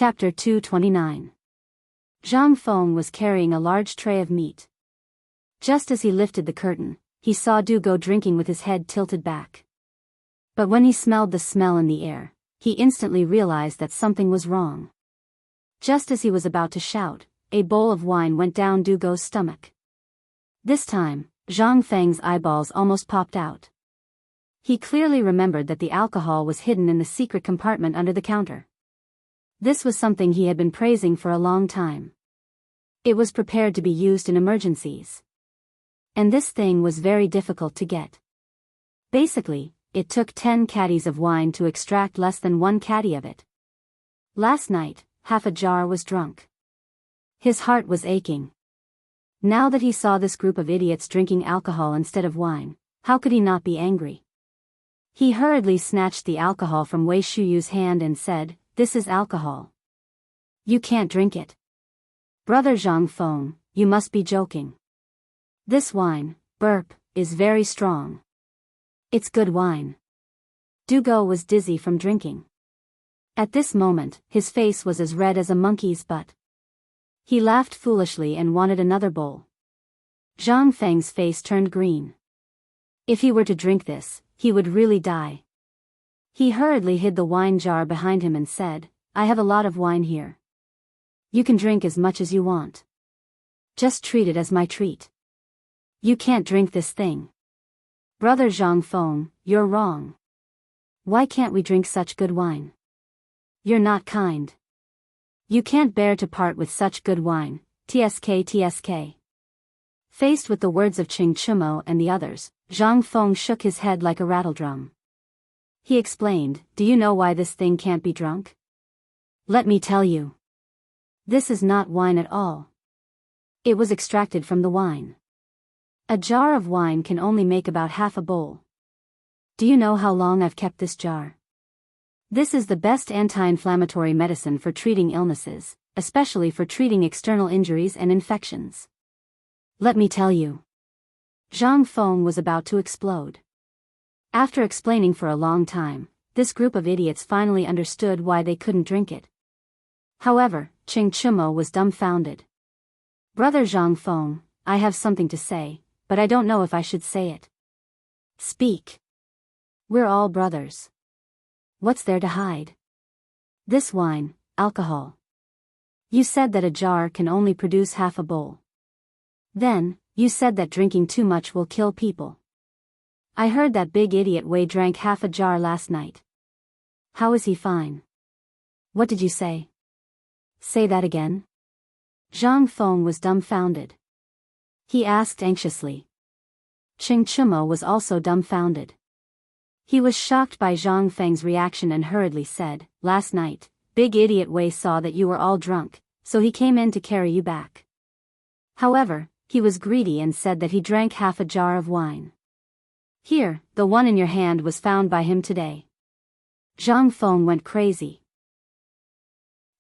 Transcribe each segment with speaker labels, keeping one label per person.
Speaker 1: Chapter 229. Zhang Feng was carrying a large tray of meat. Just as he lifted the curtain, he saw Du Go drinking with his head tilted back. But when he smelled the smell in the air, he instantly realized that something was wrong. Just as he was about to shout, a bowl of wine went down Du Go's stomach. This time, Zhang Feng's eyeballs almost popped out. He clearly remembered that the alcohol was hidden in the secret compartment under the counter. This was something he had been praising for a long time. It was prepared to be used in emergencies. And this thing was very difficult to get. Basically, it took 10 caddies of wine to extract less than 1 caddy of it. Last night, half a jar was drunk. His heart was aching. Now that he saw this group of idiots drinking alcohol instead of wine, how could he not be angry? He hurriedly snatched the alcohol from Wei Shuyu's hand and said, "This is alcohol. You can't drink it. Brother Zhang Feng, you must be joking. This wine, burp, is very strong. It's good wine." Du Go was dizzy from drinking. At this moment, his face was as red as a monkey's butt. He laughed foolishly and wanted another bowl. Zhang Feng's face turned green. If he were to drink this, he would really die. He hurriedly hid the wine jar behind him and said, "I have a lot of wine here. You can drink as much as you want. Just treat it as my treat. You can't drink this thing. Brother Zhang Feng, you're wrong. Why can't we drink such good wine? You're not kind. You can't bear to part with such good wine, tsk. Faced with the words of Qing Chumo and the others, Zhang Feng shook his head like a rattledrum. He explained, "Do you know why this thing can't be drunk? Let me tell you. This is not wine at all. It was extracted from the wine. A jar of wine can only make about half a bowl. Do you know how long I've kept this jar? This is the best anti-inflammatory medicine for treating illnesses, especially for treating external injuries and infections. Let me tell you." Zhang Feng was about to explode. After explaining for a long time, this group of idiots finally understood why they couldn't drink it. However, Qing Chumo was dumbfounded. "Brother Zhang Feng, I have something to say, but I don't know if I should say it." "Speak. We're all brothers. What's there to hide? This wine, alcohol. You said that a jar can only produce half a bowl. Then, you said that drinking too much will kill people. I heard that big idiot Wei drank half a jar last night. How is he fine? What did you say? Say that again?" Zhang Feng was dumbfounded. He asked anxiously. Qing Chumo was also dumbfounded. He was shocked by Zhang Feng's reaction and hurriedly said, "Last night, big idiot Wei saw that you were all drunk, so he came in to carry you back. However, he was greedy and said that he drank half a jar of wine. Here, the one in your hand was found by him today." Zhang Feng went crazy.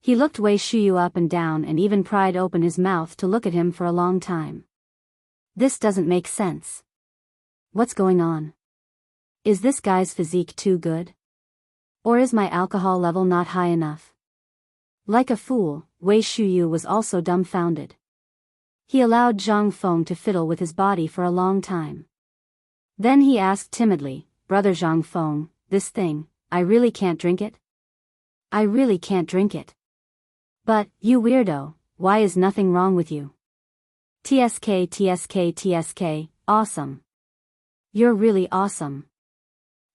Speaker 1: He looked Wei Shuyu up and down and even pried open his mouth to look at him for a long time. This doesn't make sense. What's going on? Is this guy's physique too good? Or is my alcohol level not high enough? Like a fool, Wei Shuyu was also dumbfounded. He allowed Zhang Feng to fiddle with his body for a long time. Then he asked timidly, "Brother Zhang Feng, this thing, I really can't drink it? I really can't drink it. But, you weirdo, why is nothing wrong with you? Tsk, awesome. You're really awesome.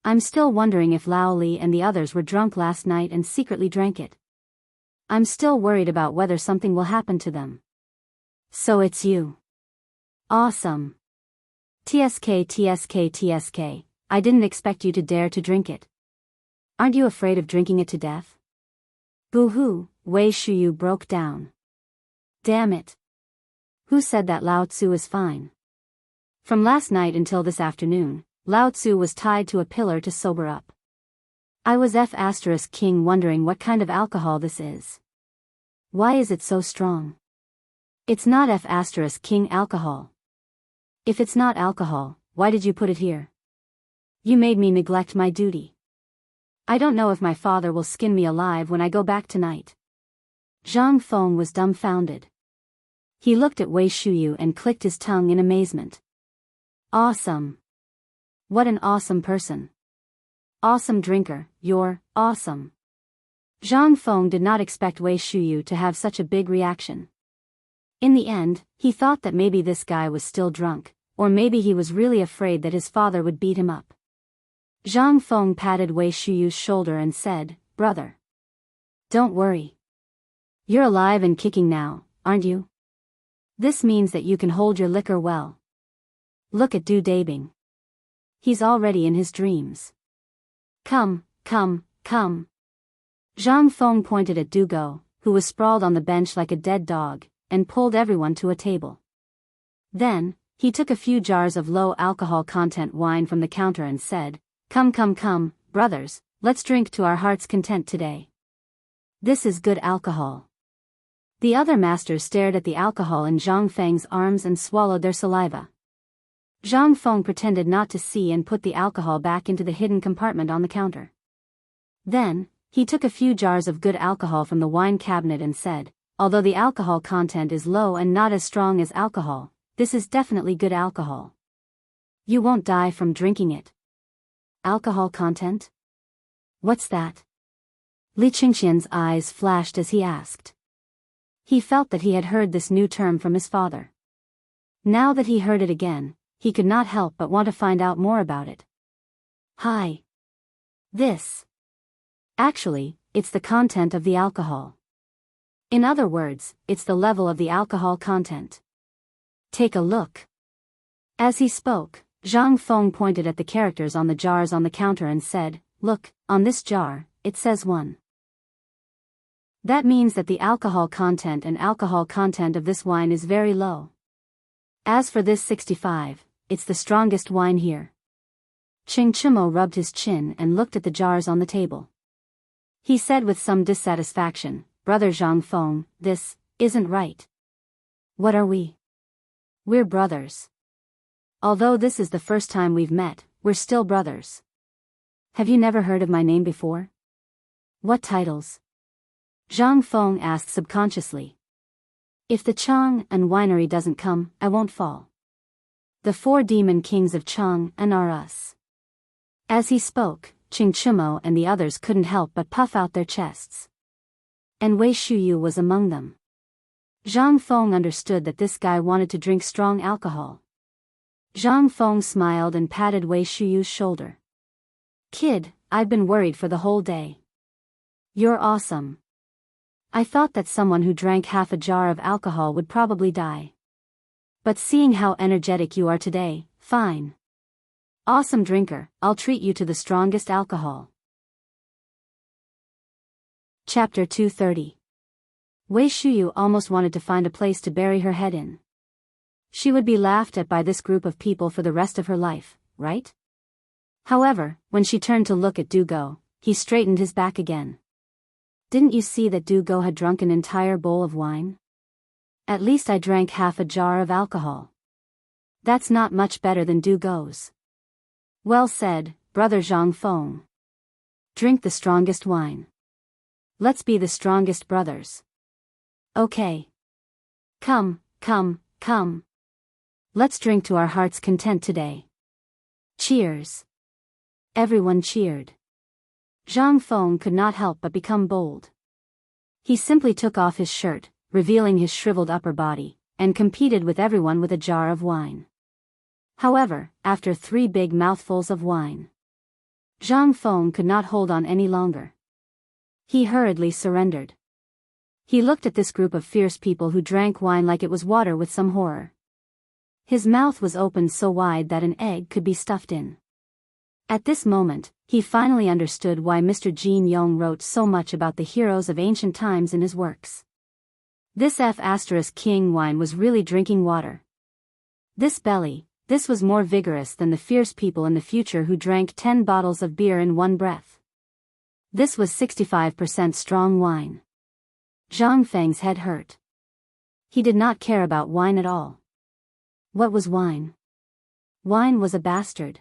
Speaker 1: I'm still wondering if Lao Li and the others were drunk last night and secretly drank it. I'm still worried about whether something will happen to them. So it's you. Awesome. Tsk, I didn't expect you to dare to drink it. Aren't you afraid of drinking it to death?" Boo-hoo, Wei Shuyu broke down. Damn it. Who said that Lao Tzu is fine? From last night until this afternoon, Lao Tzu was tied to a pillar to sober up. I was F***king wondering what kind of alcohol this is. Why is it so strong? It's not F***king alcohol. If it's not alcohol, why did you put it here? You made me neglect my duty. I don't know if my father will skin me alive when I go back tonight. Zhang Feng was dumbfounded. He looked at Wei Shuyu and clicked his tongue in amazement. Awesome. What an awesome person. Awesome drinker, you're awesome. Zhang Feng did not expect Wei Shuyu to have such a big reaction. In the end, he thought that maybe this guy was still drunk, or maybe he was really afraid that his father would beat him up. Zhang Feng patted Wei Shuyu's shoulder and said, "Brother. Don't worry. You're alive and kicking now, aren't you? This means that you can hold your liquor well. Look at Du Dabing. He's already in his dreams. Come, come, come." Zhang Feng pointed at Du Go, who was sprawled on the bench like a dead dog, and pulled everyone to a table. Then, he took a few jars of low alcohol content wine from the counter and said, "Come, come, come, brothers, let's drink to our heart's content today. This is good alcohol." The other masters stared at the alcohol in Zhang Feng's arms and swallowed their saliva. Zhang Feng pretended not to see and put the alcohol back into the hidden compartment on the counter. Then, he took a few jars of good alcohol from the wine cabinet and said, "Although the alcohol content is low and not as strong as alcohol, this is definitely good alcohol. You won't die from drinking it." Alcohol content? What's that? Li Qingxian's eyes flashed as he asked. He felt that he had heard this new term from his father. Now that he heard it again, he could not help but want to find out more about it. Hi. This. Actually, it's the content of the alcohol. In other words, it's the level of the alcohol content. Take a look. As he spoke, Zhang Feng pointed at the characters on the jars on the counter and said, "Look, on this jar, it says 1. That means that the alcohol content of this wine is very low. As for this 65, it's the strongest wine here." Qing Chimo rubbed his chin and looked at the jars on the table. He said with some dissatisfaction, "Brother Zhang Feng, this isn't right." "What are we?" "We're brothers. Although this is the first time we've met, we're still brothers. Have you never heard of my name before?" "What titles?" Zhang Feng asked subconsciously. "If the Chang'an winery doesn't come, I won't fall. The 4 demon kings of Chang'an are us." As he spoke, Qing Chimo and the others couldn't help but puff out their chests. And Wei Shuyu was among them. Zhang Feng understood that this guy wanted to drink strong alcohol. Zhang Feng smiled and patted Wei Shuyu's shoulder. "Kid, I've been worried for the whole day. You're awesome. I thought that someone who drank half a jar of alcohol would probably die. But seeing how energetic you are today, fine. Awesome drinker, I'll treat you to the strongest alcohol." Chapter 230. Wei Shuyu almost wanted to find a place to bury her head in. She would be laughed at by this group of people for the rest of her life, right? However, when she turned to look at Du Go, he straightened his back again. "Didn't you see that Du Go had drunk an entire bowl of wine? At least I drank half a jar of alcohol. That's not much better than Du Go's." "Well said, brother Zhang Feng. Drink the strongest wine. Let's be the strongest brothers." "Okay. Come, come, come. Let's drink to our heart's content today. Cheers." Everyone cheered. Zhang Feng could not help but become bold. He simply took off his shirt, revealing his shriveled upper body, and competed with everyone with a jar of wine. However, after 3 big mouthfuls of wine, Zhang Feng could not hold on any longer. He hurriedly surrendered. He looked at this group of fierce people who drank wine like it was water with some horror. His mouth was opened so wide that an egg could be stuffed in. At this moment, he finally understood why Mr. Jin Yong wrote so much about the heroes of ancient times in his works. This F*King wine was really drinking water. This belly, this was more vigorous than the fierce people in the future who drank 10 bottles of beer in one breath. This was 65% strong wine. Zhang Feng's head hurt. He did not care about wine at all. What was wine? Wine was a bastard.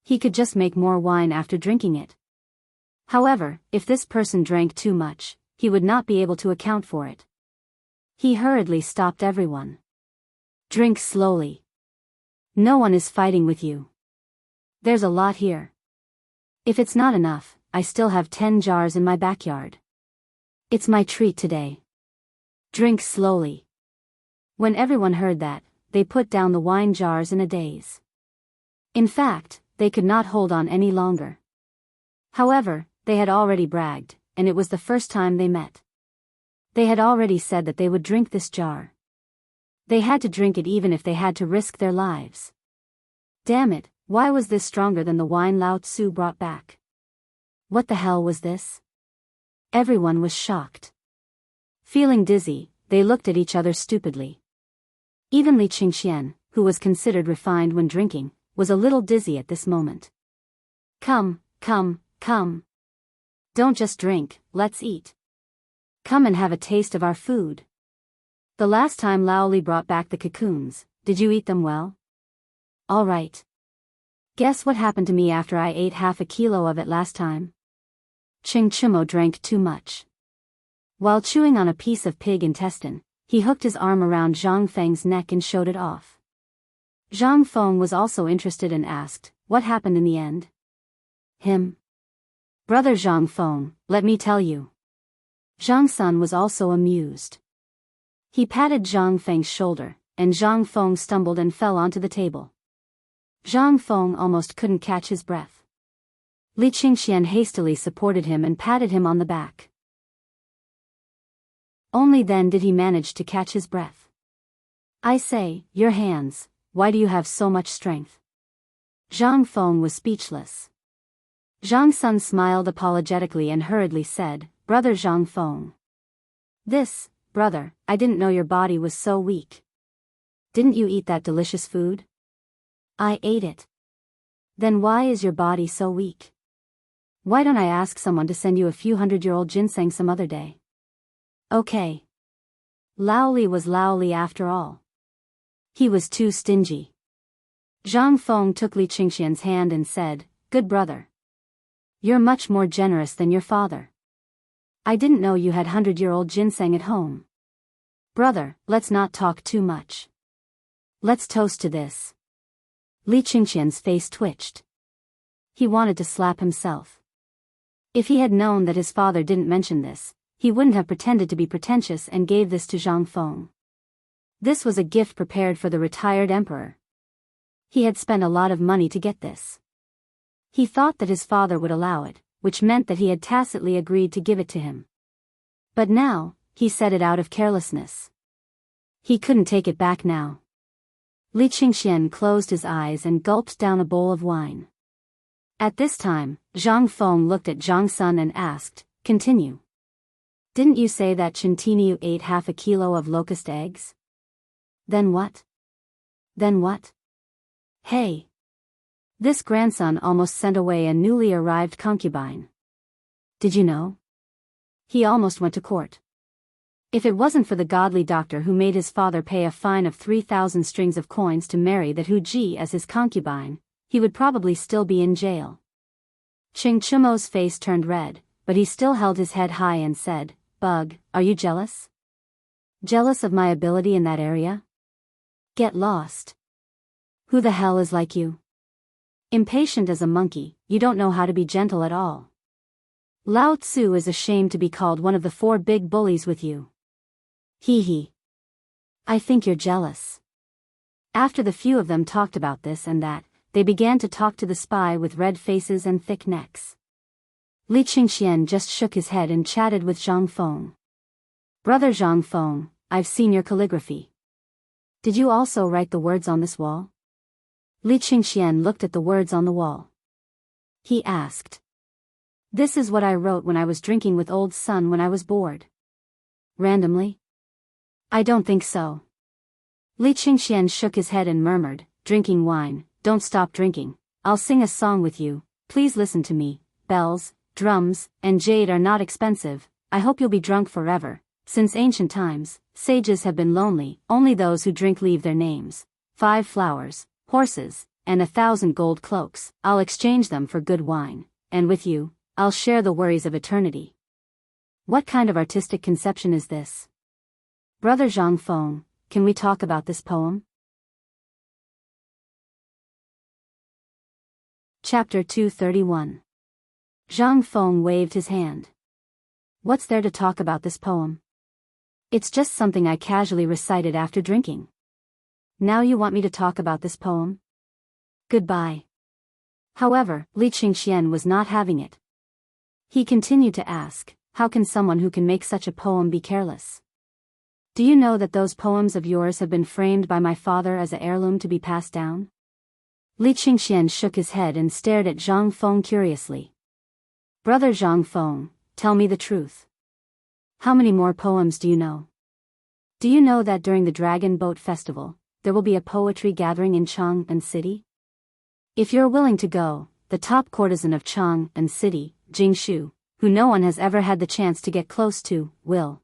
Speaker 1: He could just make more wine after drinking it. However, if this person drank too much, he would not be able to account for it. He hurriedly stopped everyone. Drink slowly. No one is fighting with you. There's a lot here. If it's not enough, I still have 10 jars in my backyard. It's my treat today. Drink slowly. When everyone heard that, they put down the wine jars in a daze. In fact, they could not hold on any longer. However, they had already bragged, and it was the first time they met. They had already said that they would drink this jar. They had to drink it even if they had to risk their lives. Damn it, why was this stronger than the wine Lao Tzu brought back? What the hell was this? Everyone was shocked. Feeling dizzy, they looked at each other stupidly. Even Li Qingxian, who was considered refined when drinking, was a little dizzy at this moment. Come, come, come. Don't just drink, let's eat. Come and have a taste of our food. The last time Lao Li brought back the cocoons, did you eat them well? All right. Guess what happened to me after I ate half a kilo of it last time? Ching Chimo drank too much. While chewing on a piece of pig intestine, he hooked his arm around Zhang Feng's neck and showed it off. Zhang Feng was also interested and asked, what happened in the end? Him. Brother Zhang Feng, let me tell you. Zhang Sun was also amused. He patted Zhang Feng's shoulder, and Zhang Feng stumbled and fell onto the table. Zhang Feng almost couldn't catch his breath. Li Qingxian hastily supported him and patted him on the back. Only then did he manage to catch his breath. I say, your hands, why do you have so much strength? Zhang Feng was speechless. Zhang Sun smiled apologetically and hurriedly said, Brother Zhang Feng. This, brother, I didn't know your body was so weak. Didn't you eat that delicious food? I ate it. Then why is your body so weak? Why don't I ask someone to send you a few 100-year-old ginseng some other day? Okay. Lao Li was Lao Li after all. He was too stingy. Zhang Feng took Li Qingxian's hand and said, Good brother. You're much more generous than your father. I didn't know you had 100-year-old ginseng at home. Brother, let's not talk too much. Let's toast to this. Li Qingxian's face twitched. He wanted to slap himself. If he had known that his father didn't mention this, he wouldn't have pretended to be pretentious and gave this to Zhang Feng. This was a gift prepared for the retired emperor. He had spent a lot of money to get this. He thought that his father would allow it, which meant that he had tacitly agreed to give it to him. But now, he said it out of carelessness. He couldn't take it back now. Li Qingxian closed his eyes and gulped down a bowl of wine. At this time, Zhang Feng looked at Zhang Sun and asked, Continue. Didn't you say that Chintini ate half a kilo of locust eggs? Then what? Then what? Hey! This grandson almost sent away a newly arrived concubine. Did you know? He almost went to court. If it wasn't for the godly doctor who made his father pay a fine of 3,000 strings of coins to marry that Hu Ji as his concubine, he would probably still be in jail. Ching Chumo's face turned red, but he still held his head high and said, Bug, are you jealous? Jealous of my ability in that area? Get lost. Who the hell is like you? Impatient as a monkey, you don't know how to be gentle at all. Lao Tzu is ashamed to be called one of the 4 big bullies with you. Hee hee. I think you're jealous. After the few of them talked about this and that, they began to talk to the spy with red faces and thick necks. Li Qingxian just shook his head and chatted with Zhang Feng. Brother Zhang Feng, I've seen your calligraphy. Did you also write the words on this wall? Li Qingxian looked at the words on the wall. He asked. This is what I wrote when I was drinking with old Sun when I was bored. Randomly? I don't think so. Li Qingxian shook his head and murmured, drinking wine, don't stop drinking, I'll sing a song with you, please listen to me, bells, drums, and jade are not expensive, I hope you'll be drunk forever, since ancient times, sages have been lonely, only those who drink leave their names, 5 flowers, horses, and 1,000 gold cloaks, I'll exchange them for good wine, and with you, I'll share the worries of eternity. What kind of artistic conception is this? Brother Zhang Feng, can we talk about this poem? Chapter 231. Zhang Feng waved his hand. What's there to talk about this poem? It's just something I casually recited after drinking. Now you want me to talk about this poem? Goodbye. However, Li Qingxian was not having it. He continued to ask, how can someone who can make such a poem be careless? Do you know that those poems of yours have been framed by my father as an heirloom to be passed down? Li Qingxian shook his head and stared at Zhang Feng curiously. Brother Zhang Feng, tell me the truth. How many more poems do you know? Do you know that during the Dragon Boat Festival, there will be a poetry gathering in Chang'an City? If you're willing to go, the top courtesan of Chang'an City, Jingshu, who no one has ever had the chance to get close to, will.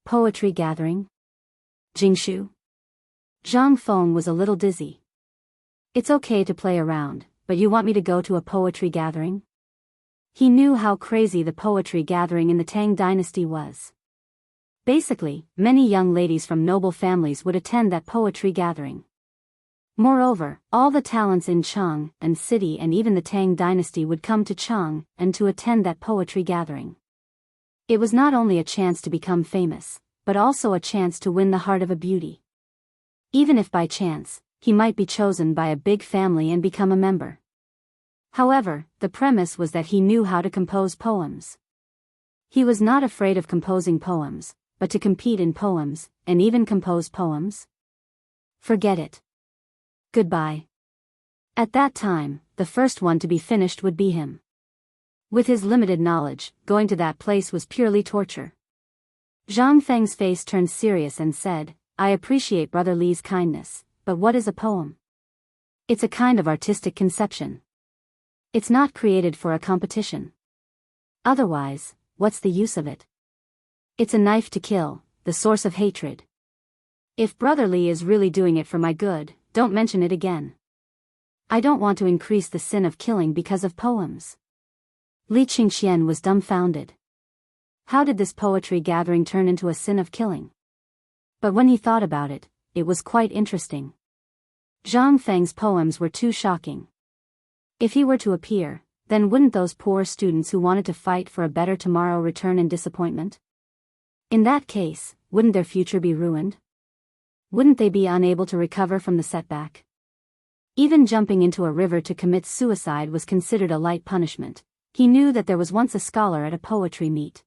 Speaker 1: Poetry gathering? Jingshu? Zhang Feng was a little dizzy. It's okay to play around, but you want me to go to a poetry gathering? He knew how crazy the poetry gathering in the Tang dynasty was. Basically, many young ladies from noble families would attend that poetry gathering. Moreover, all the talents in Chang'an City and even the Tang dynasty would come to Chang'an to attend that poetry gathering. It was not only a chance to become famous, but also a chance to win the heart of a beauty. Even if by chance, he might be chosen by a big family and become a member. However, the premise was that he knew how to compose poems. He was not afraid of composing poems, but to compete in poems, and even compose poems? Forget it. Goodbye. At that time, the first one to be finished would be him. With his limited knowledge, going to that place was purely torture. Zhang Feng's face turned serious and said, I appreciate Brother Li's kindness, but what is a poem? It's a kind of artistic conception. It's not created for a competition. Otherwise, what's the use of it? It's a knife to kill, the source of hatred. If Brother Li is really doing it for my good, don't mention it again. I don't want to increase the sin of killing because of poems. Li Qingxian was dumbfounded. How did this poetry gathering turn into a sin of killing? But when he thought about it, it was quite interesting. Zhang Feng's poems were too shocking. If he were to appear, then wouldn't those poor students who wanted to fight for a better tomorrow return in disappointment? In that case, wouldn't their future be ruined? Wouldn't they be unable to recover from the setback? Even jumping into a river to commit suicide was considered a light punishment. He knew that there was once a scholar at a poetry meet.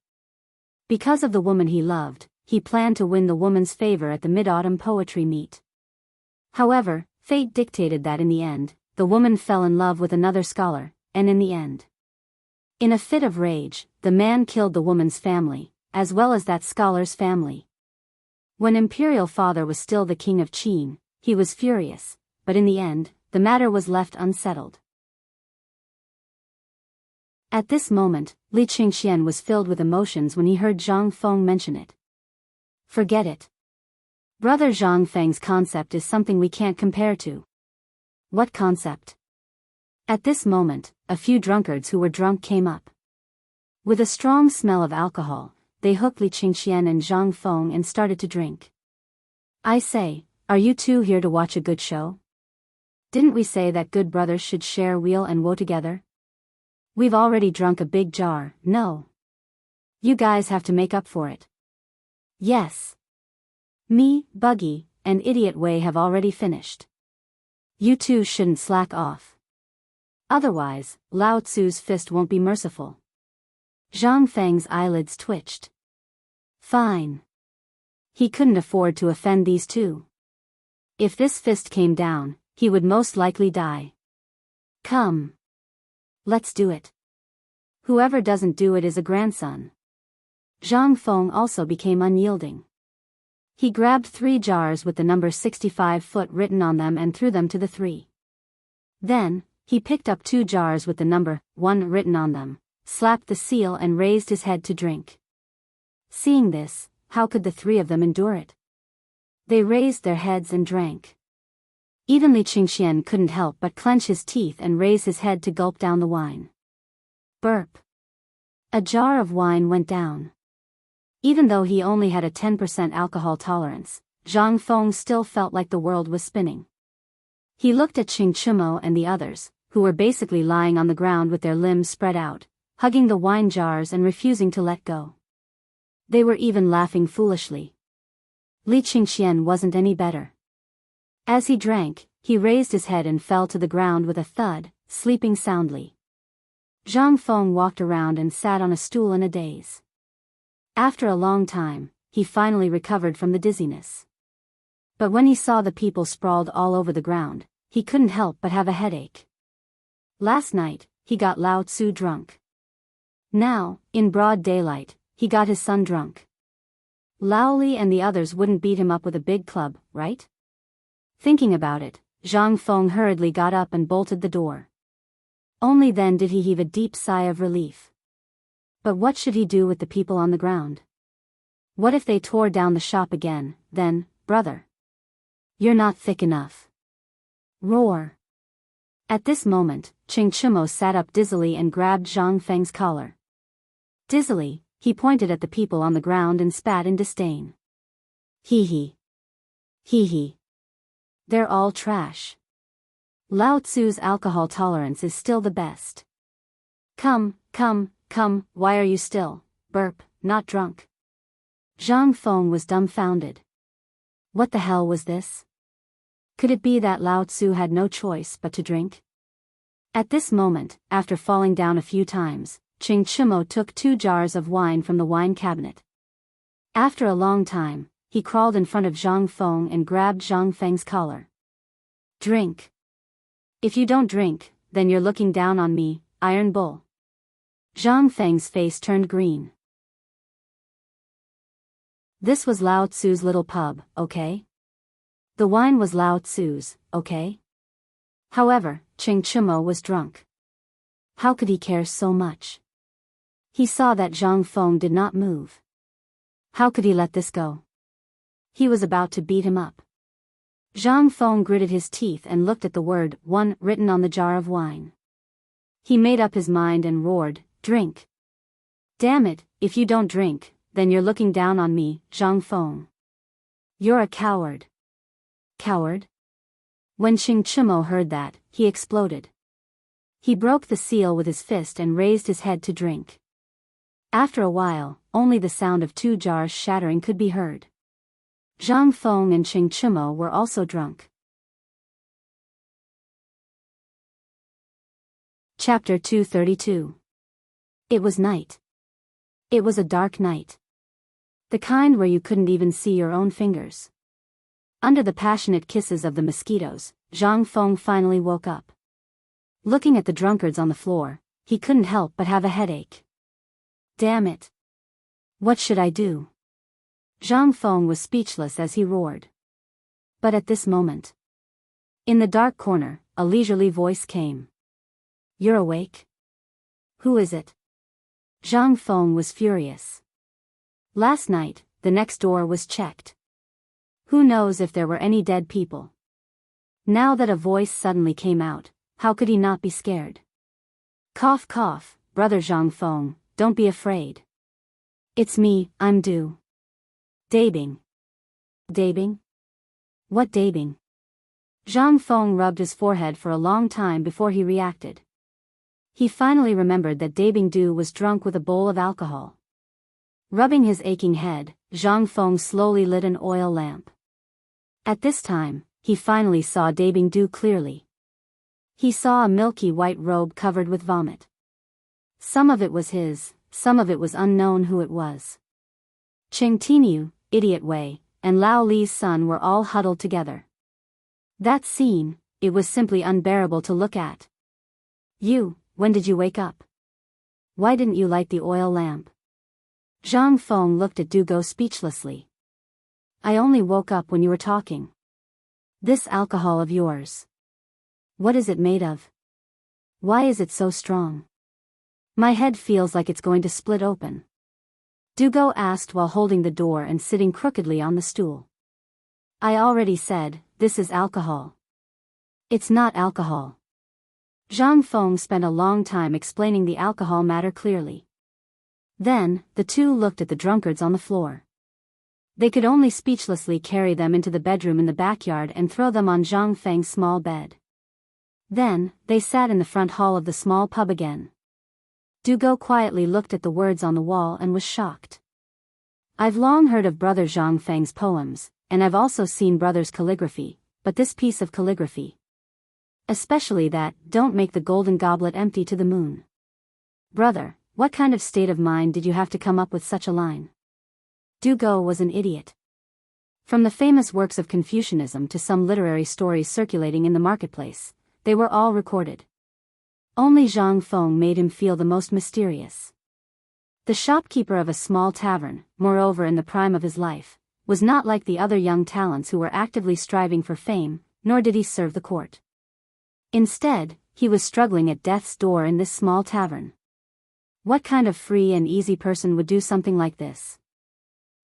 Speaker 1: Because of the woman he loved, he planned to win the woman's favor at the mid-autumn poetry meet. However, fate dictated that in the end, the woman fell in love with another scholar, and in the end. In a fit of rage, the man killed the woman's family, as well as that scholar's family. When Imperial Father was still the king of Qin, he was furious, but in the end, the matter was left unsettled. At this moment, Li Qingxian was filled with emotions when he heard Zhang Feng mention it. Forget it. Brother Zhang Feng's concept is something we can't compare to. What concept? At this moment, a few drunkards who were drunk came up. With a strong smell of alcohol, they hooked Li Qingxian and Zhang Feng and started to drink. I say, are you two here to watch a good show? Didn't we say that good brothers should share weal and woe together? We've already drunk a big jar, no. You guys have to make up for it. Yes. Me, Buggy, and Idiot Wei have already finished. You two shouldn't slack off. Otherwise, Lao Tzu's fist won't be merciful. Zhang Feng's eyelids twitched. Fine. He couldn't afford to offend these two. If this fist came down, he would most likely die. Come. Let's do it. Whoever doesn't do it is a grandson. Zhang Feng also became unyielding. He grabbed 3 jars with the number 65 foot written on them and threw them to the 3. Then, he picked up 2 jars with the number 1 written on them, slapped the seal and raised his head to drink. Seeing this, how could the 3 of them endure it? They raised their heads and drank. Even Li Qingxian couldn't help but clench his teeth and raise his head to gulp down the wine. Burp. A jar of wine went down. Even though he only had a 10% alcohol tolerance, Zhang Feng still felt like the world was spinning. He looked at Qing Chumo and the others, who were basically lying on the ground with their limbs spread out, hugging the wine jars and refusing to let go. They were even laughing foolishly. Li Qingxian wasn't any better. As he drank, he raised his head and fell to the ground with a thud, sleeping soundly. Zhang Feng walked around and sat on a stool in a daze. After a long time, he finally recovered from the dizziness. But when he saw the people sprawled all over the ground, he couldn't help but have a headache. Last night, he got Lao Tzu drunk. Now, in broad daylight, he got his son drunk. Lao Li and the others wouldn't beat him up with a big club, right? Thinking about it, Zhang Feng hurriedly got up and bolted the door. Only then did he heave a deep sigh of relief. But what should he do with the people on the ground? What if they tore down the shop again? Then, brother, you're not thick enough. Roar. At this moment, Qing Chumo sat up dizzily and grabbed Zhang Feng's collar. Dizzily, he pointed at the people on the ground and spat in disdain. Hee hee. Hee hee. They're all trash. Lao Tzu's alcohol tolerance is still the best. Come, why are you still, not drunk? Zhang Feng was dumbfounded. What the hell was this? Could it be that Lao Tzu had no choice but to drink? At this moment, after falling down a few times, Qing Chumo took 2 jars of wine from the wine cabinet. After a long time, he crawled in front of Zhang Feng and grabbed Zhang Feng's collar. Drink. If you don't drink, then you're looking down on me, Iron Bull. Zhang Feng's face turned green. This was Lao Tzu's little pub, okay? The wine was Lao Tzu's, okay? However, Qing Chumo was drunk. How could he care so much? He saw that Zhang Feng did not move. How could he let this go? He was about to beat him up. Zhang Feng gritted his teeth and looked at the word "one" written on the jar of wine. He made up his mind and roared, "Drink! Damn it, if you don't drink, then you're looking down on me, Zhang Feng. You're a coward." Coward? When Qing Chumo heard that, he exploded. He broke the seal with his fist and raised his head to drink. After a while, only the sound of 2 jars shattering could be heard. Zhang Feng and Qing Chumo were also drunk. Chapter 232. It was night. It was a dark night. The kind where you couldn't even see your own fingers. Under the passionate kisses of the mosquitoes, Zhang Feng finally woke up. Looking at the drunkards on the floor, he couldn't help but have a headache. Damn it. What should I do? Zhang Feng was speechless as he roared. But at this moment, in the dark corner, a leisurely voice came. You're awake? Who is it? Zhang Feng was furious. Last night, the next door was checked. Who knows if there were any dead people? Now that a voice suddenly came out, how could he not be scared? Cough cough, brother Zhang Feng, don't be afraid. It's me, I'm Du. Dabing. Dabing? What dabing? Zhang Feng rubbed his forehead for a long time before he reacted. He finally remembered that Dabing Du was drunk with a bowl of alcohol. Rubbing his aching head, Zhang Feng slowly lit an oil lamp. At this time, he finally saw Dabing Du clearly. He saw a milky white robe covered with vomit. Some of it was his, some of it was unknown who it was. Cheng Tinu, Idiot Wei, and Lao Li's son were all huddled together. That scene, it was simply unbearable to look at. When did you wake up? Why didn't you light the oil lamp? Zhang Feng looked at Dugo speechlessly. I only woke up when you were talking. This alcohol of yours. What is it made of? Why is it so strong? My head feels like it's going to split open. Dugo asked while holding the door and sitting crookedly on the stool. I already said, this is alcohol. It's not alcohol. Zhang Feng spent a long time explaining the alcohol matter clearly. Then, the two looked at the drunkards on the floor. They could only speechlessly carry them into the bedroom in the backyard and throw them on Zhang Feng's small bed. Then, they sat in the front hall of the small pub again. Dugo quietly looked at the words on the wall and was shocked. I've long heard of Brother Zhang Feng's poems, and I've also seen Brother's calligraphy, but this piece of calligraphy. Especially that, don't make the golden goblet empty to the moon. Brother, what kind of state of mind did you have to come up with such a line? Dugo was an idiot. From the famous works of Confucianism to some literary stories circulating in the marketplace, they were all recorded. Only Zhang Feng made him feel the most mysterious. The shopkeeper of a small tavern, moreover in the prime of his life, was not like the other young talents who were actively striving for fame, nor did he serve the court. Instead, he was struggling at death's door in this small tavern. What kind of free and easy person would do something like this?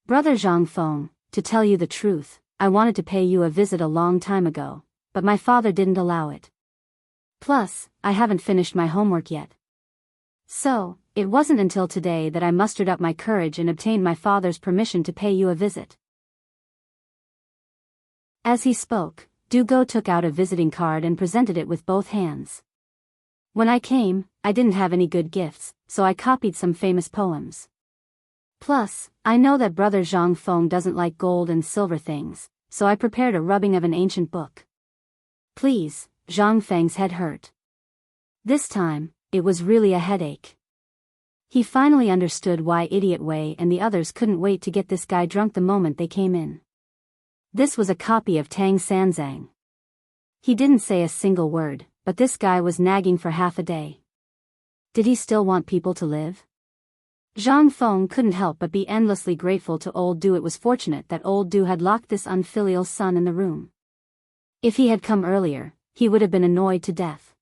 Speaker 1: Brother Zhang Feng, to tell you the truth, I wanted to pay you a visit a long time ago, but my father didn't allow it. Plus, I haven't finished my homework yet. So, it wasn't until today that I mustered up my courage and obtained my father's permission to pay you a visit. As he spoke, Dugo took out a visiting card and presented it with both hands. When I came, I didn't have any good gifts, so I copied some famous poems. Plus, I know that Brother Zhang Feng doesn't like gold and silver things, so I prepared a rubbing of an ancient book. Please, Zhang Feng's head hurt. This time, it was really a headache. He finally understood why Idiot Wei and the others couldn't wait to get this guy drunk the moment they came in. This was a copy of Tang Sanzang. He didn't say a single word, but this guy was nagging for half a day. Did he still want people to live? Zhang Feng couldn't help but be endlessly grateful to old Du. It was fortunate that old Du had locked this unfilial son in the room. If he had come earlier, he would have been annoyed to death.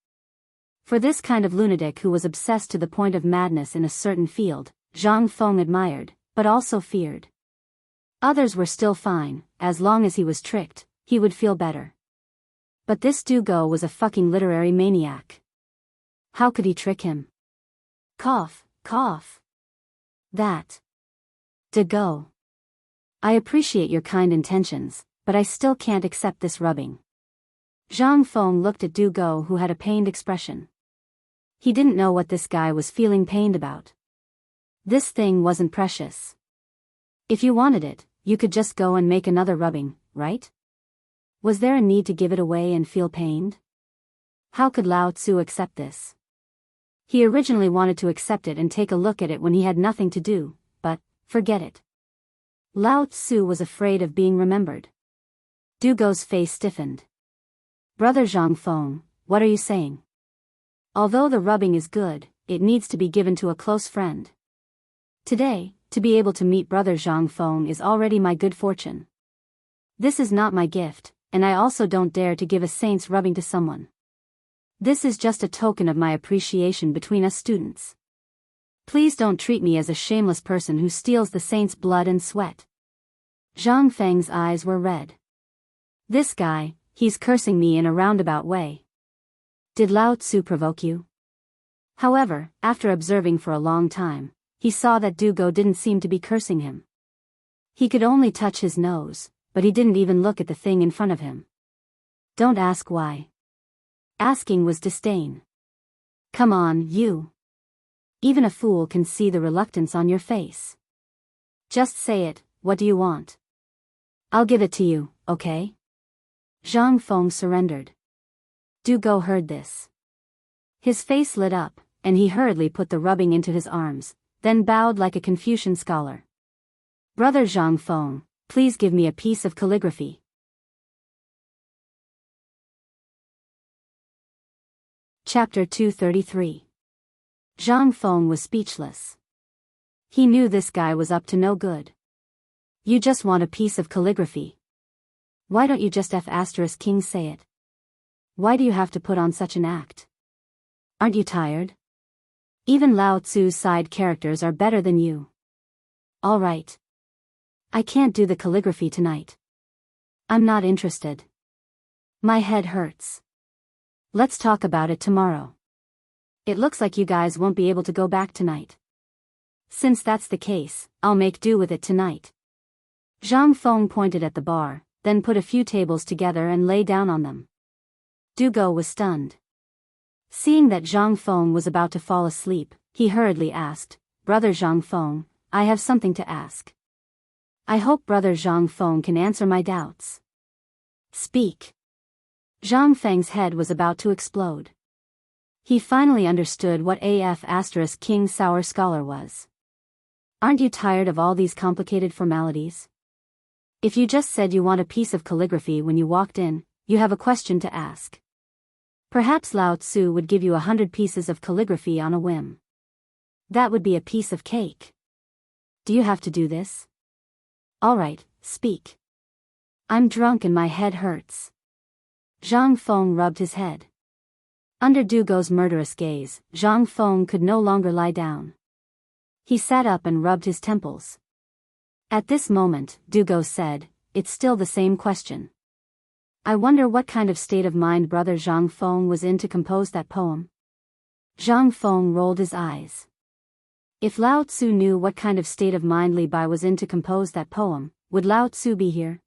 Speaker 1: For this kind of lunatic who was obsessed to the point of madness in a certain field, Zhang Feng admired, but also feared. Others were still fine, as long as he was tricked, he would feel better. But this Dugo was a fucking literary maniac. How could he trick him? Cough, cough. That. Dugo. I appreciate your kind intentions, but I still can't accept this rubbing. Zhang Feng looked at Dugo, who had a pained expression. He didn't know what this guy was feeling pained about. This thing wasn't precious. If you wanted it, you could just go and make another rubbing, right? Was there a need to give it away and feel pained? How could Lao Tzu accept this? He originally wanted to accept it and take a look at it when he had nothing to do, but, forget it. Lao Tzu was afraid of being remembered. Dugo's face stiffened. Brother Zhang Feng, what are you saying? Although the rubbing is good, it needs to be given to a close friend. Today, to be able to meet Brother Zhang Feng is already my good fortune. This is not my gift, and I also don't dare to give a saint's rubbing to someone. This is just a token of my appreciation between us students. Please don't treat me as a shameless person who steals the saint's blood and sweat. Zhang Feng's eyes were red. This guy, he's cursing me in a roundabout way. Did Lao Tzu provoke you? However, after observing for a long time, he saw that Dugo didn't seem to be cursing him. He could only touch his nose, but he didn't even look at the thing in front of him. Don't ask why. Asking was disdain. Come on, you. Even a fool can see the reluctance on your face. Just say it, what do you want? I'll give it to you, okay? Zhang Feng surrendered. Dugo heard this. His face lit up, and he hurriedly put the rubbing into his arms, then bowed like a Confucian scholar. Brother Zhang Feng, please give me a piece of calligraphy. Chapter 233. Zhang Feng was speechless. He knew this guy was up to no good. You just want a piece of calligraphy. Why don't you just King say it? Why do you have to put on such an act? Aren't you tired? Even Lao Tzu's side characters are better than you. All right. I can't do the calligraphy tonight. I'm not interested. My head hurts. Let's talk about it tomorrow. It looks like you guys won't be able to go back tonight. Since that's the case, I'll make do with it tonight. Zhang Feng pointed at the bar, then put a few tables together and lay down on them. Dugo was stunned. Seeing that Zhang Feng was about to fall asleep, he hurriedly asked, "Brother Zhang Feng, I have something to ask. I hope Brother Zhang Feng can answer my doubts." "Speak." Zhang Feng's head was about to explode. He finally understood what King Sour Scholar was. "Aren't you tired of all these complicated formalities? If you just said you want a piece of calligraphy when you walked in, you have a question to ask. Perhaps Lao Tzu would give you 100 pieces of calligraphy on a whim. That would be a piece of cake. Do you have to do this? All right, speak. I'm drunk and my head hurts." Zhang Feng rubbed his head. Under Dugo's murderous gaze, Zhang Feng could no longer lie down. He sat up and rubbed his temples. At this moment, Dugo said, "It's still the same question. I wonder what kind of state of mind Brother Zhang Feng was in to compose that poem." Zhang Feng rolled his eyes. If Lao Tzu knew what kind of state of mind Li Bai was in to compose that poem, would Lao Tzu be here?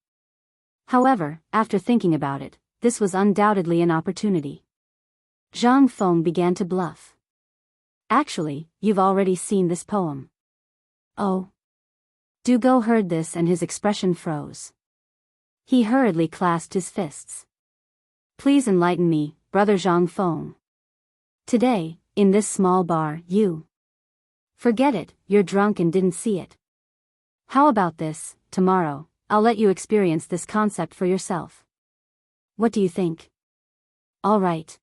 Speaker 1: However, after thinking about it, this was undoubtedly an opportunity. Zhang Feng began to bluff. "Actually, you've already seen this poem." "Oh." Dugo heard this and his expression froze. He hurriedly clasped his fists. "Please enlighten me, Brother Zhang Feng. Today, in this small bar, you..." "Forget it, you're drunk and didn't see it. How about this, tomorrow, I'll let you experience this concept for yourself. What do you think?" "All right.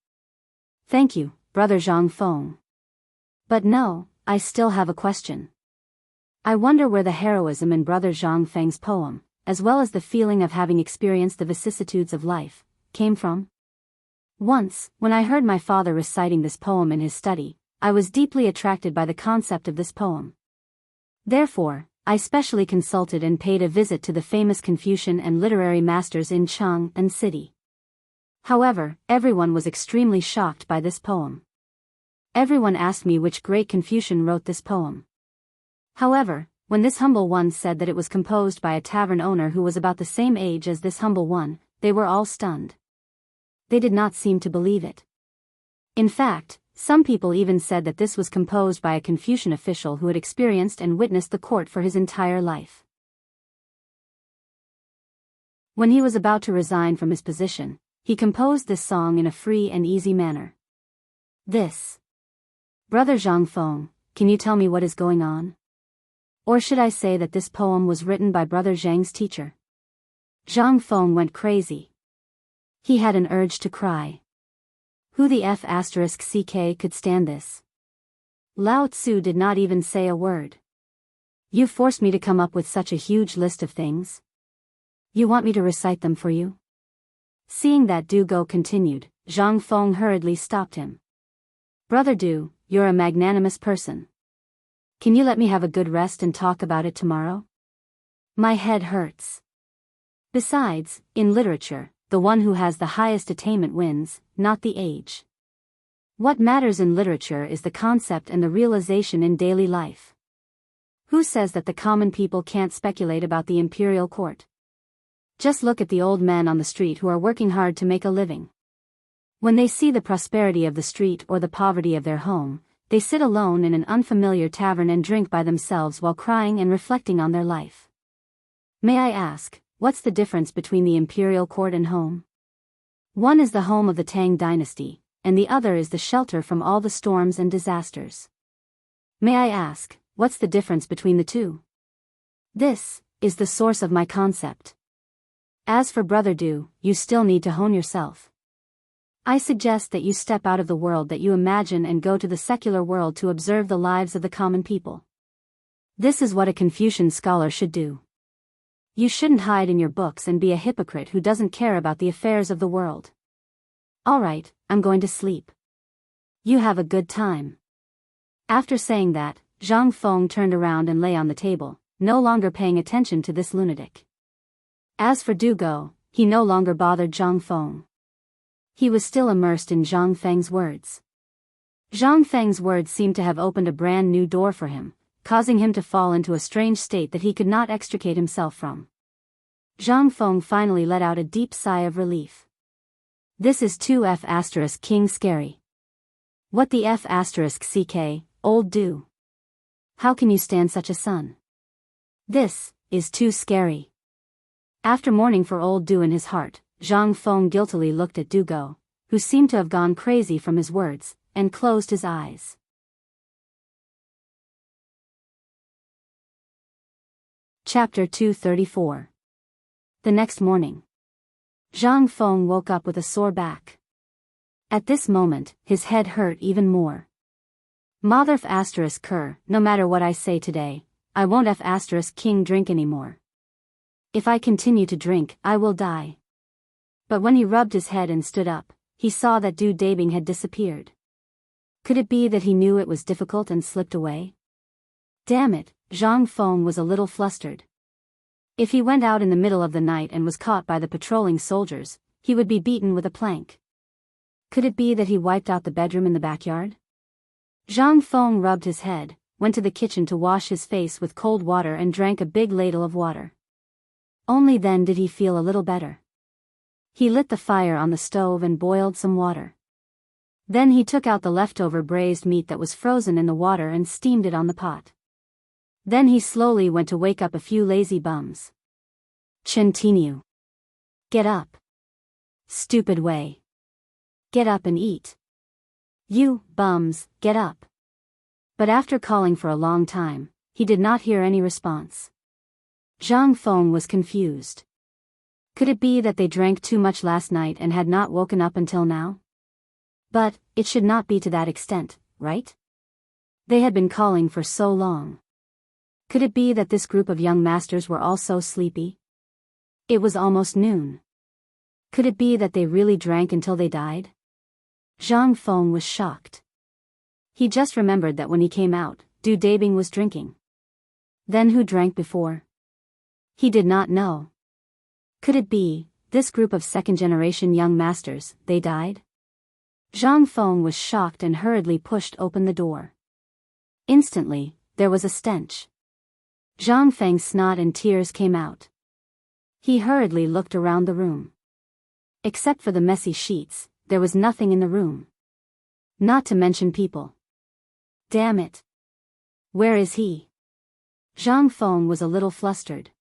Speaker 1: Thank you, Brother Zhang Feng. But no, I still have a question. I wonder where the heroism in Brother Zhang Feng's poem, as well as the feeling of having experienced the vicissitudes of life, came from? Once, when I heard my father reciting this poem in his study, I was deeply attracted by the concept of this poem. Therefore, I specially consulted and paid a visit to the famous Confucian and literary masters in Chang'an City. However, everyone was extremely shocked by this poem. Everyone asked me which great Confucian wrote this poem. However, when this humble one said that it was composed by a tavern owner who was about the same age as this humble one, they were all stunned. They did not seem to believe it. In fact, some people even said that this was composed by a Confucian official who had experienced and witnessed the court for his entire life. When he was about to resign from his position, he composed this song in a free and easy manner. This. Brother Zhang Feng, can you tell me what is going on? Or should I say that this poem was written by Brother Zhang's teacher? Zhang Feng went crazy. He had an urge to cry. Who the *CK could stand this? Lao Tzu did not even say a word. You forced me to come up with such a huge list of things? You want me to recite them for you? Seeing that Dugo continued, Zhang Feng hurriedly stopped him. Brother Du, you're a magnanimous person. Can you let me have a good rest and talk about it tomorrow? My head hurts. Besides, in literature, the one who has the highest attainment wins, not the age. What matters in literature is the concept and the realization in daily life. Who says that the common people can't speculate about the imperial court? Just look at the old men on the street who are working hard to make a living. When they see the prosperity of the street or the poverty of their home, they sit alone in an unfamiliar tavern and drink by themselves while crying and reflecting on their life. May I ask, what's the difference between the imperial court and home? One is the home of the Tang dynasty, and the other is the shelter from all the storms and disasters. May I ask, what's the difference between the two? This is the source of my concept. As for Brother Du, you still need to hone yourself. I suggest that you step out of the world that you imagine and go to the secular world to observe the lives of the common people. This is what a Confucian scholar should do. You shouldn't hide in your books and be a hypocrite who doesn't care about the affairs of the world. All right, I'm going to sleep. You have a good time. After saying that, Zhang Feng turned around and lay on the table, no longer paying attention to this lunatic. As for Dugo, he no longer bothered Zhang Feng. He was still immersed in Zhang Feng's words. Zhang Feng's words seemed to have opened a brand new door for him, causing him to fall into a strange state that he could not extricate himself from. Zhang Feng finally let out a deep sigh of relief. This is 2F** King scary. What the F***ck, old do? How can you stand such a son? This is too scary. After mourning for old Du in his heart, Zhang Feng guiltily looked at Du Go, who seemed to have gone crazy from his words, and closed his eyes. Chapter 234. The next morning. Zhang Feng woke up with a sore back. At this moment, his head hurt even more. Motherf***, no matter what I say today, I won't King drink anymore. If I continue to drink, I will die. But when he rubbed his head and stood up, he saw that Du Dabing had disappeared. Could it be that he knew it was difficult and slipped away? Damn it, Zhang Feng was a little flustered. If he went out in the middle of the night and was caught by the patrolling soldiers, he would be beaten with a plank. Could it be that he wiped out the bedroom in the backyard? Zhang Feng rubbed his head, went to the kitchen to wash his face with cold water and drank a big ladle of water. Only then did he feel a little better. He lit the fire on the stove and boiled some water. Then he took out the leftover braised meat that was frozen in the water and steamed it on the pot. Then he slowly went to wake up a few lazy bums. Continue. Get up. Stupid way. Get up and eat. You, bums, get up. But after calling for a long time, he did not hear any response. Zhang Feng was confused. Could it be that they drank too much last night and had not woken up until now? But, it should not be to that extent, right? They had been calling for so long. Could it be that this group of young masters were all so sleepy? It was almost noon. Could it be that they really drank until they died? Zhang Feng was shocked. He just remembered that when he came out, Du Dabing was drinking. Then who drank before? He did not know. Could it be, this group of second-generation young masters, they died? Zhang Feng was shocked and hurriedly pushed open the door. Instantly, there was a stench. Zhang Feng's snot and tears came out. He hurriedly looked around the room. Except for the messy sheets, there was nothing in the room. Not to mention people. Damn it. Where is he? Zhang Feng was a little flustered.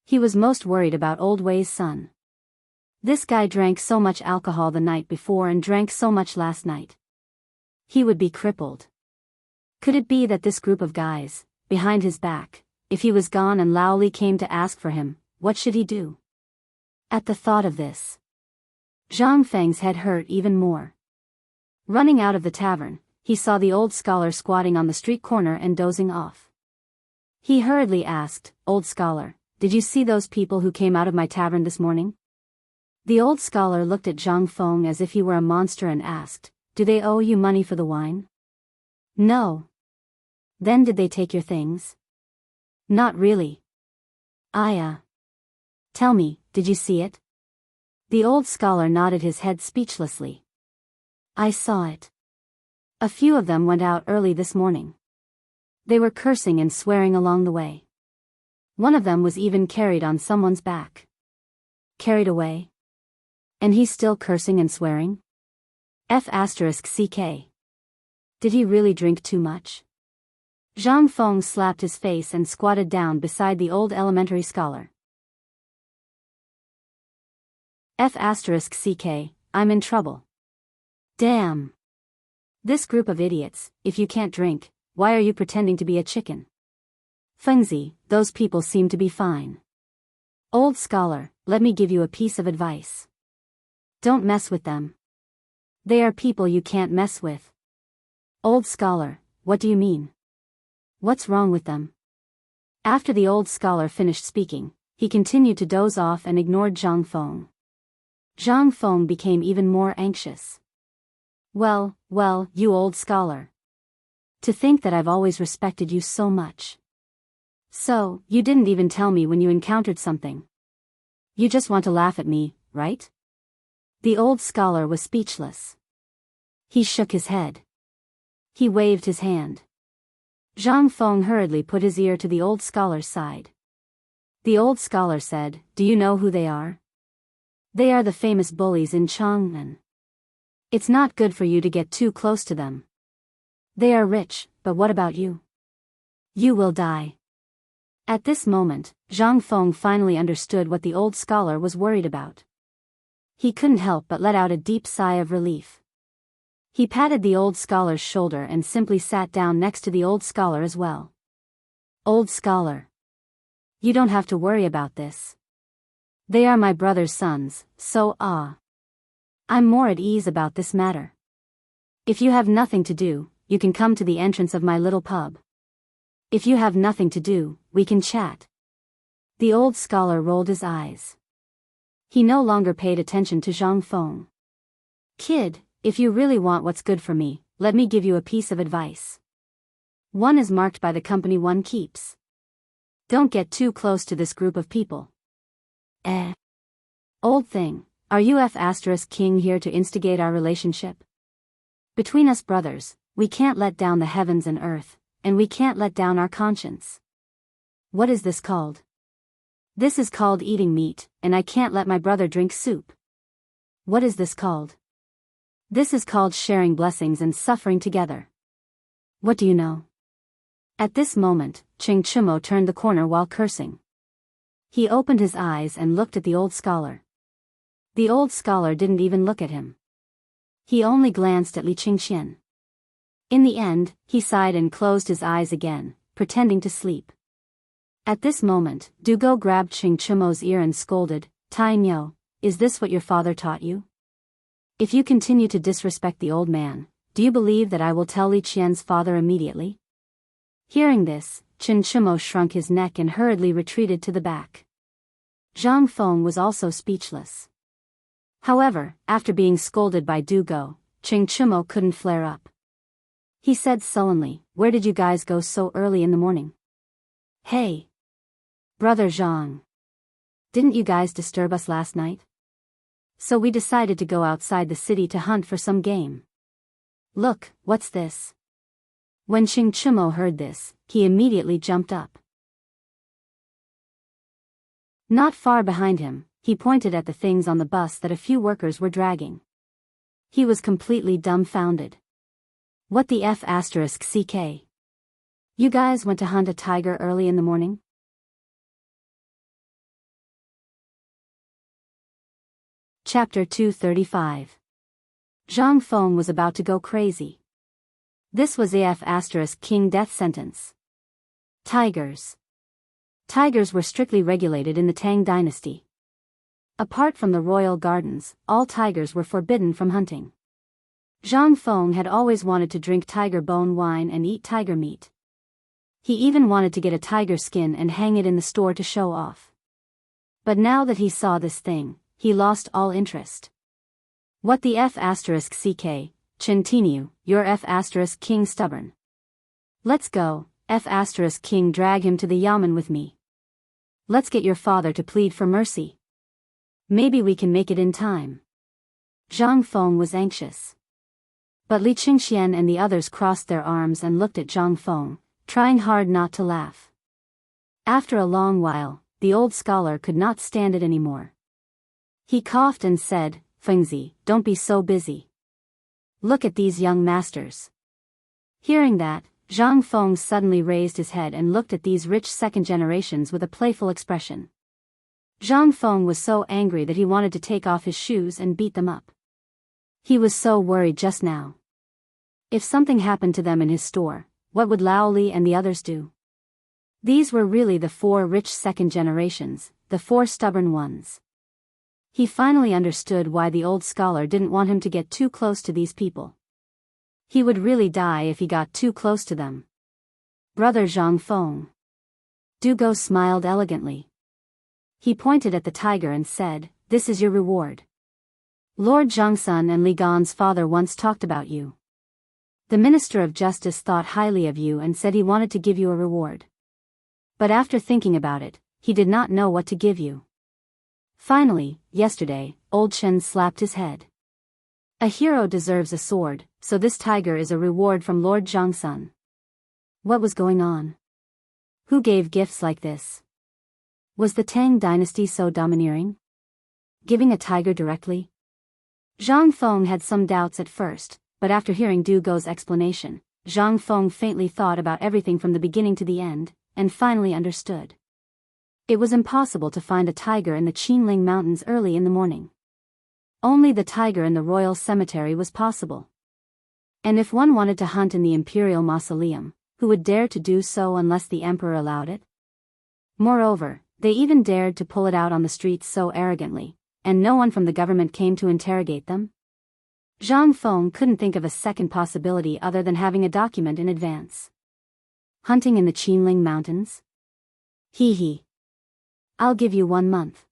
Speaker 1: He was most worried about Old Wei's son. This guy drank so much alcohol the night before and drank so much last night. He would be crippled. Could it be that this group of guys, behind his back, if he was gone and Lao Li came to ask for him, what should he do? At the thought of this, Zhang Feng's head hurt even more. Running out of the tavern, he saw the old scholar squatting on the street corner and dozing off. He hurriedly asked, "Old scholar, did you see those people who came out of my tavern this morning?" The old scholar looked at Zhang Feng as if he were a monster and asked, "Do they owe you money for the wine?" "No." "Then did they take your things?" "Not really." Tell me, did you see it?" The old scholar nodded his head speechlessly. "I saw it. A few of them went out early this morning. They were cursing and swearing along the way. One of them was even carried on someone's back." "Carried away? And he's still cursing and swearing? F***ck. Did he really drink too much?" Zhang Feng slapped his face and squatted down beside the old elementary scholar. F***ck, I'm in trouble. Damn. This group of idiots, if you can't drink, why are you pretending to be a chicken? Fengzi, those people seem to be fine. Old scholar, let me give you a piece of advice. Don't mess with them. They are people you can't mess with. Old scholar, what do you mean? What's wrong with them? After the old scholar finished speaking, he continued to doze off and ignored Zhang Feng. Zhang Feng became even more anxious. Well, you old scholar. To think that I've always respected you so much. So, you didn't even tell me when you encountered something. You just want to laugh at me, right? The old scholar was speechless. He shook his head. He waved his hand. Zhang Feng hurriedly put his ear to the old scholar's side. The old scholar said, "Do you know who they are? They are the famous bullies in Chang'an. It's not good for you to get too close to them. They are rich, but what about you? You will die." At this moment, Zhang Feng finally understood what the old scholar was worried about. He couldn't help but let out a deep sigh of relief. He patted the old scholar's shoulder and simply sat down next to the old scholar as well. "Old scholar, you don't have to worry about this. They are my brother's sons, so I'm more at ease about this matter. If you have nothing to do, you can come to the entrance of my little pub. If you have nothing to do, we can chat." The old scholar rolled his eyes. He no longer paid attention to Zhang Feng. "Kid, if you really want what's good for me, let me give you a piece of advice. One is marked by the company one keeps. Don't get too close to this group of people." Old thing, are you King here to instigate our relationship? Between us brothers, we can't let down the heavens and earth, and we can't let down our conscience. What is this called? This is called eating meat, and I can't let my brother drink soup. What is this called? This is called sharing blessings and suffering together. What do you know? At this moment, Ching Chimo turned the corner while cursing. He opened his eyes and looked at the old scholar. The old scholar didn't even look at him. He only glanced at Li Qingxian. In the end, he sighed and closed his eyes again, pretending to sleep. At this moment, Dugo grabbed Ching Chimo's ear and scolded, "Tai Miao, is this what your father taught you? If you continue to disrespect the old man, do you believe that I will tell Li Qian's father immediately?" Hearing this, Ching Chimo shrunk his neck and hurriedly retreated to the back. Zhang Feng was also speechless. However, after being scolded by Dugo, Ching Chimo couldn't flare up. He said sullenly, "Where did you guys go so early in the morning? Hey! Brother Zhang! Didn't you guys disturb us last night? So we decided to go outside the city to hunt for some game. Look, what's this?" When Ching Chimo heard this, he immediately jumped up. Not far behind him, he pointed at the things on the bus that a few workers were dragging. He was completely dumbfounded. "What the *CK? You guys went to hunt a tiger early in the morning?" Chapter 235. Zhang Feng was about to go crazy. This was King death sentence. Tigers. Tigers were strictly regulated in the Tang dynasty. Apart from the royal gardens, all tigers were forbidden from hunting. Zhang Feng had always wanted to drink tiger bone wine and eat tiger meat. He even wanted to get a tiger skin and hang it in the store to show off. But now that he saw this thing, he lost all interest. "What the *CK, Chintinu, you're King stubborn. Let's go, King, drag him to the yamen with me. Let's get your father to plead for mercy. Maybe we can make it in time." Zhang Feng was anxious. But Li Qingxian and the others crossed their arms and looked at Zhang Feng, trying hard not to laugh. After a long while, the old scholar could not stand it anymore. He coughed and said, "Fengzi, don't be so busy. Look at these young masters." Hearing that, Zhang Feng suddenly raised his head and looked at these rich second generations with a playful expression. Zhang Feng was so angry that he wanted to take off his shoes and beat them up. He was so worried just now. If something happened to them in his store, what would Lao Li and the others do? These were really the 4 rich second generations, the 4 stubborn ones. He finally understood why the old scholar didn't want him to get too close to these people. He would really die if he got too close to them. "Brother Zhang Feng." Dugo smiled elegantly. He pointed at the tiger and said, "This is your reward. Lord Zhangsun and Li Gan's father once talked about you. The Minister of Justice thought highly of you and said he wanted to give you a reward. But after thinking about it, he did not know what to give you. Finally, yesterday, old Chen slapped his head. A hero deserves a sword, so this tiger is a reward from Lord Zhangsun." What was going on? Who gave gifts like this? Was the Tang dynasty so domineering? Giving a tiger directly? Zhang Feng had some doubts at first, but after hearing Du Go's explanation, Zhang Feng faintly thought about everything from the beginning to the end, and finally understood. It was impossible to find a tiger in the Qinling Mountains early in the morning. Only the tiger in the royal cemetery was possible. And if one wanted to hunt in the imperial mausoleum, who would dare to do so unless the emperor allowed it? Moreover, they even dared to pull it out on the streets so arrogantly, and no one from the government came to interrogate them? Zhang Feng couldn't think of a second possibility other than having a document in advance. Hunting in the Qinling Mountains? Hee. I'll give you 1 month.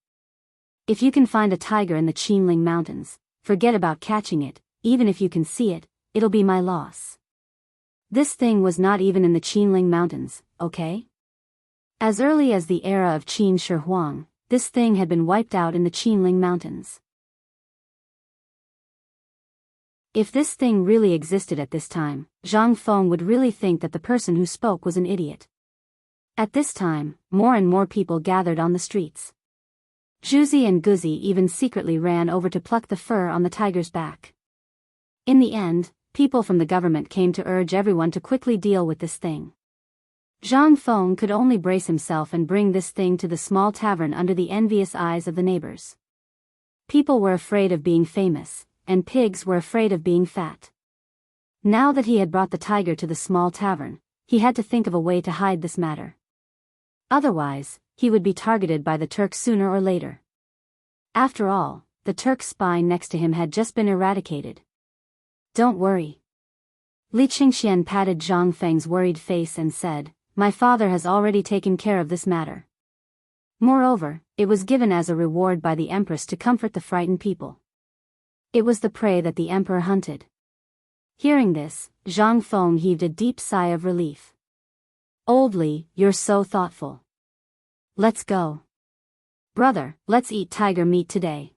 Speaker 1: If you can find a tiger in the Qinling Mountains, forget about catching it, even if you can see it, it'll be my loss. This thing was not even in the Qinling Mountains, okay? As early as the era of Qin Shi Huang, this thing had been wiped out in the Qinling Mountains. If this thing really existed at this time, Zhang Feng would really think that the person who spoke was an idiot. At this time, more and more people gathered on the streets. Zhuzi and Guzi even secretly ran over to pluck the fur on the tiger's back. In the end, people from the government came to urge everyone to quickly deal with this thing. Zhang Feng could only brace himself and bring this thing to the small tavern under the envious eyes of the neighbors. People were afraid of being famous, and pigs were afraid of being fat. Now that he had brought the tiger to the small tavern, he had to think of a way to hide this matter. Otherwise, he would be targeted by the Turks sooner or later. After all, the Turk's spy next to him had just been eradicated. Don't worry. Li Qingxian patted Zhang Feng's worried face and said, "My father has already taken care of this matter." Moreover, it was given as a reward by the empress to comfort the frightened people. It was the prey that the emperor hunted. Hearing this, Zhang Feng heaved a deep sigh of relief. "Old Li, you're so thoughtful. Let's go. Brother, let's eat tiger meat today."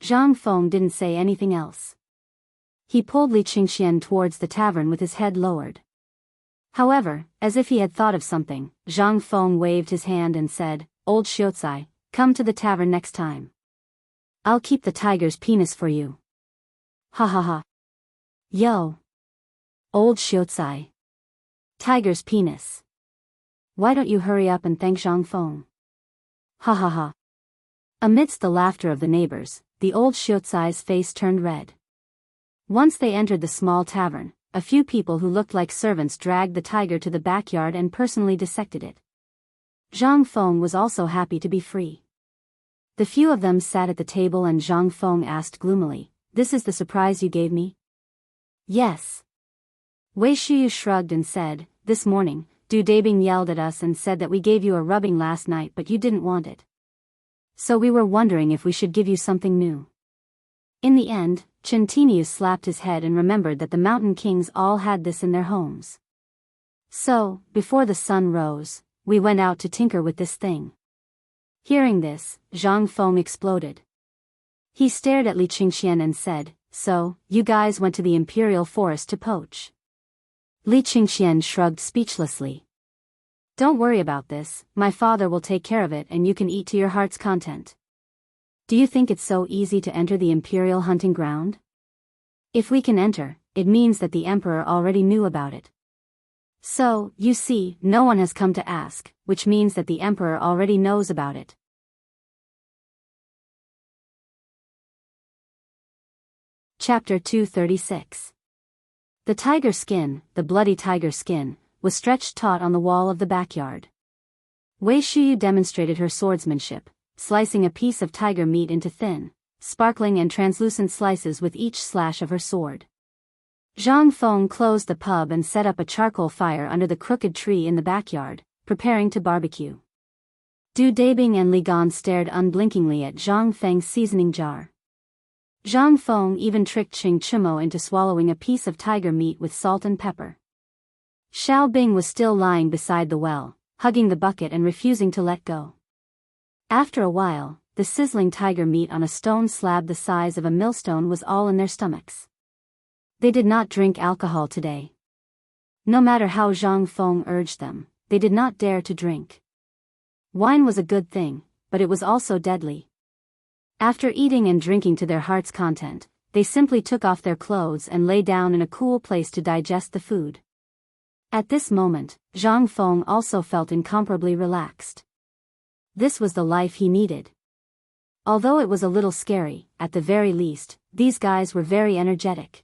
Speaker 1: Zhang Feng didn't say anything else. He pulled Li Qingxian towards the tavern with his head lowered. However, as if he had thought of something, Zhang Feng waved his hand and said, "Old Xiaotsai, come to the tavern next time. I'll keep the tiger's penis for you." Ha ha ha. Yo. Old Xiaotsai. Tiger's penis. Why don't you hurry up and thank Zhang Feng? Ha ha ha. Amidst the laughter of the neighbors, the old Xiaotsai's face turned red. Once they entered the small tavern, a few people who looked like servants dragged the tiger to the backyard and personally dissected it. Zhang Feng was also happy to be free. The few of them sat at the table and Zhang Feng asked gloomily, "This is the surprise you gave me?" "Yes." Wei Shuyu shrugged and said, "This morning, Du Dabing yelled at us and said that we gave you a rubbing last night but you didn't want it. So we were wondering if we should give you something new." In the end, Chen Tinius slapped his head and remembered that the mountain kings all had this in their homes. "So, before the sun rose, we went out to tinker with this thing." Hearing this, Zhang Feng exploded. He stared at Li Qingxian and said, "So, you guys went to the imperial forest to poach?" Li Qingxian shrugged speechlessly. "Don't worry about this, my father will take care of it and you can eat to your heart's content. Do you think it's so easy to enter the imperial hunting ground? If we can enter, it means that the emperor already knew about it. So, you see, no one has come to ask, which means that the emperor already knows about it." Chapter 236. The tiger skin, the bloody tiger skin, was stretched taut on the wall of the backyard. Wei Shuyu demonstrated her swordsmanship, slicing a piece of tiger meat into thin, sparkling and translucent slices with each slash of her sword. Zhang Feng closed the pub and set up a charcoal fire under the crooked tree in the backyard, preparing to barbecue. Du Dabing and Li Gan stared unblinkingly at Zhang Feng's seasoning jar. Zhang Feng even tricked Qing Chimo into swallowing a piece of tiger meat with salt and pepper. Xiao Bing was still lying beside the well, hugging the bucket and refusing to let go. After a while, the sizzling tiger meat on a stone slab the size of a millstone was all in their stomachs. They did not drink alcohol today. No matter how Zhang Feng urged them, they did not dare to drink. Wine was a good thing, but it was also deadly. After eating and drinking to their heart's content, they simply took off their clothes and lay down in a cool place to digest the food. At this moment, Zhang Feng also felt incomparably relaxed. This was the life he needed. Although it was a little scary, at the very least, these guys were very energetic.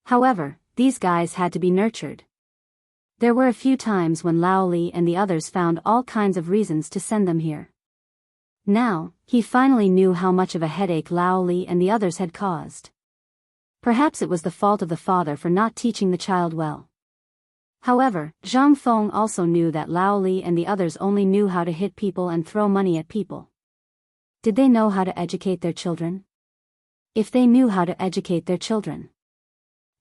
Speaker 1: However, these guys had to be nurtured. There were a few times when Lao Li and the others found all kinds of reasons to send them here. Now, he finally knew how much of a headache Lao Li and the others had caused. Perhaps it was the fault of the father for not teaching the child well. However, Zhang Feng also knew that Lao Li and the others only knew how to hit people and throw money at people. Did they know how to educate their children? If they knew how to educate their children,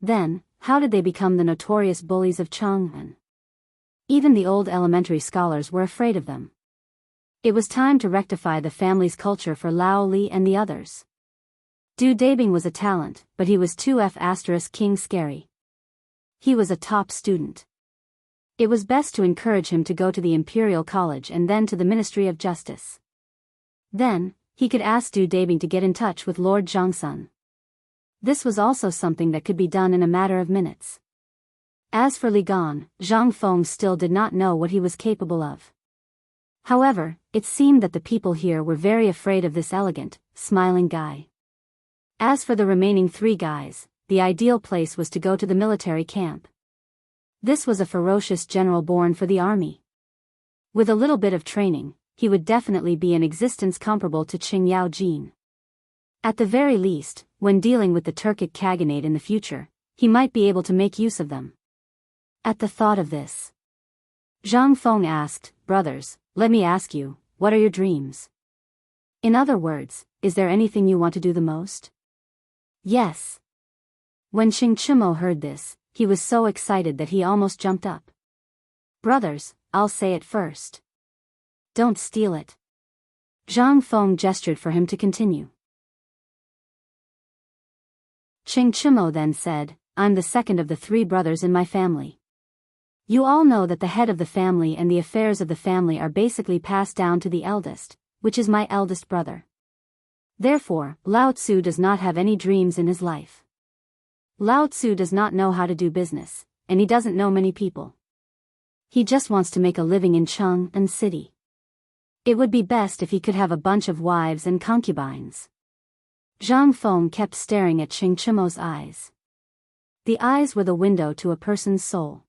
Speaker 1: then, how did they become the notorious bullies of Chang'an? Even the old elementary scholars were afraid of them. It was time to rectify the family's culture for Lao Li and the others. Du Dabing was a talent, but he was too King scary. He was a top student. It was best to encourage him to go to the Imperial College and then to the Ministry of Justice. Then, he could ask Du Dabing to get in touch with Lord Zhangsun. This was also something that could be done in a matter of minutes. As for Li Gan, Zhang Feng still did not know what he was capable of. However, it seemed that the people here were very afraid of this elegant, smiling guy. As for the remaining 3 guys, the ideal place was to go to the military camp. This was a ferocious general born for the army. With a little bit of training, he would definitely be in existence comparable to Qing Yao Jin. At the very least, when dealing with the Turkic Khaganate in the future, he might be able to make use of them. At the thought of this, Zhang Feng asked, "Brothers, let me ask you, what are your dreams? In other words, is there anything you want to do the most?" Yes. When Xing Chimo heard this, he was so excited that he almost jumped up. "Brothers, I'll say it first. Don't steal it." Zhang Feng gestured for him to continue. Xing Chimo then said, "I'm the second of the 3 brothers in my family. You all know that the head of the family and the affairs of the family are basically passed down to the eldest, which is my eldest brother. Therefore, Lao Tzu does not have any dreams in his life. Lao Tzu does not know how to do business, and he doesn't know many people. He just wants to make a living in Chang'an City. It would be best if he could have a bunch of wives and concubines." Zhang Feng kept staring at Xing Chimo's eyes. The eyes were the window to a person's soul.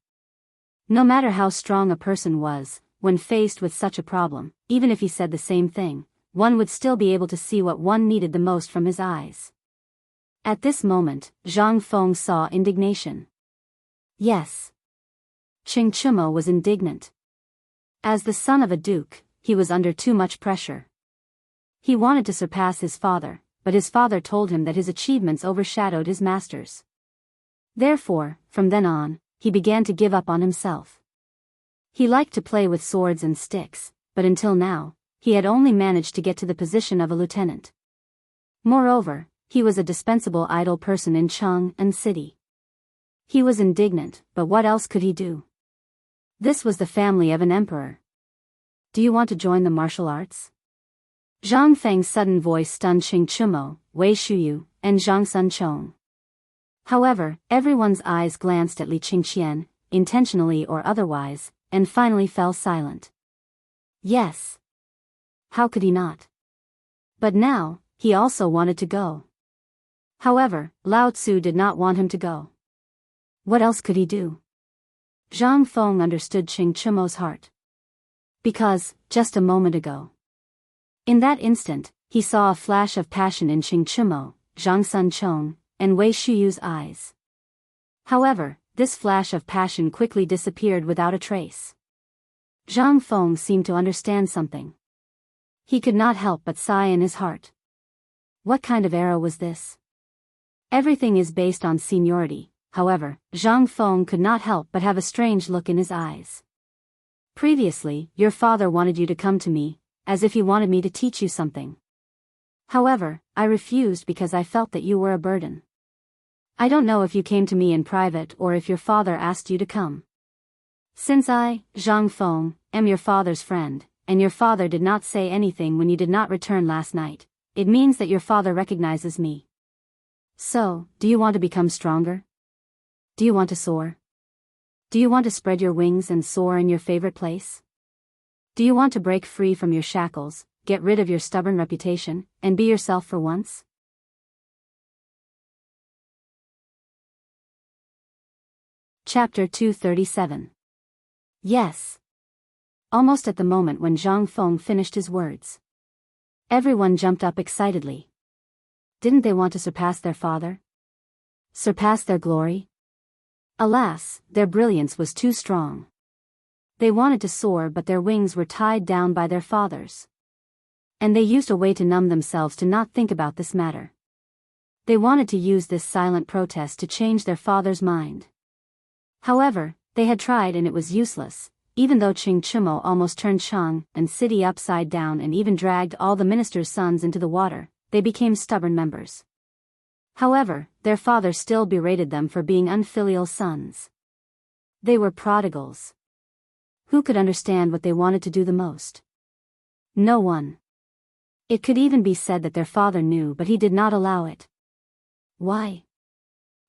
Speaker 1: No matter how strong a person was, when faced with such a problem, even if he said the same thing, one would still be able to see what one needed the most from his eyes. At this moment, Zhang Feng saw indignation. Yes. Xing Chimo was indignant. As the son of a duke, he was under too much pressure. He wanted to surpass his father, but his father told him that his achievements overshadowed his master's. Therefore, from then on, he began to give up on himself. He liked to play with swords and sticks, but until now, he had only managed to get to the position of a lieutenant. Moreover, he was a dispensable idle person in Chang'an City. He was indignant, but what else could he do? This was the family of an emperor. "Do you want to join the martial arts?" Zhang Feng's sudden voice stunned Xing Chimo, Wei Shuyu, and Zhang Sunchong. However, everyone's eyes glanced at Li Qingqian, intentionally or otherwise, and finally fell silent. Yes. How could he not? But now, he also wanted to go. However, Lao Tzu did not want him to go. What else could he do? Zhang Feng understood Xing Chimo's heart. Because, just a moment ago. In that instant, he saw a flash of passion in Xing Chimo, Zhang Sunchong, and Wei Shuyu's eyes. However, this flash of passion quickly disappeared without a trace. Zhang Feng seemed to understand something. He could not help but sigh in his heart. What kind of arrow was this? Everything is based on seniority, however, Zhang Feng could not help but have a strange look in his eyes. Previously, your father wanted you to come to me, as if he wanted me to teach you something. However, I refused because I felt that you were a burden. I don't know if you came to me in private or if your father asked you to come. Since I, Zhang Feng, am your father's friend, and your father did not say anything when you did not return last night, it means that your father recognizes me. So, do you want to become stronger? Do you want to soar? Do you want to spread your wings and soar in your favorite place? Do you want to break free from your shackles, get rid of your stubborn reputation, and be yourself for once? Chapter 237. Yes. Almost at the moment when Zhang Feng finished his words, everyone jumped up excitedly. Didn't they want to surpass their father? Surpass their glory? Alas, their brilliance was too strong. They wanted to soar, but their wings were tied down by their fathers. And they used a way to numb themselves to not think about this matter. They wanted to use this silent protest to change their father's mind. However, they had tried and it was useless, even though Qing Chimo almost turned Chang and city upside down and even dragged all the ministers' sons into the water, they became stubborn members. However, their father still berated them for being unfilial sons. They were prodigals. Who could understand what they wanted to do the most? No one. It could even be said that their father knew, but he did not allow it. Why?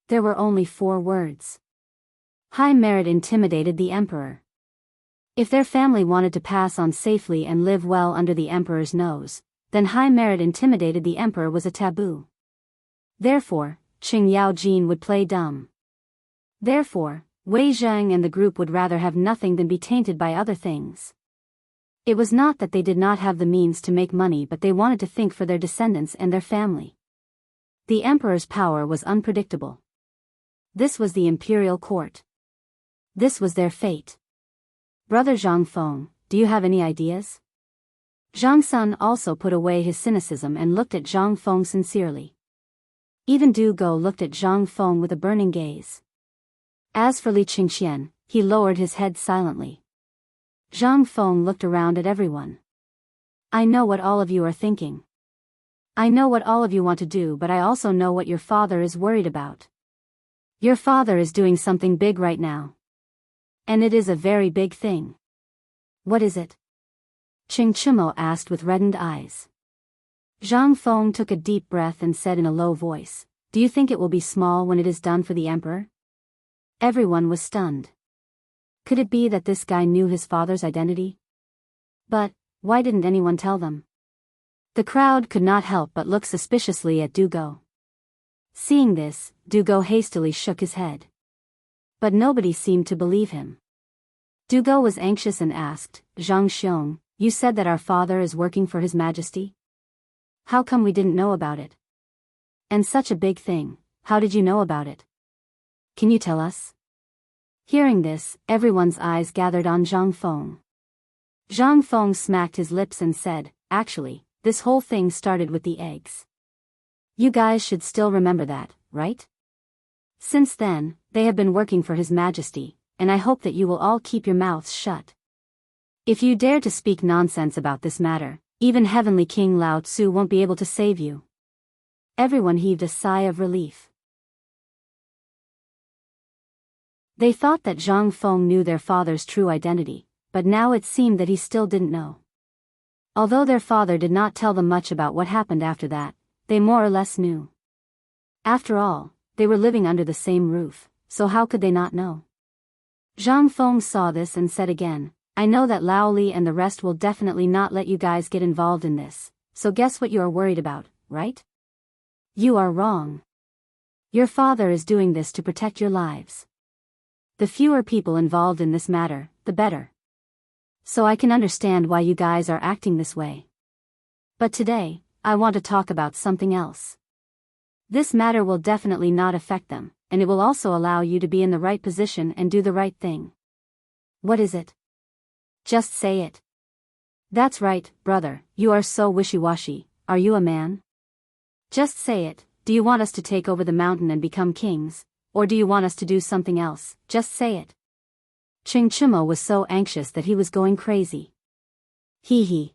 Speaker 1: There were only 4 words. High merit intimidated the emperor. If their family wanted to pass on safely and live well under the emperor's nose, then high merit intimidated the emperor was a taboo. Therefore, Qing Yaojin would play dumb. Therefore, Wei Zheng and the group would rather have nothing than be tainted by other things. It was not that they did not have the means to make money, but they wanted to think for their descendants and their family. The emperor's power was unpredictable. This was the imperial court. This was their fate. Brother Zhang Feng, do you have any ideas? Zhang Sun also put away his cynicism and looked at Zhang Feng sincerely. Even Du Go looked at Zhang Feng with a burning gaze. As for Li Qingxian, he lowered his head silently. Zhang Feng looked around at everyone. I know what all of you are thinking. I know what all of you want to do, but I also know what your father is worried about. Your father is doing something big right now. And it is a very big thing. What is it? Qing Chimo asked with reddened eyes. Zhang Feng took a deep breath and said in a low voice, do you think it will be small when it is done for the emperor? Everyone was stunned. Could it be that this guy knew his father's identity? But, why didn't anyone tell them? The crowd could not help but look suspiciously at Du Go. Seeing this, Du Go hastily shook his head. But nobody seemed to believe him. Du Go was anxious and asked, Zhang Xiong, you said that our father is working for His Majesty? How come we didn't know about it? And such a big thing, how did you know about it? Can you tell us? Hearing this, everyone's eyes gathered on Zhang Feng. Zhang Feng smacked his lips and said, actually, this whole thing started with the eggs. You guys should still remember that, right? Since then, they have been working for His Majesty, and I hope that you will all keep your mouths shut. If you dare to speak nonsense about this matter, even Heavenly King Lao Tzu won't be able to save you. Everyone heaved a sigh of relief. They thought that Zhang Feng knew their father's true identity, but now it seemed that he still didn't know. Although their father did not tell them much about what happened after that, they more or less knew. After all, they were living under the same roof, so how could they not know? Zhang Feng saw this and said again, I know that Lao Li and the rest will definitely not let you guys get involved in this, so guess what you are worried about, right? You are wrong. Your father is doing this to protect your lives. The fewer people involved in this matter, the better. So I can understand why you guys are acting this way. But today, I want to talk about something else. This matter will definitely not affect them, and it will also allow you to be in the right position and do the right thing. What is it? Just say it. That's right, brother, you are so wishy-washy, are you a man? Just say it, do you want us to take over the mountain and become kings, or do you want us to do something else? Just say it. Qing Chimo was so anxious that he was going crazy. Hee hee.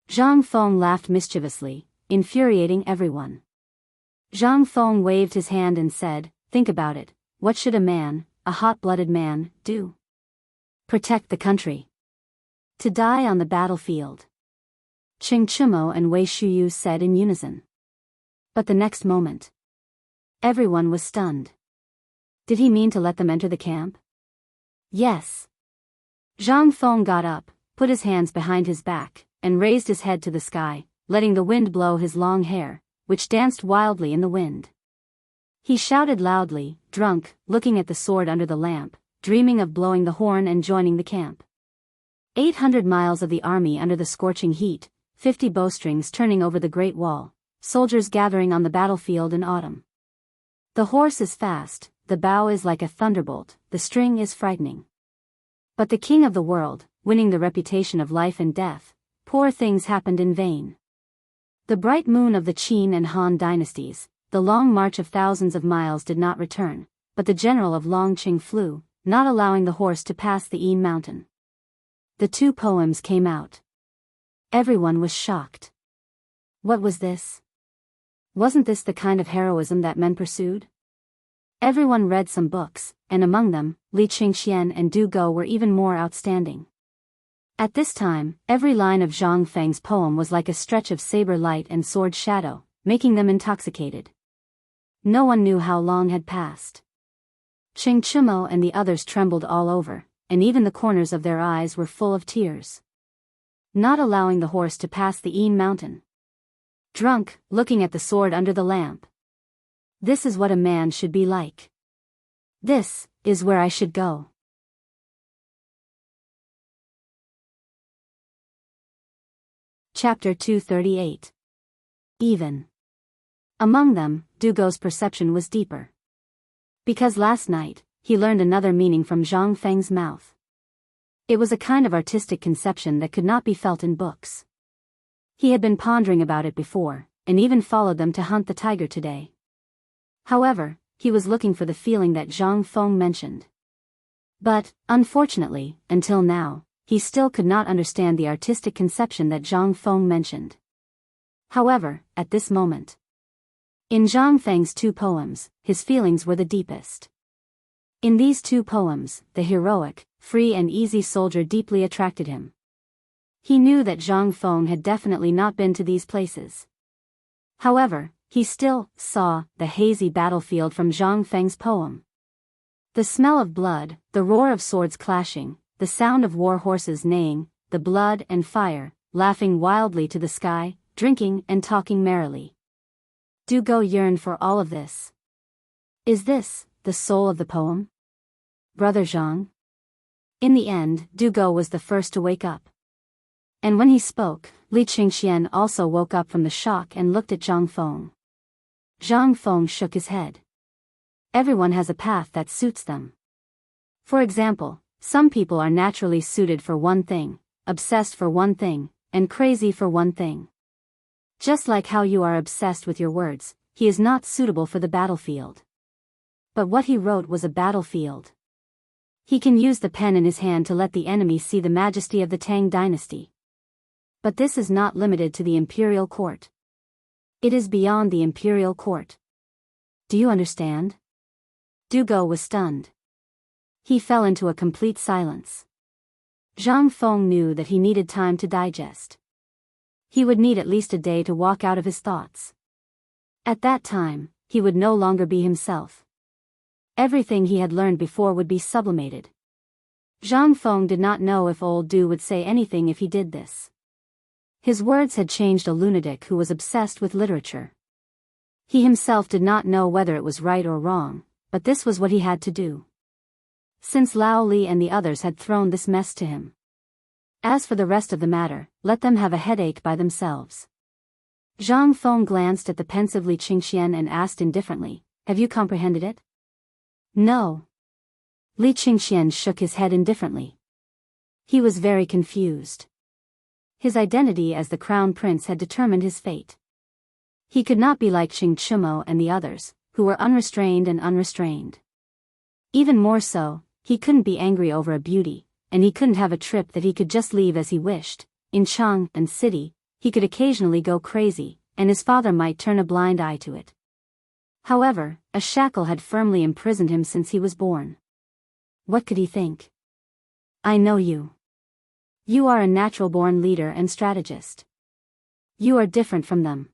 Speaker 1: Zhang Feng laughed mischievously, infuriating everyone. Zhang Feng waved his hand and said, "Think about it, what should a man, a hot-blooded man, do? Protect the country. To die on the battlefield." Qing Chimo and Wei Shuyu said in unison. But the next moment, everyone was stunned. Did he mean to let them enter the camp? Yes. Zhang Feng got up, put his hands behind his back, and raised his head to the sky, letting the wind blow his long hair, which danced wildly in the wind. He shouted loudly, drunk, looking at the sword under the lamp, dreaming of blowing the horn and joining the camp. 800 miles of the army under the scorching heat, 50 bowstrings turning over the Great Wall, soldiers gathering on the battlefield in autumn. The horse is fast, the bow is like a thunderbolt, the string is frightening. But the king of the world, winning the reputation of life and death, poor things happened in vain. The bright moon of the Qin and Han dynasties, the long march of thousands of miles did not return, but the general of Longqing flew, not allowing the horse to pass the Yin mountain. The two poems came out. Everyone was shocked. What was this? Wasn't this the kind of heroism that men pursued? Everyone read some books, and among them, Li Qingxian and Du Go were even more outstanding. At this time, every line of Zhang Feng's poem was like a stretch of saber light and sword shadow, making them intoxicated. No one knew how long had passed. Qing Chimo and the others trembled all over, and even the corners of their eyes were full of tears. Not allowing the horse to pass the Yin mountain. Drunk, looking at the sword under the lamp. This is what a man should be like. This is where I should go. Chapter 238. Even. Among them, Dugo's perception was deeper. Because last night, he learned another meaning from Zhang Feng's mouth. It was a kind of artistic conception that could not be felt in books. He had been pondering about it before, and even followed them to hunt the tiger today. However, he was looking for the feeling that Zhang Feng mentioned. But, unfortunately, until now, he still could not understand the artistic conception that Zhang Feng mentioned. However, at this moment, in Zhang Feng's two poems, his feelings were the deepest. In these two poems, the heroic, free and easy soldier deeply attracted him. He knew that Zhang Feng had definitely not been to these places. However, he still saw the hazy battlefield from Zhang Feng's poem. The smell of blood, the roar of swords clashing, the sound of war horses neighing, the blood and fire, laughing wildly to the sky, drinking and talking merrily. Du Go yearned for all of this. Is this the soul of the poem? Brother Zhang? In the end, Du Go was the first to wake up. And when he spoke, Li Qingxian also woke up from the shock and looked at Zhang Feng. Zhang Feng shook his head. Everyone has a path that suits them. For example, some people are naturally suited for one thing, obsessed for one thing, and crazy for one thing. Just like how you are obsessed with your words, he is not suitable for the battlefield. But what he wrote was a battlefield. He can use the pen in his hand to let the enemy see the majesty of the Tang dynasty. But this is not limited to the imperial court. It is beyond the imperial court. Do you understand? Du Go was stunned. He fell into a complete silence. Zhang Feng knew that he needed time to digest. He would need at least a day to walk out of his thoughts. At that time, he would no longer be himself. Everything he had learned before would be sublimated. Zhang Feng did not know if old Du would say anything if he did this. His words had changed a lunatic who was obsessed with literature. He himself did not know whether it was right or wrong, but this was what he had to do. Since Lao Li and the others had thrown this mess to him. As for the rest of the matter, let them have a headache by themselves. Zhang Feng glanced at the pensive Li Qingxian and asked indifferently, "Have you comprehended it?" "No." Li Qingxian shook his head indifferently. He was very confused. His identity as the crown prince had determined his fate. He could not be like Qing Chimo and the others, who were unrestrained and unrestrained. Even more so, he couldn't be angry over a beauty, and he couldn't have a trip that he could just leave as he wished. In Chang and city, he could occasionally go crazy, and his father might turn a blind eye to it. However, a shackle had firmly imprisoned him since he was born. What could he think? I know you. You are a natural-born leader and strategist. You are different from them.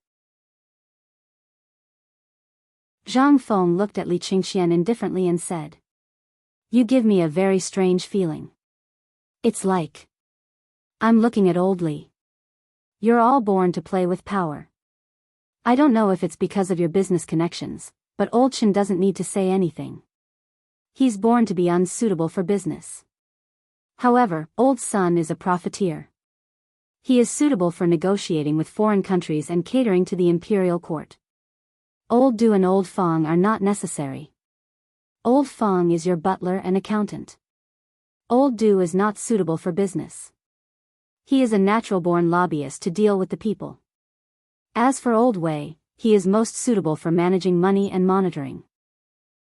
Speaker 1: Zhang Feng looked at Li Qingxian indifferently and said, You give me a very strange feeling. It's like I'm looking at old Li. You're all born to play with power. I don't know if it's because of your business connections, but old Chen doesn't need to say anything. He's born to be unsuitable for business. However, old Sun is a profiteer. He is suitable for negotiating with foreign countries and catering to the imperial court. Old Du and old Feng are not necessary. Old Feng is your butler and accountant. Old Du is not suitable for business. He is a natural-born lobbyist to deal with the people. As for old Wei, he is most suitable for managing money and monitoring.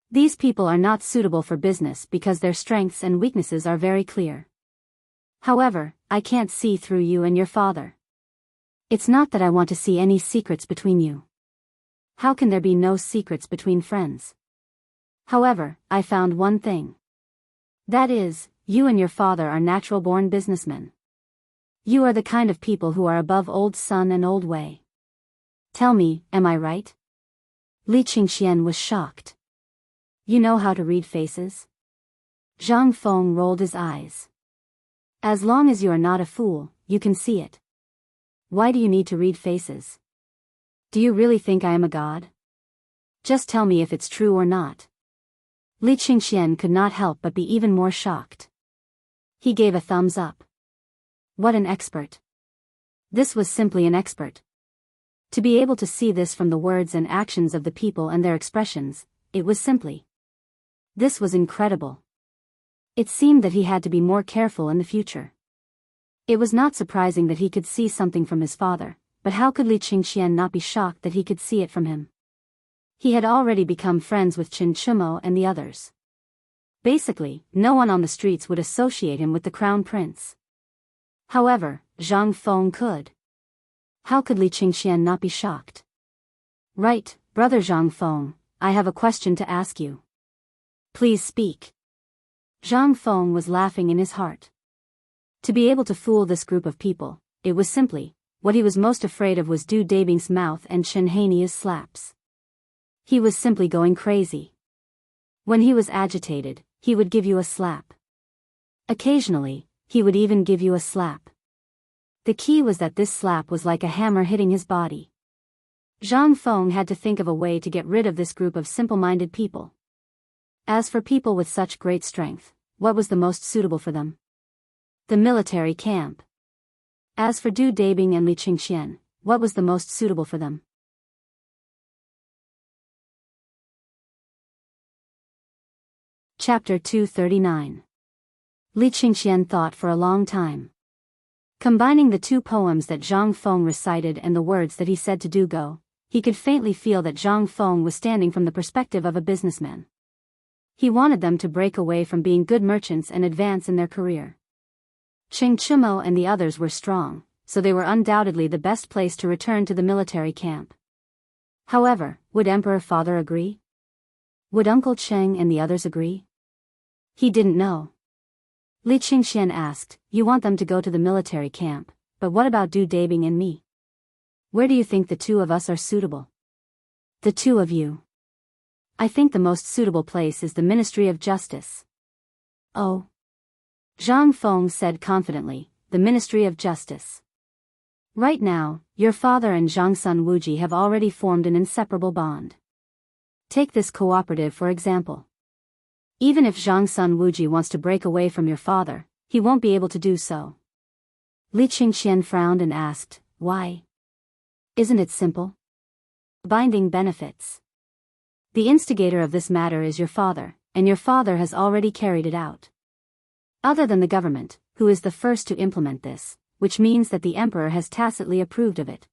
Speaker 1: These people are not suitable for business because their strengths and weaknesses are very clear. However, I can't see through you and your father. It's not that I want to see any secrets between you. How can there be no secrets between friends? However, I found one thing. That is, you and your father are natural-born businessmen. You are the kind of people who are above old Sun and old Wei. Tell me, am I right? Li Qingxian was shocked. You know how to read faces? Zhang Feng rolled his eyes. As long as you are not a fool, you can see it. Why do you need to read faces? Do you really think I am a god? Just tell me if it's true or not. Li Qingxian could not help but be even more shocked. He gave a thumbs up. What an expert. This was simply an expert. To be able to see this from the words and actions of the people and their expressions, it was simply. This was incredible. It seemed that he had to be more careful in the future. It was not surprising that he could see something from his father, but how could Li Qingxian not be shocked that he could see it from him? He had already become friends with Chen Chumo and the others. Basically, no one on the streets would associate him with the crown prince. However, Zhang Feng could. How could Li Qingxian not be shocked? Right, brother Zhang Feng, I have a question to ask you. Please speak. Zhang Feng was laughing in his heart. To be able to fool this group of people, it was simply, what he was most afraid of was Du Dabing's mouth and Chen Hania's slaps. He was simply going crazy. When he was agitated, he would give you a slap. Occasionally, he would even give you a slap. The key was that this slap was like a hammer hitting his body. Zhang Feng had to think of a way to get rid of this group of simple-minded people. As for people with such great strength, what was the most suitable for them? The military camp. As for Du Dabing and Li Qingxian, what was the most suitable for them? Chapter 239. Li Qingxian thought for a long time. Combining the two poems that Zhang Feng recited and the words that he said to Du Go, he could faintly feel that Zhang Feng was standing from the perspective of a businessman. He wanted them to break away from being good merchants and advance in their career. Chen Chumo and the others were strong, so they were undoubtedly the best place to return to the military camp. However, would Emperor Father agree? Would Uncle Cheng and the others agree? He didn't know. Li Qingxian asked, You want them to go to the military camp, but what about Du Dabing and me? Where do you think the two of us are suitable? The two of you. I think the most suitable place is the Ministry of Justice. Oh. Zhang Feng said confidently, the Ministry of Justice. Right now, your father and Zhangsun Wuji have already formed an inseparable bond. Take this cooperative for example. Even if Zhangsun Wuji wants to break away from your father, he won't be able to do so. Li Qingxian frowned and asked, Why? Isn't it simple? Binding benefits. The instigator of this matter is your father, and your father has already carried it out. Other than the government, who is the first to implement this, which means that the emperor has tacitly approved of it.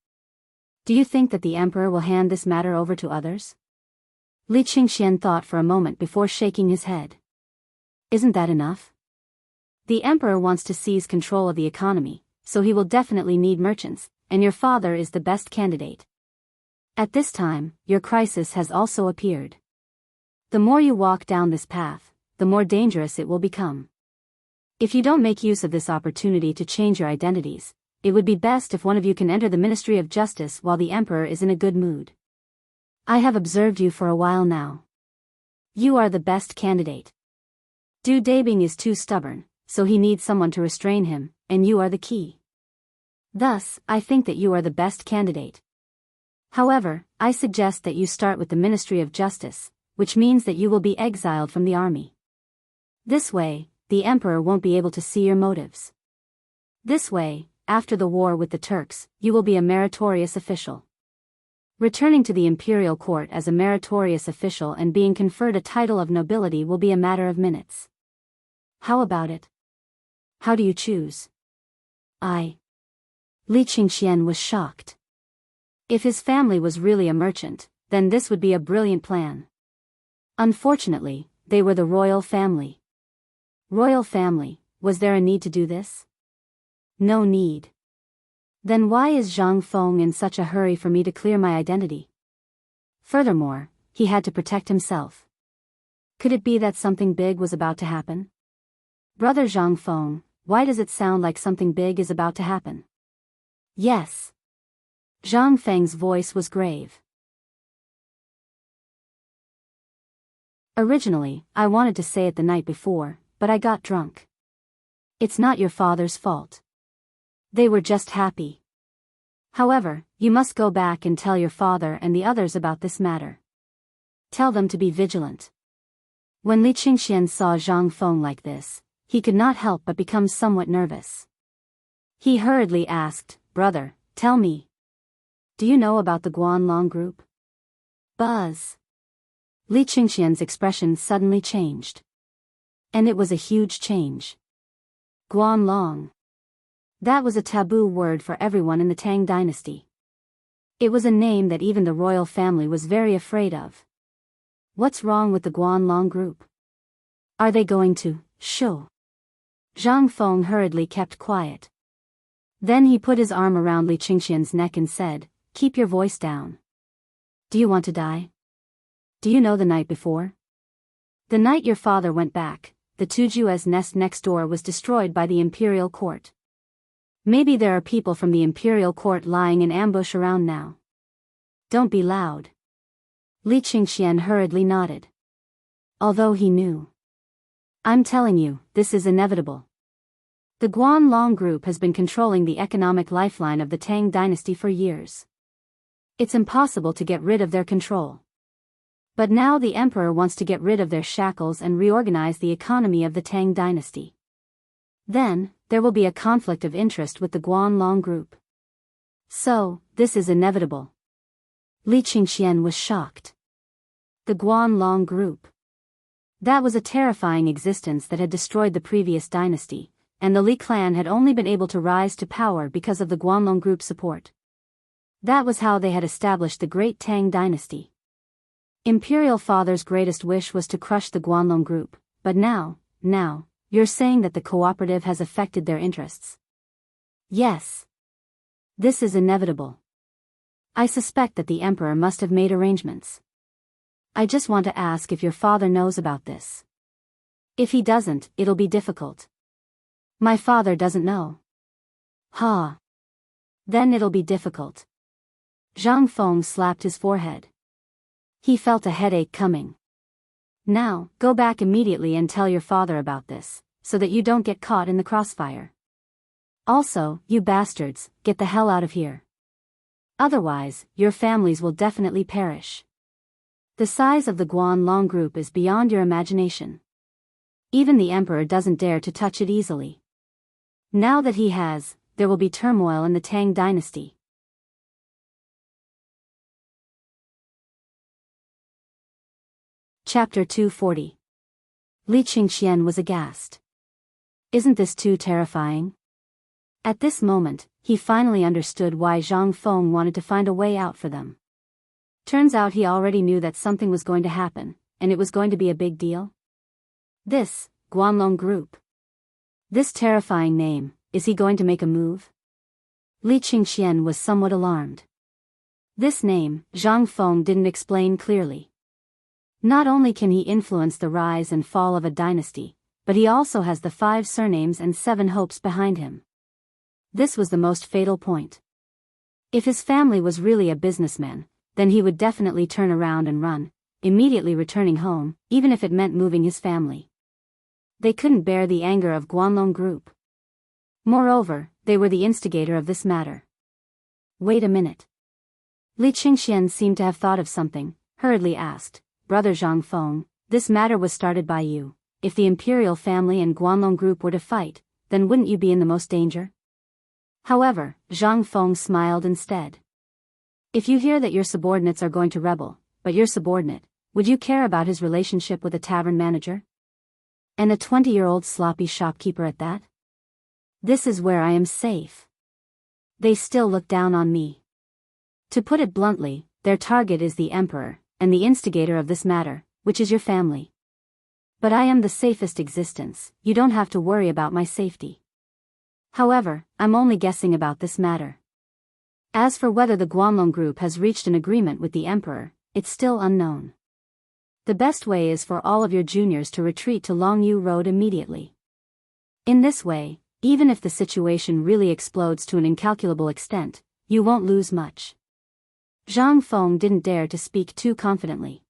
Speaker 1: Do you think that the emperor will hand this matter over to others? Li Qingxian thought for a moment before shaking his head. Isn't that enough? The emperor wants to seize control of the economy, so he will definitely need merchants, and your father is the best candidate. At this time, your crisis has also appeared. The more you walk down this path, the more dangerous it will become. If you don't make use of this opportunity to change your identities, it would be best if one of you can enter the Ministry of Justice while the Emperor is in a good mood. I have observed you for a while now. You are the best candidate. Du Dabing is too stubborn, so he needs someone to restrain him, and you are the key. Thus, I think that you are the best candidate. However, I suggest that you start with the Ministry of Justice, which means that you will be exiled from the army. This way, the Emperor won't be able to see your motives. This way, after the war with the Turks, you will be a meritorious official. Returning to the imperial court as a meritorious official and being conferred a title of nobility will be a matter of minutes. How about it? How do you choose? Li Qingxian was shocked. If his family was really a merchant, then this would be a brilliant plan. Unfortunately, they were the royal family. Royal family, was there a need to do this? No need. Then why is Zhang Feng in such a hurry for me to clear my identity? Furthermore, he had to protect himself. Could it be that something big was about to happen? Brother Zhang Feng, why does it sound like something big is about to happen? Yes. Zhang Feng's voice was grave. Originally, I wanted to say it the night before, but I got drunk. It's not your father's fault. They were just happy. However, you must go back and tell your father and the others about this matter. Tell them to be vigilant. When Li Qingxian saw Zhang Feng like this, he could not help but become somewhat nervous. He hurriedly asked, "Brother, tell me. Do you know about the Guanlong group?" Buzz. Li Qingxian's expression suddenly changed. And it was a huge change. Guanlong. That was a taboo word for everyone in the Tang dynasty. It was a name that even the royal family was very afraid of. What's wrong with the Guanlong group? Are they going to show? Zhang Feng hurriedly kept quiet. Then he put his arm around Li Qingxian's neck and said, "Keep your voice down. Do you want to die? Do you know the night before? The night your father went back, the Tujue's nest next door was destroyed by the imperial court. Maybe there are people from the imperial court lying in ambush around now. Don't be loud." Li Qingxian hurriedly nodded. Although he knew. I'm telling you, this is inevitable. The Guanlong group has been controlling the economic lifeline of the Tang dynasty for years. It's impossible to get rid of their control. But now the emperor wants to get rid of their shackles and reorganize the economy of the Tang dynasty. Then, there will be a conflict of interest with the Guanlong group. So, this is inevitable. Li Qingxian was shocked. The Guanlong group. That was a terrifying existence that had destroyed the previous dynasty, and the Li clan had only been able to rise to power because of the Guanlong group's support. That was how they had established the great Tang dynasty. Imperial Father's greatest wish was to crush the Guanlong group, but now, you're saying that the cooperative has affected their interests. Yes. This is inevitable. I suspect that the emperor must have made arrangements. I just want to ask if your father knows about this. If he doesn't, it'll be difficult. My father doesn't know. Ha. Then it'll be difficult. Zhang Feng slapped his forehead. He felt a headache coming. Now, go back immediately and tell your father about this, so that you don't get caught in the crossfire. Also, you bastards, get the hell out of here. Otherwise, your families will definitely perish. The size of the Guanlong group is beyond your imagination. Even the emperor doesn't dare to touch it easily. Now that he has, there will be turmoil in the Tang dynasty. Chapter 240. Li Qingxian was aghast. Isn't this too terrifying? At this moment, he finally understood why Zhang Feng wanted to find a way out for them. Turns out he already knew that something was going to happen, and it was going to be a big deal. This, Guanlong group. This terrifying name, is he going to make a move? Li Qingxian was somewhat alarmed. This name, Zhang Feng didn't explain clearly. Not only can he influence the rise and fall of a dynasty, but he also has the 5 surnames and 7 hopes behind him. This was the most fatal point. If his family was really a businessman, then he would definitely turn around and run, immediately returning home, even if it meant moving his family. They couldn't bear the anger of Guanlong Group. Moreover, they were the instigator of this matter. Wait a minute. Li Qingxian seemed to have thought of something, hurriedly asked, Brother Zhang Feng, this matter was started by you. If the imperial family and Guanlong Group were to fight, then wouldn't you be in the most danger? However, Zhang Feng smiled instead. If you hear that your subordinates are going to rebel, but your subordinate, would you care about his relationship with a tavern manager? And a 20-year-old sloppy shopkeeper at that? This is where I am safe. They still look down on me. To put it bluntly, their target is the emperor, and the instigator of this matter, which is your family. But I am the safest existence, you don't have to worry about my safety. However, I'm only guessing about this matter. As for whether the Guanlong Group has reached an agreement with the emperor, it's still unknown. The best way is for all of your juniors to retreat to Longyu Road immediately. In this way, even if the situation really explodes to an incalculable extent, you won't lose much. Zhang Feng didn't dare to speak too confidently.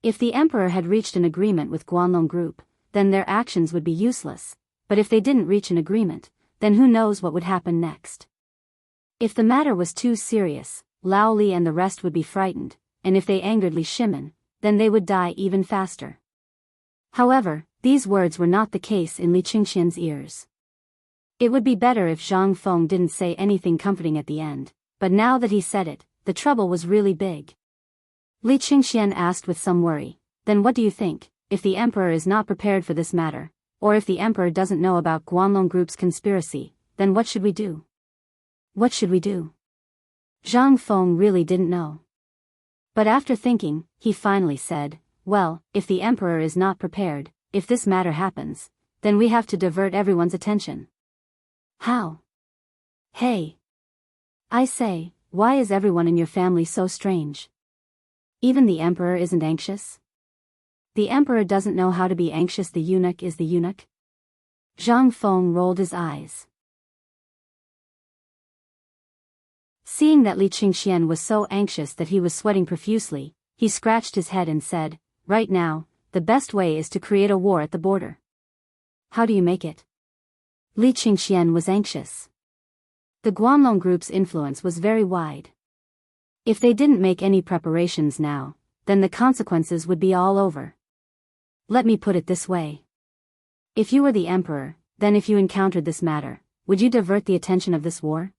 Speaker 1: If the emperor had reached an agreement with Guanlong Group, then their actions would be useless, but if they didn't reach an agreement, then who knows what would happen next. If the matter was too serious, Lao Li and the rest would be frightened, and if they angered Li Shimin, then they would die even faster. However, these words were not the case in Li Qingxian's ears. It would be better if Zhang Feng didn't say anything comforting at the end, but now that he said it, the trouble was really big. Li Qingxian asked with some worry, then what do you think, if the emperor is not prepared for this matter, or if the emperor doesn't know about Guanlong Group's conspiracy, then what should we do? What should we do? Zhang Feng really didn't know. But after thinking, he finally said, well, if the emperor is not prepared, if this matter happens, then we have to divert everyone's attention. How? Hey! I say, why is everyone in your family so strange? Even the emperor isn't anxious? The emperor doesn't know how to be anxious, the eunuch is the eunuch? Zhang Feng rolled his eyes. Seeing that Li Qingxian was so anxious that he was sweating profusely, he scratched his head and said, right now, the best way is to create a war at the border. How do you make it? Li Qingxian was anxious. The Guanlong Group's influence was very wide. If they didn't make any preparations now, then the consequences would be all over. Let me put it this way. If you were the emperor, then if you encountered this matter, would you divert the attention of this war?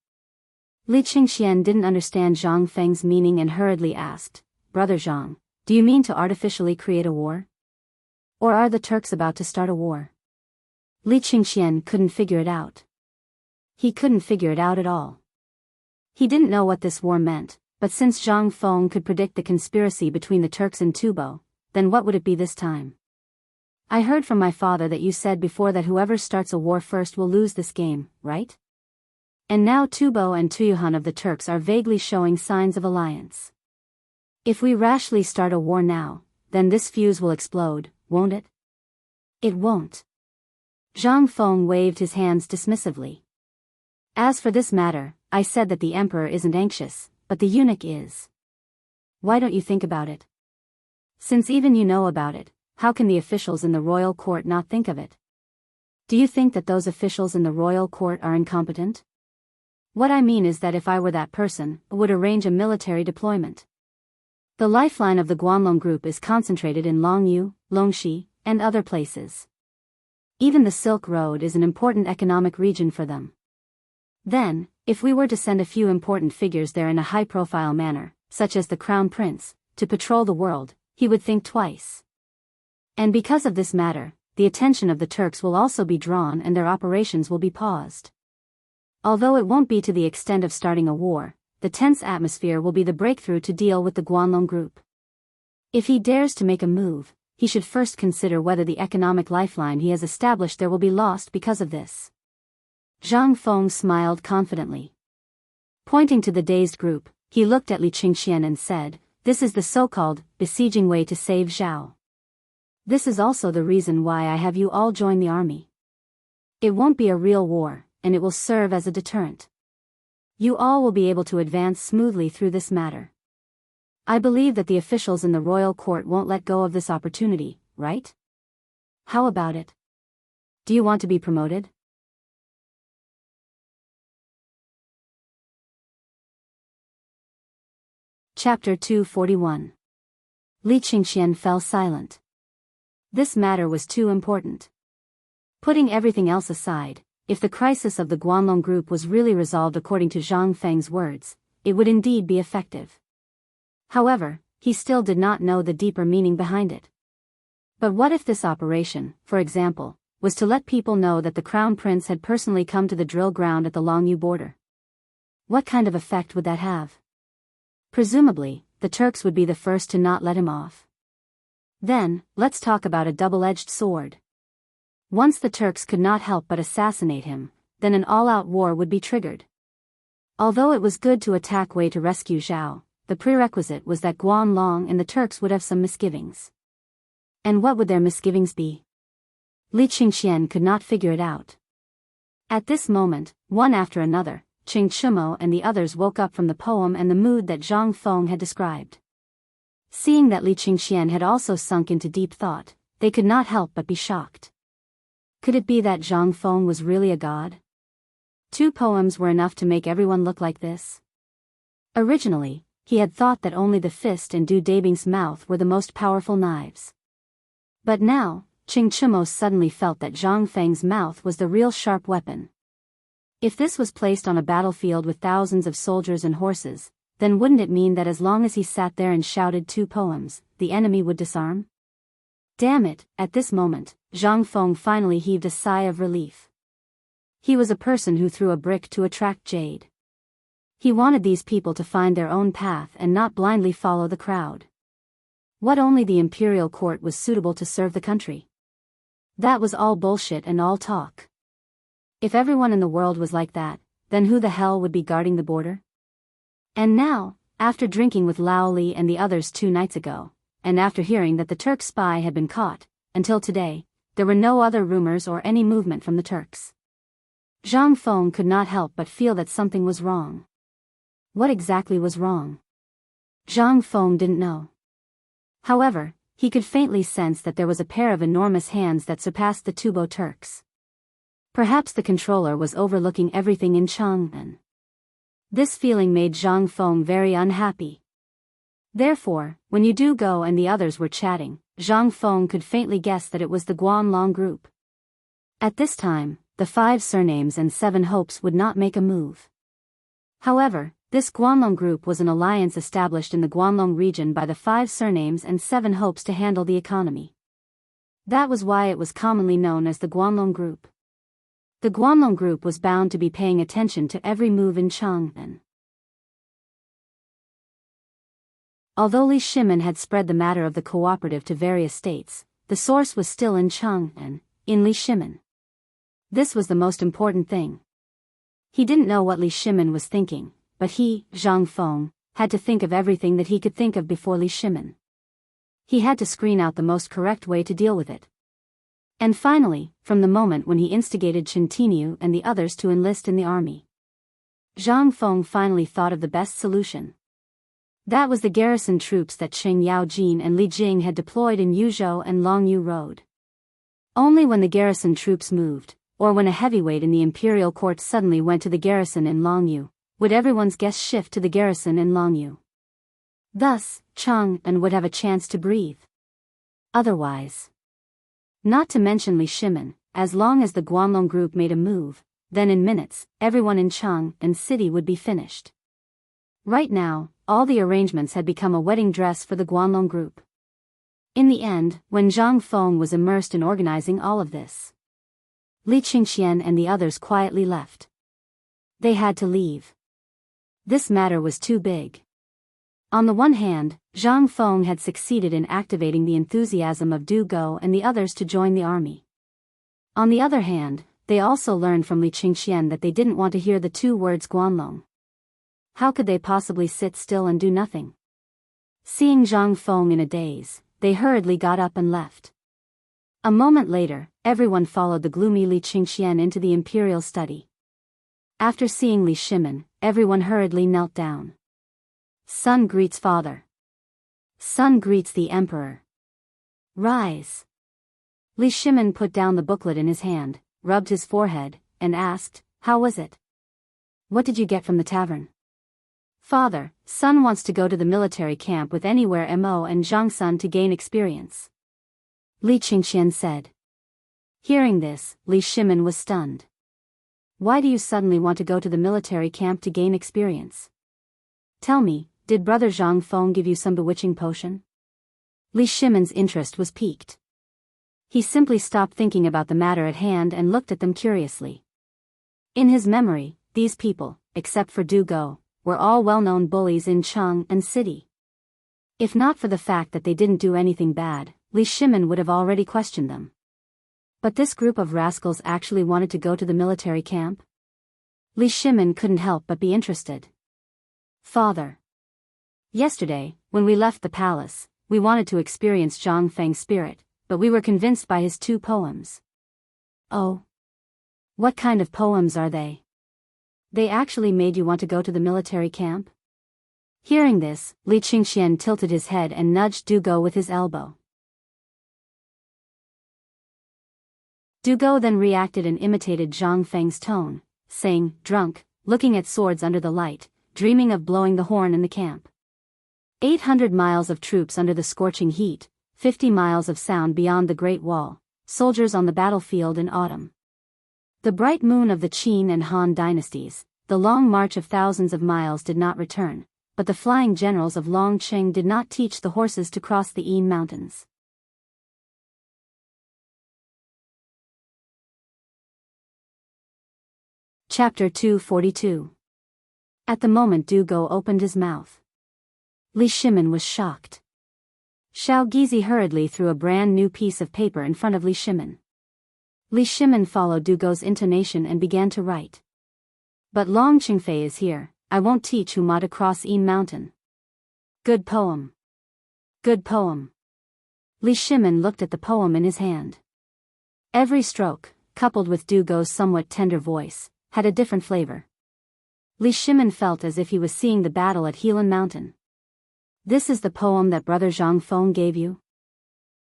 Speaker 1: Li Qingxian didn't understand Zhang Feng's meaning and hurriedly asked, Brother Zhang, do you mean to artificially create a war? Or are the Turks about to start a war? Li Qingxian couldn't figure it out. He couldn't figure it out at all. He didn't know what this war meant, but since Zhang Feng could predict the conspiracy between the Turks and Tubo, then what would it be this time? I heard from my father that you said before that whoever starts a war first will lose this game, right? And now Tubo and Tuyuhan of the Turks are vaguely showing signs of alliance. If we rashly start a war now, then this fuse will explode, won't it? It won't. Zhang Feng waved his hands dismissively. As for this matter, I said that the emperor isn't anxious, but the eunuch is. Why don't you think about it? Since even you know about it, how can the officials in the royal court not think of it? Do you think that those officials in the royal court are incompetent? What I mean is that if I were that person, I would arrange a military deployment. The lifeline of the Guanlong Group is concentrated in Longyu, Longxi, and other places. Even the Silk Road is an important economic region for them. Then, if we were to send a few important figures there in a high-profile manner, such as the Crown Prince, to patrol the world, he would think twice. And because of this matter, the attention of the Turks will also be drawn and their operations will be paused. Although it won't be to the extent of starting a war, the tense atmosphere will be the breakthrough to deal with the Guanlong Group. If he dares to make a move, he should first consider whether the economic lifeline he has established there will be lost because of this. Zhang Feng smiled confidently. Pointing to the dazed group, he looked at Li Qingxian and said, "This is the so-called besieging way to save Zhao. This is also the reason why I have you all join the army. It won't be a real war, and it will serve as a deterrent. You all will be able to advance smoothly through this matter. I believe that the officials in the royal court won't let go of this opportunity, right? How about it? Do you want to be promoted?" Chapter 241. Li Qingxian fell silent. This matter was too important. Putting everything else aside, if the crisis of the Guanlong group was really resolved according to Zhang Feng's words, it would indeed be effective. However, he still did not know the deeper meaning behind it. But what if this operation, for example, was to let people know that the Crown Prince had personally come to the drill ground at the Longyu border? What kind of effect would that have? Presumably, the Turks would be the first to not let him off. Then, let's talk about a double-edged sword. Once the Turks could not help but assassinate him, then an all-out war would be triggered. Although it was good to attack Wei to rescue Zhao, the prerequisite was that Guanlong and the Turks would have some misgivings. And what would their misgivings be? Li Qingxian could not figure it out. At this moment, one after another, Qing Chumo and the others woke up from the poem and the mood that Zhang Feng had described. Seeing that Li Qingxian had also sunk into deep thought, they could not help but be shocked. Could it be that Zhang Feng was really a god? 2 poems were enough to make everyone look like this? Originally, he had thought that only the fist and Du Dabing's mouth were the most powerful knives. But now, Qing Chumo suddenly felt that Zhang Feng's mouth was the real sharp weapon. If this was placed on a battlefield with thousands of soldiers and horses, then wouldn't it mean that as long as he sat there and shouted 2 poems, the enemy would disarm? Damn it, at this moment, Zhang Feng finally heaved a sigh of relief. He was a person who threw a brick to attract jade. He wanted these people to find their own path and not blindly follow the crowd. What only the imperial court was suitable to serve the country? That was all bullshit and all talk. If everyone in the world was like that, then who the hell would be guarding the border? And now, after drinking with Lao Li and the others 2 nights ago, and after hearing that the Turk spy had been caught, until today, there were no other rumors or any movement from the Turks. Zhang Feng could not help but feel that something was wrong. What exactly was wrong? Zhang Feng didn't know. However, he could faintly sense that there was a pair of enormous hands that surpassed the Tubo Turks. Perhaps the controller was overlooking everything in Chang'an. This feeling made Zhang Feng very unhappy. Therefore, when Yu Du Go and the others were chatting, Zhang Feng could faintly guess that it was the Guanlong group. At this time, the 5 surnames and 7 hopes would not make a move. However, this Guanlong group was an alliance established in the Guanlong region by the 5 surnames and 7 hopes to handle the economy. That was why it was commonly known as the Guanlong group. The Guanlong group was bound to be paying attention to every move in Chang'an. Although Li Shimin had spread the matter of the cooperative to various states, the source was still in Chang'an, in Li Shimin. This was the most important thing. He didn't know what Li Shimin was thinking, but he, Zhang Feng, had to think of everything that he could think of before Li Shimin. He had to screen out the most correct way to deal with it. And finally, from the moment when he instigated Chen Tinyu and the others to enlist in the army, Zhang Feng finally thought of the best solution. That was the garrison troops that Cheng Yaojin and Li Jing had deployed in Yuzhou and Longyu Road. Only when the garrison troops moved, or when a heavyweight in the imperial court suddenly went to the garrison in Longyu, would everyone's guess shift to the garrison in Longyu. Thus, Chang'an would have a chance to breathe. Otherwise, not to mention Li Shimin, as long as the Guanlong group made a move, then in minutes, everyone in Chang'an city would be finished. Right now, all the arrangements had become a wedding dress for the Guanlong group. In the end, when Zhang Feng was immersed in organizing all of this, Li Qingxian and the others quietly left. They had to leave. This matter was too big. On the one hand, Zhang Feng had succeeded in activating the enthusiasm of Du Go and the others to join the army. On the other hand, they also learned from Li Qingxian that they didn't want to hear the 2 words Guanlong. How could they possibly sit still and do nothing? Seeing Zhang Feng in a daze, they hurriedly got up and left. A moment later, everyone followed the gloomy Li Qingxian into the imperial study. After seeing Li Shimin, everyone hurriedly knelt down. Son greets father. Son greets the emperor. Rise. Li Shimin put down the booklet in his hand, rubbed his forehead, and asked, how was it? What did you get from the tavern? Father, son wants to go to the military camp with Anywhere Mo and Zhang Sun to gain experience. Li Qingxian said. Hearing this, Li Shimin was stunned. Why do you suddenly want to go to the military camp to gain experience? Tell me, did brother Zhang Feng give you some bewitching potion? Li Shimin's interest was piqued. He simply stopped thinking about the matter at hand and looked at them curiously. In his memory, these people, except for Du Go, were all well-known bullies in Cheng and city. If not for the fact that they didn't do anything bad, Li Shimin would have already questioned them. But this group of rascals actually wanted to go to the military camp? Li Shimin couldn't help but be interested. Father. Yesterday, when we left the palace, we wanted to experience Zhang Feng's spirit, but we were convinced by his 2 poems. Oh. What kind of poems are they? They actually made you want to go to the military camp? Hearing this, Li Qingxian tilted his head and nudged Du Go with his elbow. Du Go then reacted and imitated Zhang Feng's tone, saying, drunk, looking at swords under the light, dreaming of blowing the horn in the camp. 800 miles of troops under the scorching heat, 50 miles of sound beyond the Great Wall, soldiers on the battlefield in autumn. The bright moon of the Qin and Han dynasties, the long march of thousands of miles did not return, but the flying generals of Longqing did not teach the horses to cross the Yin mountains. Chapter 242. At the moment Du Go opened his mouth, Li Shimin was shocked. Xiao Gizi hurriedly threw a brand new piece of paper in front of Li Shimin. Li Shimin followed Du Go's intonation and began to write. But Long Qingfei is here, I won't teach Huma to cross Yin Mountain. Good poem. Good poem. Li Shimin looked at the poem in his hand. Every stroke, coupled with Du Go's somewhat tender voice, had a different flavor. Li Shimin felt as if he was seeing the battle at Helan Mountain. This is the poem that brother Zhang Feng gave you?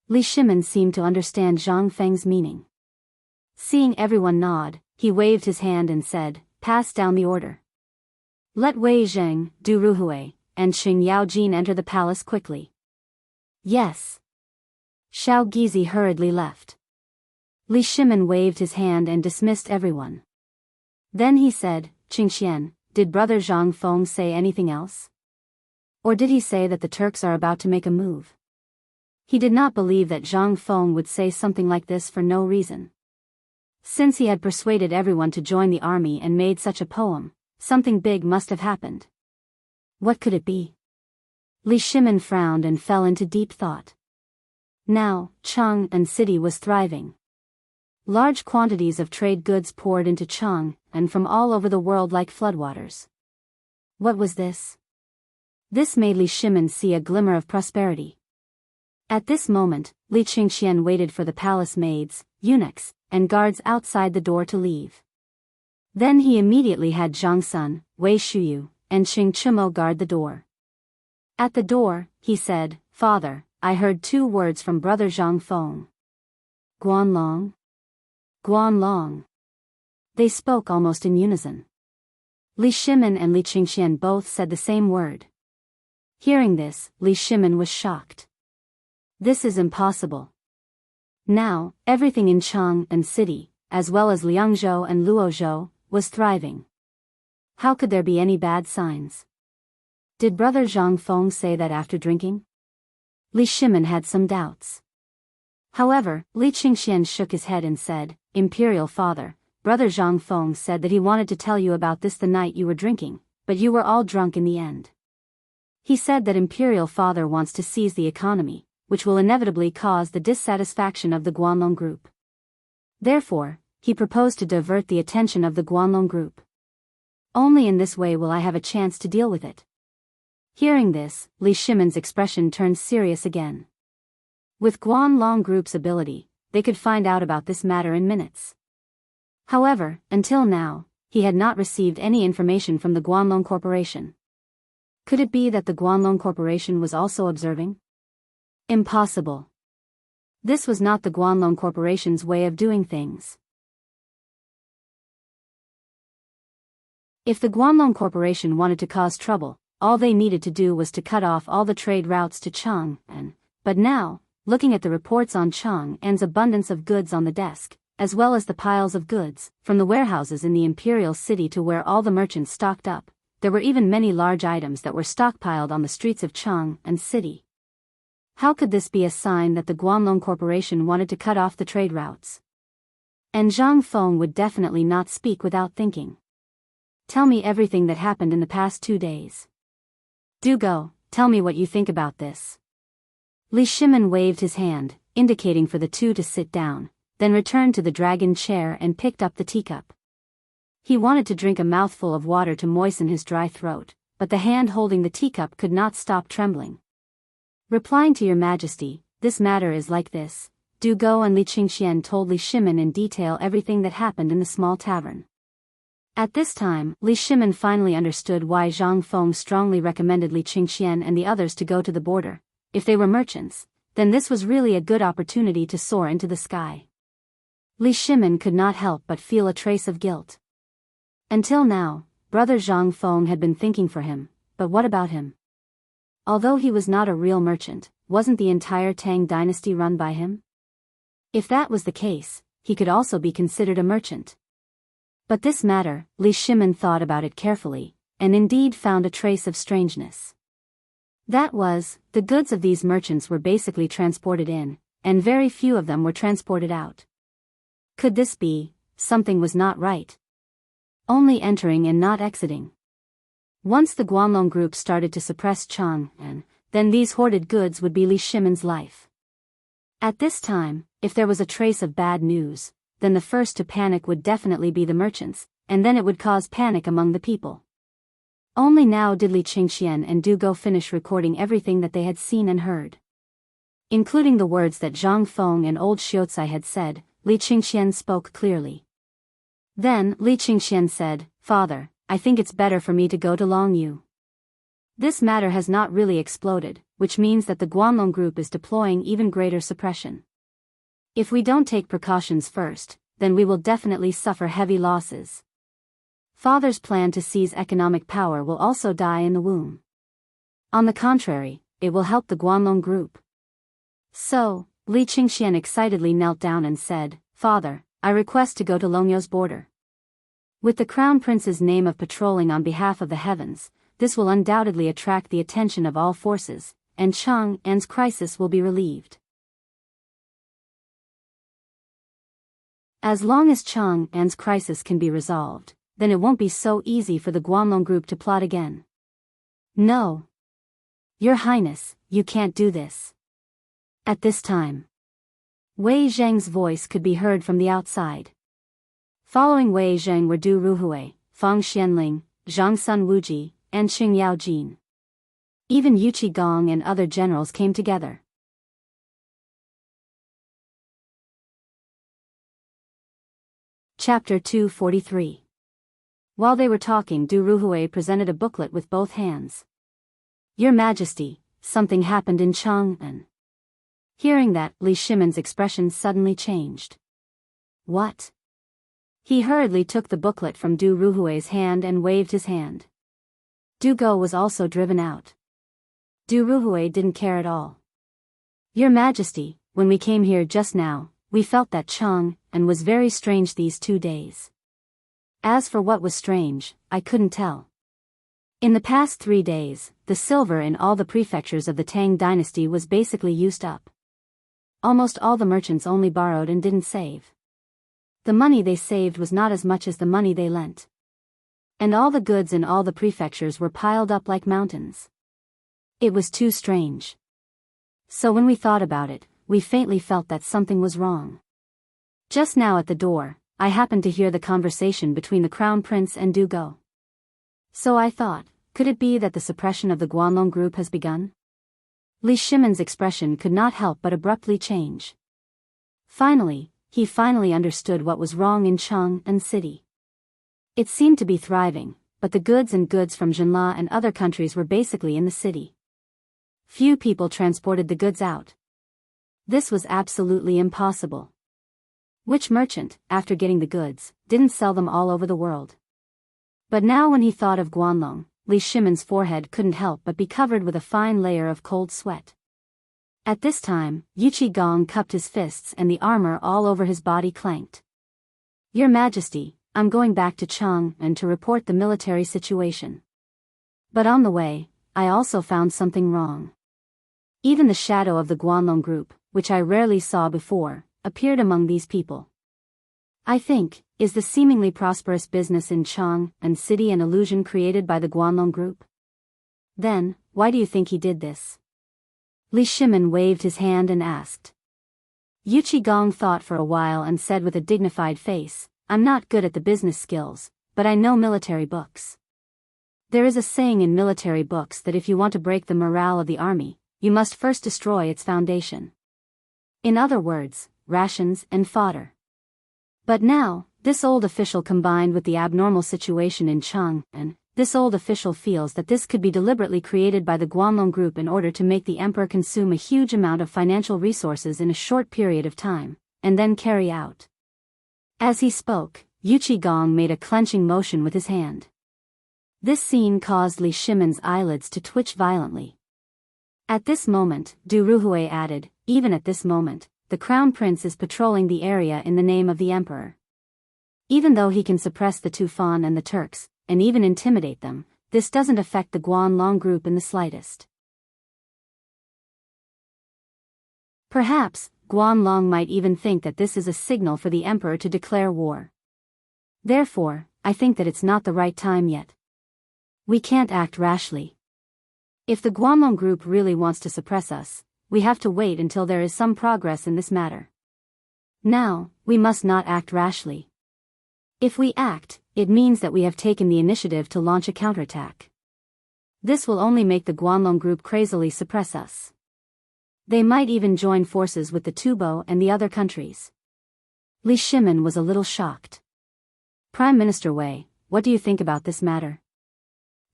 Speaker 1: Li Shimin seemed to understand Zhang Feng's meaning. Seeing everyone nod, he waved his hand and said, pass down the order. Let Wei Zheng, Du Ruhui, and Xing Yaojin enter the palace quickly. Yes. Xiao Gizi hurriedly left. Li Shimin waved his hand and dismissed everyone. Then he said, Qingxian, did brother Zhang Feng say anything else? Or did he say that the Turks are about to make a move? He did not believe that Zhang Feng would say something like this for no reason. Since he had persuaded everyone to join the army and made such a poem, something big must have happened. What could it be? Li Shimin frowned and fell into deep thought. Now, Cheng and city was thriving. Large quantities of trade goods poured into Cheng, and from all over the world like floodwaters. What was this? This made Li Shimin see a glimmer of prosperity. At this moment, Li Qingxian waited for the palace maids, eunuchs, and guards outside the door to leave. Then he immediately had Zhang Sun, Wei Shuyu, and Xing Chumo guard the door. At the door, he said, Father, I heard 2 words from brother Zhang Feng. Guanlong? Guanlong. They spoke almost in unison. Li Shimin and Li Qingxian both said the same word. Hearing this, Li Shimin was shocked. This is impossible. Now, everything in Cheng and city, as well as Liangzhou and Luozhou, was thriving. How could there be any bad signs? Did brother Zhang Feng say that after drinking? Li Shimin had some doubts. However, Li Qingxian shook his head and said, Imperial father, brother Zhang Feng said that he wanted to tell you about this the night you were drinking, but you were all drunk in the end. He said that Imperial father wants to seize the economy, which will inevitably cause the dissatisfaction of the Guanlong group. Therefore, he proposed to divert the attention of the Guanlong group. Only in this way will I have a chance to deal with it. Hearing this, Li Shimon's expression turned serious again. With Guanlong Group's ability, they could find out about this matter in minutes. However, until now, he had not received any information from the Guanlong Corporation. Could it be that the Guanlong Corporation was also observing? Impossible. This was not the Guanlong Corporation's way of doing things. If the Guanlong Corporation wanted to cause trouble, all they needed to do was to cut off all the trade routes to Chang'an. But now, looking at the reports on Chang'an's abundance of goods on the desk, as well as the piles of goods, from the warehouses in the imperial city to where all the merchants stocked up, there were even many large items that were stockpiled on the streets of Chang'an city. How could this be a sign that the Guanlong Corporation wanted to cut off the trade routes? And Zhang Feng would definitely not speak without thinking. Tell me everything that happened in the past 2 days. Do go, tell me what you think about this. Li Shimon waved his hand, indicating for the two to sit down, then returned to the dragon chair and picked up the teacup. He wanted to drink a mouthful of water to moisten his dry throat, but the hand holding the teacup could not stop trembling. Replying to your majesty, this matter is like this. Du Go and Li Qingxian told Li Shimon in detail everything that happened in the small tavern. At this time, Li Shimon finally understood why Zhang Feng strongly recommended Li Qingxian and the others to go to the border. If they were merchants, then this was really a good opportunity to soar into the sky. Li Shimon could not help but feel a trace of guilt. Until now, brother Zhang Feng had been thinking for him, but what about him? Although he was not a real merchant, wasn't the entire Tang dynasty run by him? If that was the case, he could also be considered a merchant. But this matter, Li Shimon thought about it carefully, and indeed found a trace of strangeness. That was, the goods of these merchants were basically transported in, and very few of them were transported out. Could this be, something was not right? Only entering and not exiting. Once the Guanlong group started to suppress Chang'an, then these hoarded goods would be Li Shimon's life. At this time, if there was a trace of bad news, then the first to panic would definitely be the merchants, and then it would cause panic among the people. Only now did Li Qingxian and Du Go finish recording everything that they had seen and heard. Including the words that Zhang Feng and old Xiaocai had said, Li Qingxian spoke clearly. Then, Li Qingxian said, "Father, I think it's better for me to go to Longyu. This matter has not really exploded, which means that the Guanlong group is deploying even greater suppression. If we don't take precautions first, then we will definitely suffer heavy losses. Father's plan to seize economic power will also die in the womb. On the contrary, it will help the Guanlong group." So, Li Qingxian excitedly knelt down and said, "Father, I request to go to Longyu's border. With the Crown Prince's name of patrolling on behalf of the heavens, this will undoubtedly attract the attention of all forces, and Chang'an's crisis will be relieved. As long as Chang'an's crisis can be resolved, then it won't be so easy for the Guanlong group to plot again." "No. Your Highness, you can't do this." At this time, Wei Zheng's voice could be heard from the outside. Following Wei Zheng were Du Ruhui, Fang Xianling, Zhang Sun Wuji, and Qing Yaojin. Even Yu Qigong and other generals came together. Chapter 243. While they were talking, Du Ruhui presented a booklet with both hands. "Your Majesty, something happened in Chang'an." Hearing that, Li Shimon's expression suddenly changed. "What?" He hurriedly took the booklet from Du Ruhui's hand and waved his hand. Du Go was also driven out. Du Ruhui didn't care at all. "Your Majesty, when we came here just now, we felt that Chang'an was very strange these 2 days. As for what was strange, I couldn't tell. In the past 3 days, the silver in all the prefectures of the Tang dynasty was basically used up. Almost all the merchants only borrowed and didn't save. The money they saved was not as much as the money they lent. And all the goods in all the prefectures were piled up like mountains. It was too strange. So when we thought about it, we faintly felt that something was wrong. Just now at the door, I happened to hear the conversation between the Crown Prince and Du Go. So I thought, could it be that the suppression of the Guanlong group has begun? Li Shimon's expression could not help but abruptly change. He finally understood what was wrong in Cheng and city. It seemed to be thriving, but the goods from Jinla and other countries were basically in the city. Few people transported the goods out. This was absolutely impossible. Which merchant, after getting the goods, didn't sell them all over the world? But now when he thought of Guanlong, Li Shimon's forehead couldn't help but be covered with a fine layer of cold sweat. At this time, Yuqi Gong cupped his fists and the armor all over his body clanked. Your Majesty, I'm going back to Cheng and to report the military situation. But on the way, I also found something wrong. Even the shadow of the Guanlong group, which I rarely saw before, appeared among these people. I think, is the seemingly prosperous business in Cheng and city an illusion created by the Guanlong group? Then, why do you think he did this? Li Shimon waved his hand and asked. Yuqi Gong thought for a while and said with a dignified face, I'm not good at the business skills, but I know military books. There is a saying in military books that if you want to break the morale of the army, you must first destroy its foundation. In other words, rations and fodder. But now, this old official combined with the abnormal situation in Cheng, and this old official feels that this could be deliberately created by the Guanlong group in order to make the emperor consume a huge amount of financial resources in a short period of time, and then carry out. As he spoke, Yuqi Gong made a clenching motion with his hand. This scene caused Li Shimon's eyelids to twitch violently. At this moment, Du Ruhui added, even at this moment, the crown prince is patrolling the area in the name of the emperor. Even though he can suppress the Tufan and the Turks, and even intimidate them, this doesn't affect the Guanlong group in the slightest. Perhaps, Guanlong might even think that this is a signal for the emperor to declare war. Therefore, I think that it's not the right time yet. We can't act rashly. If the Guanlong group really wants to suppress us, we have to wait until there is some progress in this matter. Now, we must not act rashly. If we act, it means that we have taken the initiative to launch a counterattack. This will only make the Guanlong group crazily suppress us. They might even join forces with the Tubo and the other countries. Li Shimon was a little shocked. Prime Minister Wei, what do you think about this matter?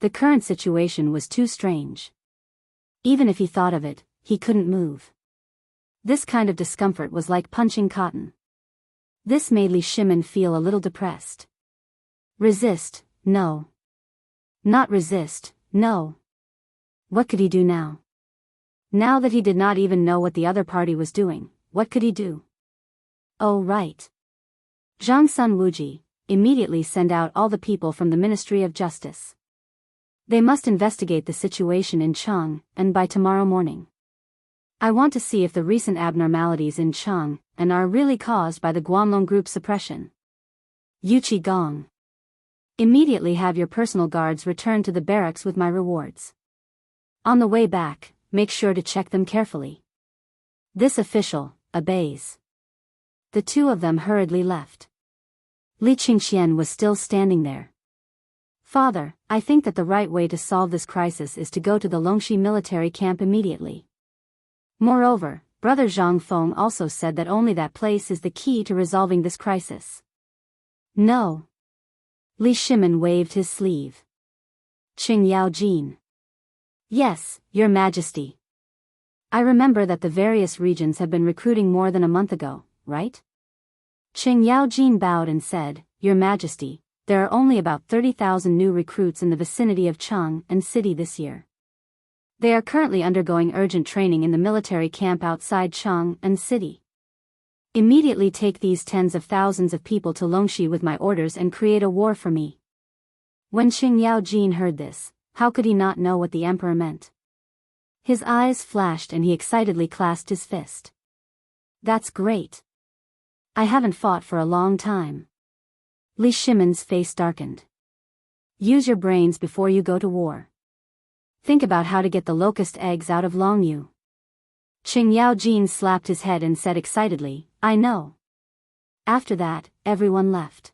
Speaker 1: The current situation was too strange. Even if he thought of it, he couldn't move. This kind of discomfort was like punching cotton. This made Li Shimon feel a little depressed. Resist, no. Not resist, no. What could he do now? Now that he did not even know what the other party was doing, what could he do? Oh right. Zhang Sun Wuji, immediately send out all the people from the Ministry of Justice. They must investigate the situation in Cheng, and by tomorrow morning. I want to see if the recent abnormalities in Cheng and are really caused by the Guanlong group suppression. Yuqi Gong. Immediately have your personal guards return to the barracks with my rewards. On the way back, make sure to check them carefully. This official obeys. The two of them hurriedly left. Li Qingxian was still standing there. Father, I think that the right way to solve this crisis is to go to the Longxi military camp immediately. Moreover, Brother Zhang Feng also said that only that place is the key to resolving this crisis. No. Li Shimon waved his sleeve. Qing Yao Jin. Yes, Your Majesty. I remember that the various regions have been recruiting more than a month ago, right? Qing Yao Jin bowed and said, Your Majesty, there are only about 30,000 new recruits in the vicinity of Cheng and city this year. They are currently undergoing urgent training in the military camp outside Cheng and city. Immediately take these tens of thousands of people to Longxi with my orders and create a war for me. When Qing Yao Jin heard this, how could he not know what the emperor meant? His eyes flashed and he excitedly clasped his fist. That's great. I haven't fought for a long time. Li Shimon's face darkened. Use your brains before you go to war. Think about how to get the locust eggs out of Longyu. Qing Yao Jin slapped his head and said excitedly, I know. After that, everyone left.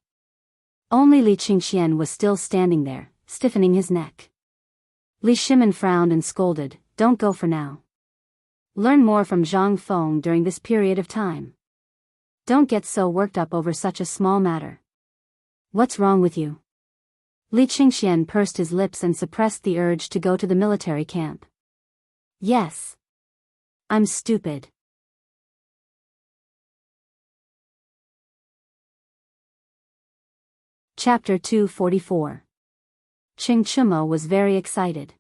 Speaker 1: Only Li Qingxian was still standing there, stiffening his neck. Li Shimin frowned and scolded, "Don't go for now. Learn more from Zhang Feng during this period of time. Don't get so worked up over such a small matter." "What's wrong with you?" Li Qingxian pursed his lips and suppressed the urge to go to the military camp. "Yes. I'm stupid." Chapter 244. Qing Chimo was very excited.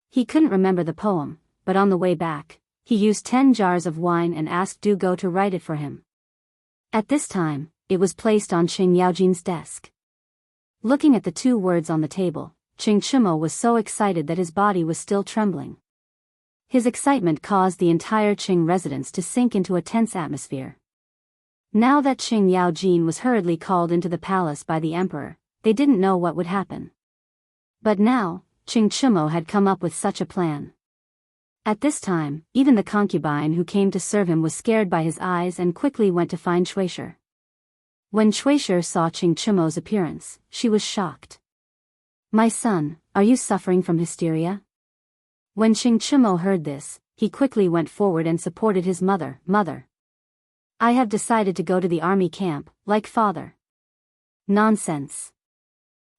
Speaker 1: He couldn't remember the poem, but on the way back, he used 10 jars of wine and asked Du Go to write it for him. At this time, it was placed on Qing Yaojin's desk. Looking at the 2 words on the table, Qing Chimo was so excited that his body was still trembling. His excitement caused the entire Qing residence to sink into a tense atmosphere. Now that Qing Yaojin was hurriedly called into the palace by the emperor, they didn't know what would happen. But now, Qing Chimo had come up with such a plan. At this time, even the concubine who came to serve him was scared by his eyes and quickly went to find Chuishi. When Chuishi saw Qing Chimo's appearance, she was shocked. "My son, are you suffering from hysteria?" When Qing Chimo heard this, he quickly went forward and supported his mother. "Mother, I have decided to go to the army camp, like father." "Nonsense."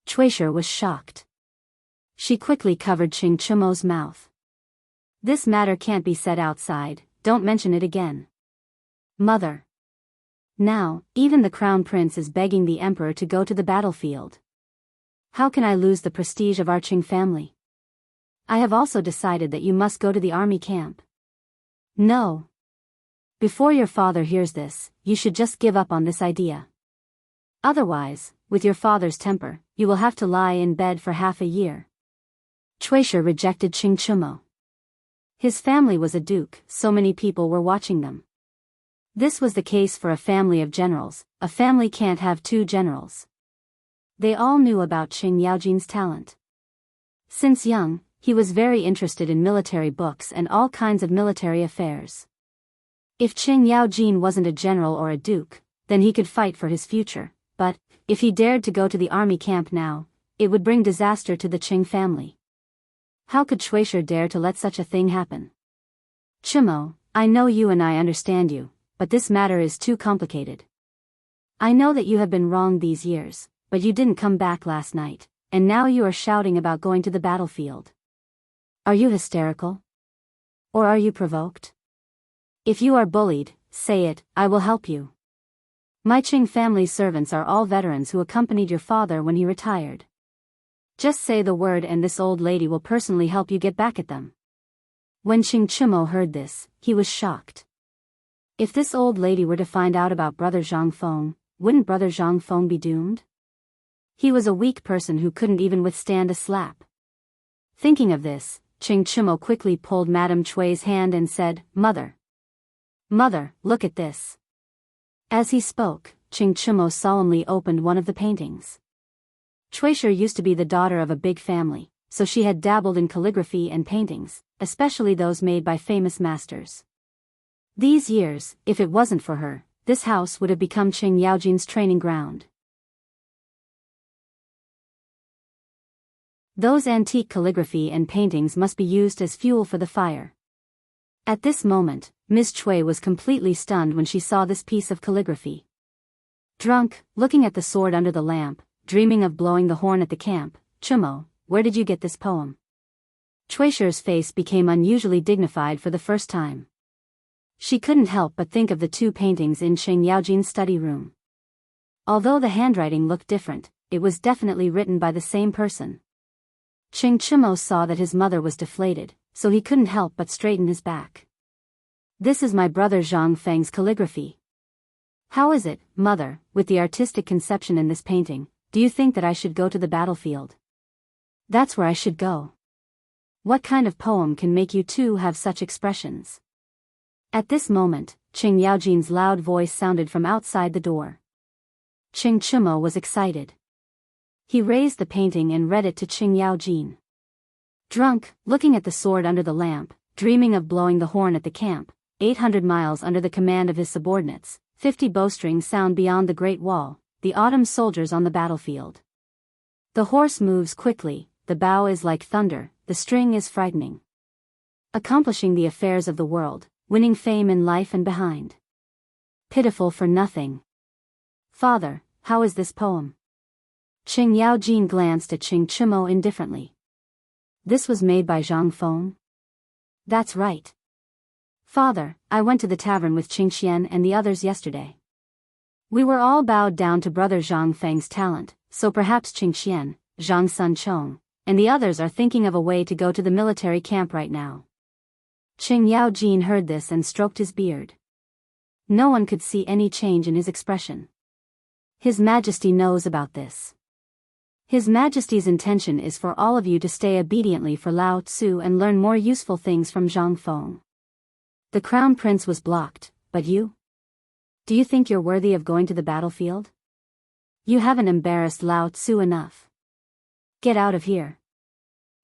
Speaker 1: Chuishi was shocked. She quickly covered Qing Chimo's mouth. "This matter can't be said outside, don't mention it again." "Mother. Now, even the crown prince is begging the emperor to go to the battlefield. How can I lose the prestige of our Qing family? I have also decided that you must go to the army camp." "No. Before your father hears this, you should just give up on this idea. Otherwise, with your father's temper, you will have to lie in bed for half a year." Chuishi rejected Qing Chimo. His family was a duke, so many people were watching them. This was the case for a family of generals. A family can't have 2 generals. They all knew about Qing Yaojin's talent. Since young, he was very interested in military books and all kinds of military affairs. If Qing Yaojin wasn't a general or a duke, then he could fight for his future, but if he dared to go to the army camp now, it would bring disaster to the Qing family. How could Chuishi dare to let such a thing happen? "Chimo, I know you and I understand you, but this matter is too complicated. I know that you have been wrong these years, but you didn't come back last night, and now you are shouting about going to the battlefield. Are you hysterical? Or are you provoked? If you are bullied, say it, I will help you. My Qing family servants are all veterans who accompanied your father when he retired. Just say the word and this old lady will personally help you get back at them." When Qing Chimo heard this, he was shocked. If this old lady were to find out about Brother Zhang Feng, wouldn't Brother Zhang Feng be doomed? He was a weak person who couldn't even withstand a slap. Thinking of this, Qing Chimo quickly pulled Madame Chui's hand and said, "Mother. Mother, look at this." As he spoke, Qing Chimo solemnly opened one of the paintings. Chuishi used to be the daughter of a big family, so she had dabbled in calligraphy and paintings, especially those made by famous masters. These years, if it wasn't for her, this house would have become Qing Yaojin's training ground. Those antique calligraphy and paintings must be used as fuel for the fire. At this moment, Miss Chui was completely stunned when she saw this piece of calligraphy. Drunk, looking at the sword under the lamp, dreaming of blowing the horn at the camp, "Chimo, where did you get this poem?" Chuishi's face became unusually dignified for the first time. She couldn't help but think of the 2 paintings in Qing Yaojin's study room. Although the handwriting looked different, it was definitely written by the same person. Qing Chimo saw that his mother was deflated, so he couldn't help but straighten his back. "This is my brother Zhang Feng's calligraphy. How is it, mother, with the artistic conception in this painting, do you think that I should go to the battlefield?" "That's where I should go. What kind of poem can make you 2 have such expressions?" At this moment, Qing Yaojin's loud voice sounded from outside the door. Qing Chimo was excited. He raised the painting and read it to Qing Yaojin. Drunk, looking at the sword under the lamp, dreaming of blowing the horn at the camp, 800 miles under the command of his subordinates, 50 bowstrings sound beyond the Great Wall, the autumn soldiers on the battlefield. The horse moves quickly, the bow is like thunder, the string is frightening. Accomplishing the affairs of the world, winning fame in life and behind. Pitiful for nothing. Father, how is this poem? Qing Yaojin glanced at Qing Chimo indifferently. This was made by Zhang Feng? That's right. Father, I went to the tavern with Qing Xian and the others yesterday. We were all bowed down to brother Zhang Feng's talent, so perhaps Qing Xian, Zhang Sun Chong, and the others are thinking of a way to go to the military camp right now. Qing Yaojin heard this and stroked his beard. No one could see any change in his expression. His Majesty knows about this. His Majesty's intention is for all of you to stay obediently for Lao Tzu and learn more useful things from Zhang Feng. The Crown Prince was blocked, but you? Do you think you're worthy of going to the battlefield? You haven't embarrassed Lao Tzu enough. Get out of here.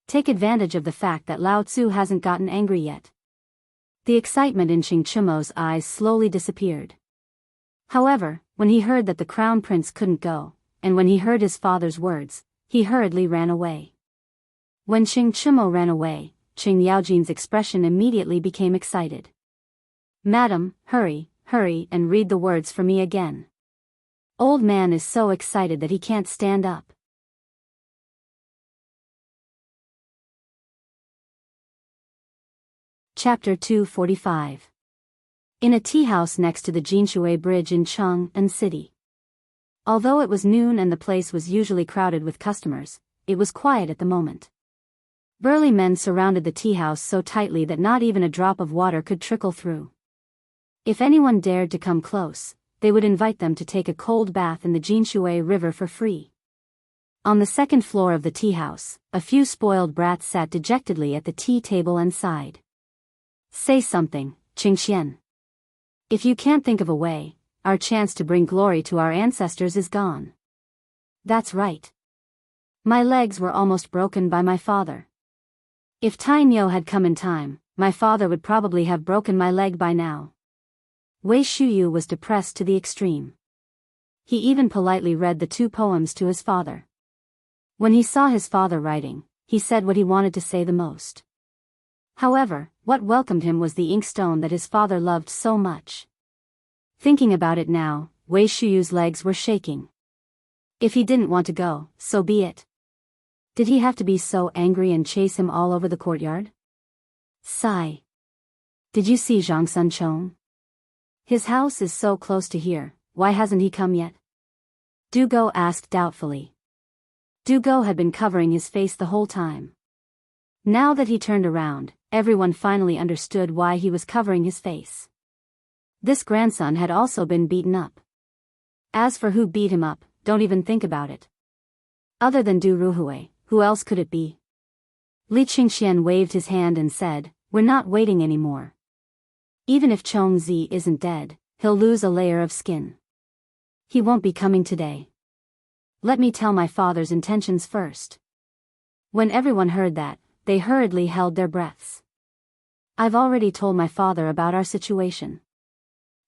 Speaker 1: Take advantage of the fact that Lao Tzu hasn't gotten angry yet. The excitement in Qing Chimo's eyes slowly disappeared. However, when he heard that the Crown Prince couldn't go, and when he heard his father's words, he hurriedly ran away. When Qing Chimo ran away, Qing Yaojin's expression immediately became excited. Madam, hurry, hurry and read the words for me again. Old man is so excited that he can't stand up. Chapter 245. In a tea house next to the Jinshui Bridge in Chang'an City. Although it was noon and the place was usually crowded with customers, it was quiet at the moment. Burly men surrounded the tea house so tightly that not even a drop of water could trickle through. If anyone dared to come close, they would invite them to take a cold bath in the Jinshui River for free. On the second floor of the tea house, a few spoiled brats sat dejectedly at the tea table and sighed. Say something, Qing Xian. If you can't think of a way, our chance to bring glory to our ancestors is gone. That's right. My legs were almost broken by my father. If Tai Nyo had come in time, my father would probably have broken my leg by now. Wei Shuyu was depressed to the extreme. He even politely read the two poems to his father. When he saw his father writing, he said what he wanted to say the most. However, what welcomed him was the inkstone that his father loved so much. Thinking about it now, Wei Shuyu's legs were shaking. If he didn't want to go, so be it. Did he have to be so angry and chase him all over the courtyard? Sigh. Did you see Zhang Sun Chong? His house is so close to here, why hasn't he come yet? Du Go asked doubtfully. Du Go had been covering his face the whole time. Now that he turned around, everyone finally understood why he was covering his face. This grandson had also been beaten up. As for who beat him up, don't even think about it. Other than Du Ruhui, who else could it be? Li Qingxian waved his hand and said, "We're not waiting anymore. Even if Chong Zi isn't dead, he'll lose a layer of skin. He won't be coming today. Let me tell my father's intentions first." When everyone heard that, they hurriedly held their breaths. I've already told my father about our situation.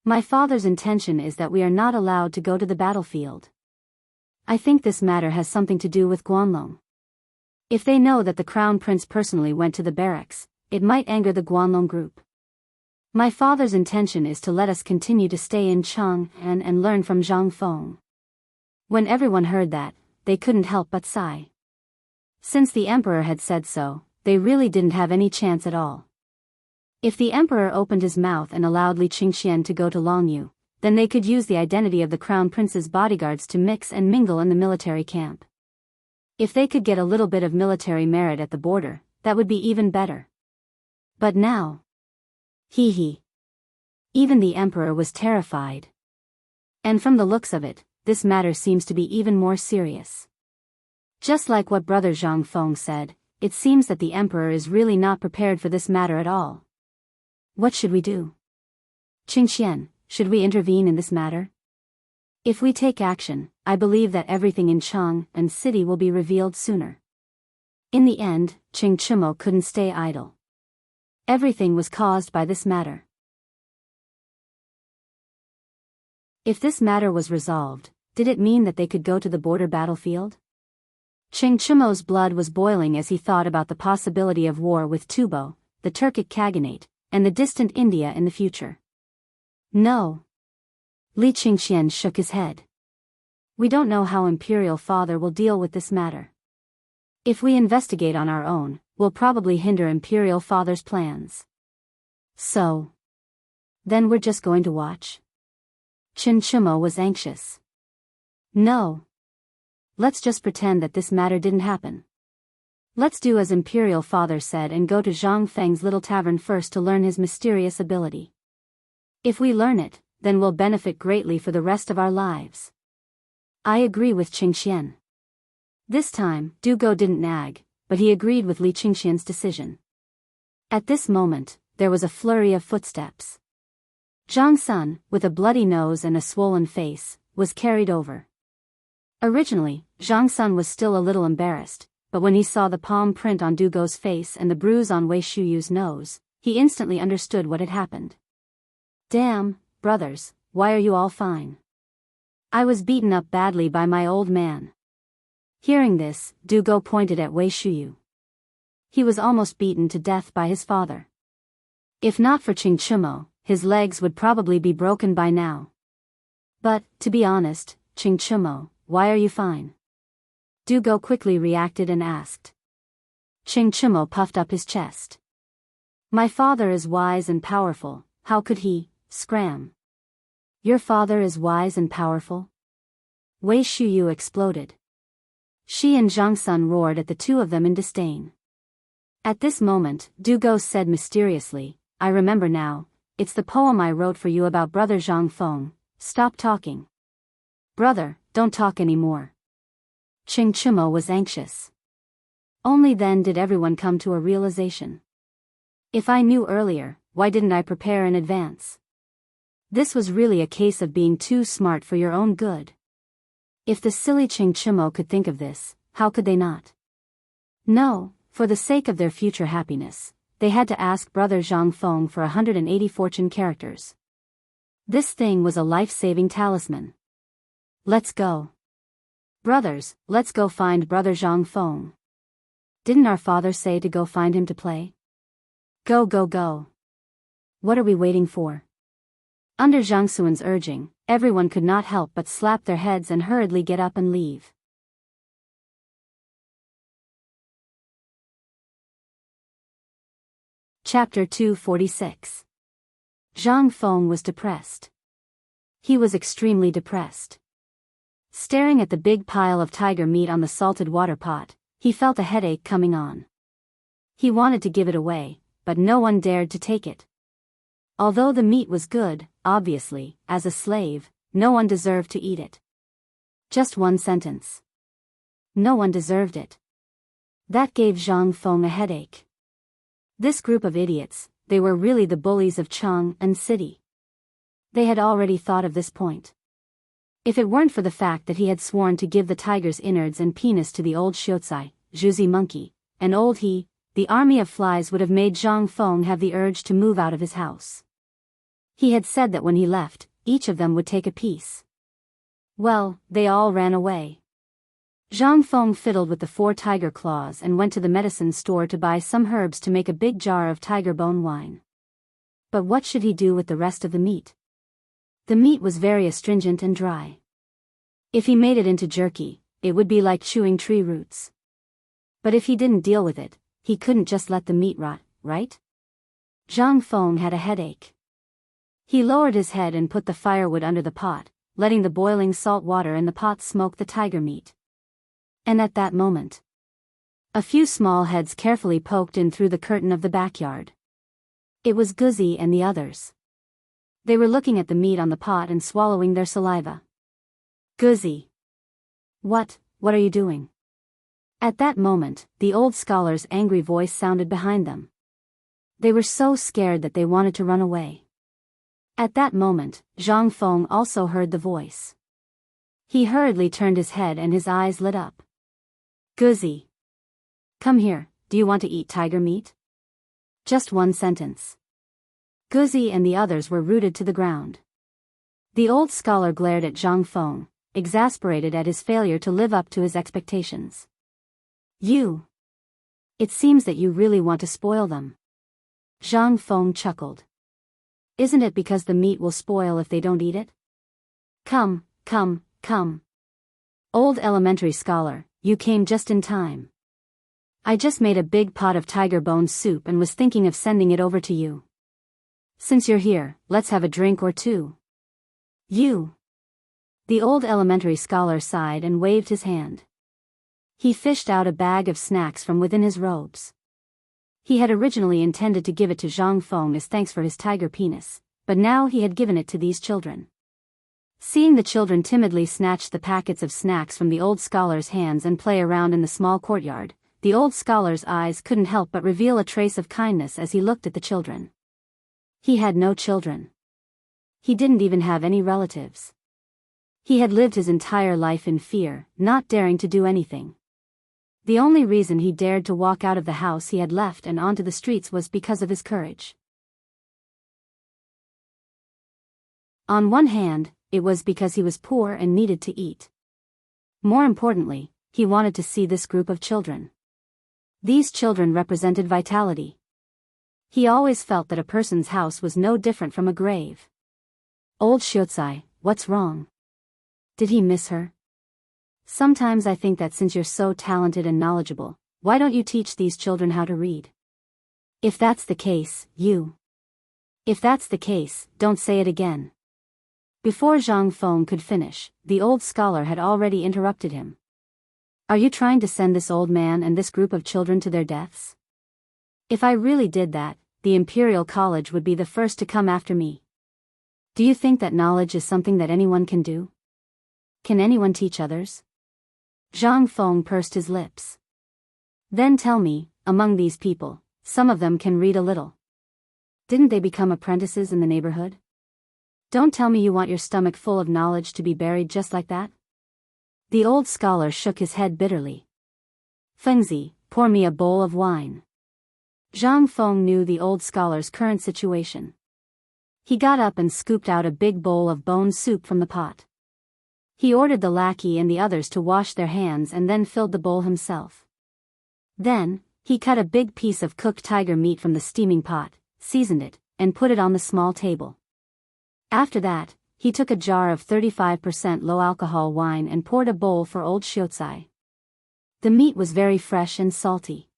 Speaker 1: My father's intention is that we are not allowed to go to the battlefield. I think this matter has something to do with Guanlong. If they know that the Crown Prince personally went to the barracks, it might anger the Guanlong group. My father's intention is to let us continue to stay in Chang'an and learn from Zhang Feng. When everyone heard that, they couldn't help but sigh. Since the emperor had said so, they really didn't have any chance at all. If the emperor opened his mouth and allowed Li Qingxian to go to Longyu, then they could use the identity of the Crown Prince's bodyguards to mix and mingle in the military camp. If they could get a little bit of military merit at the border, that would be even better. But now... Hee. Even the emperor was terrified. And from the looks of it, this matter seems to be even more serious. Just like what brother Zhang Feng said, it seems that the emperor is really not prepared for this matter at all. What should we do? Qingxian, should we intervene in this matter? If we take action, I believe that everything in Chang'an City will be revealed sooner. In the end, Qing Chimo couldn't stay idle. Everything was caused by this matter. If this matter was resolved, did it mean that they could go to the border battlefield? Chingchumo's blood was boiling as he thought about the possibility of war with Tubo, the Turkic Khaganate, and the distant India in the future. No. Li Qingxian shook his head. We don't know how Imperial Father will deal with this matter. If we investigate on our own, we'll probably hinder Imperial Father's plans. So. Then we're just going to watch? Chingchumo was anxious. No. Let's just pretend that this matter didn't happen. Let's do as Imperial Father said and go to Zhang Feng's little tavern first to learn his mysterious ability. If we learn it, then we'll benefit greatly for the rest of our lives. I agree with Qingxian. This time, Dugo didn't nag, but he agreed with Li Qingxian's decision. At this moment, there was a flurry of footsteps. Zhang Sun, with a bloody nose and a swollen face, was carried over. Originally, Zhang Sun was still a little embarrassed, but when he saw the palm print on Dugo's face and the bruise on Wei Shuyu's nose, he instantly understood what had happened. Damn, brothers, why are you all fine? I was beaten up badly by my old man. Hearing this, Dugo pointed at Wei Shuyu. He was almost beaten to death by his father. If not for Chingchumo, his legs would probably be broken by now. But, to be honest, Chingchumo, why are you fine? Dugo quickly reacted and asked. Chingchumo puffed up his chest. My father is wise and powerful, how could he, scram? Your father is wise and powerful? Wei Shuyu exploded. She and Zhang Sun roared at the two of them in disdain. At this moment, Dugo said mysteriously, I remember now, it's the poem I wrote for you about brother Zhang Feng, stop talking. Brother, don't talk anymore. Chingchumo was anxious. Only then did everyone come to a realization. If I knew earlier, why didn't I prepare in advance? This was really a case of being too smart for your own good. If the silly Chingchumo could think of this, how could they not? No, for the sake of their future happiness, they had to ask brother Zhang Feng for 180 fortune characters. This thing was a life-saving talisman. Let's go. Brothers, let's go find brother Zhang Feng. Didn't our father say to go find him to play? Go go go. What are we waiting for? Under Zhang Suan's urging, everyone could not help but slap their heads and hurriedly get up and leave. Chapter 246. Zhang Feng was depressed. He was extremely depressed. Staring at the big pile of tiger meat on the salted water pot, he felt a headache coming on. He wanted to give it away, but no one dared to take it. Although the meat was good, obviously, as a slave, no one deserved to eat it. Just one sentence. No one deserved it. That gave Zhang Feng a headache. This group of idiots, they were really the bullies of Chang'an City. They had already thought of this point. If it weren't for the fact that he had sworn to give the tiger's innards and penis to the old Xiozai, Zhuzi monkey, and old he, the army of flies would have made Zhang Feng have the urge to move out of his house. He had said that when he left, each of them would take a piece. Well, they all ran away. Zhang Feng fiddled with the 4 tiger claws and went to the medicine store to buy some herbs to make a big jar of tiger bone wine. But what should he do with the rest of the meat? The meat was very astringent and dry. If he made it into jerky, it would be like chewing tree roots. But if he didn't deal with it, he couldn't just let the meat rot, right? Zhang Feng had a headache. He lowered his head and put the firewood under the pot, letting the boiling salt water in the pot smoke the tiger meat. And at that moment, a few small heads carefully poked in through the curtain of the backyard. It was Guzzi and the others. They were looking at the meat on the pot and swallowing their saliva. Guzzi. What are you doing? At that moment, the old scholar's angry voice sounded behind them. They were so scared that they wanted to run away. At that moment, Zhang Feng also heard the voice. He hurriedly turned his head and his eyes lit up. Guzzi. Come here, do you want to eat tiger meat? Just one sentence. Guzzi and the others were rooted to the ground. The old scholar glared at Zhang Feng, exasperated at his failure to live up to his expectations. You. It seems that you really want to spoil them. Zhang Feng chuckled. Isn't it because the meat will spoil if they don't eat it? Come, come, come. Old elementary scholar, you came just in time. I just made a big pot of tiger bone soup and was thinking of sending it over to you. Since you're here, let's have a drink or two. You. The old elementary scholar sighed and waved his hand. He fished out a bag of snacks from within his robes. He had originally intended to give it to Zhang Feng as thanks for his tiger penis, but now he had given it to these children. Seeing the children timidly snatch the packets of snacks from the old scholar's hands and play around in the small courtyard, the old scholar's eyes couldn't help but reveal a trace of kindness as he looked at the children. He had no children. He didn't even have any relatives. He had lived his entire life in fear, not daring to do anything. The only reason he dared to walk out of the house he had left and onto the streets was because of his courage. On one hand, it was because he was poor and needed to eat. More importantly, he wanted to see this group of children. These children represented vitality. He always felt that a person's house was no different from a grave. Old Xianxia, what's wrong? Did he miss her? Sometimes I think that since you're so talented and knowledgeable, why don't you teach these children how to read? If that's the case, If that's the case, don't say it again. Before Zhang Feng could finish, the old scholar had already interrupted him. Are you trying to send this old man and this group of children to their deaths? If I really did that, the Imperial College would be the first to come after me. Do you think that knowledge is something that anyone can do? Can anyone teach others? Zhang Feng pursed his lips. Then tell me, among these people, some of them can read a little. Didn't they become apprentices in the neighborhood? Don't tell me you want your stomach full of knowledge to be buried just like that? The old scholar shook his head bitterly. Fengzi, pour me a bowl of wine. Zhang Feng knew the old scholar's current situation. He got up and scooped out a big bowl of bone soup from the pot. He ordered the lackey and the others to wash their hands and then filled the bowl himself. Then, he cut a big piece of cooked tiger meat from the steaming pot, seasoned it, and put it on the small table. After that, he took a jar of 35% low-alcohol wine and poured a bowl for old Xianxia. The meat was very fresh and salty.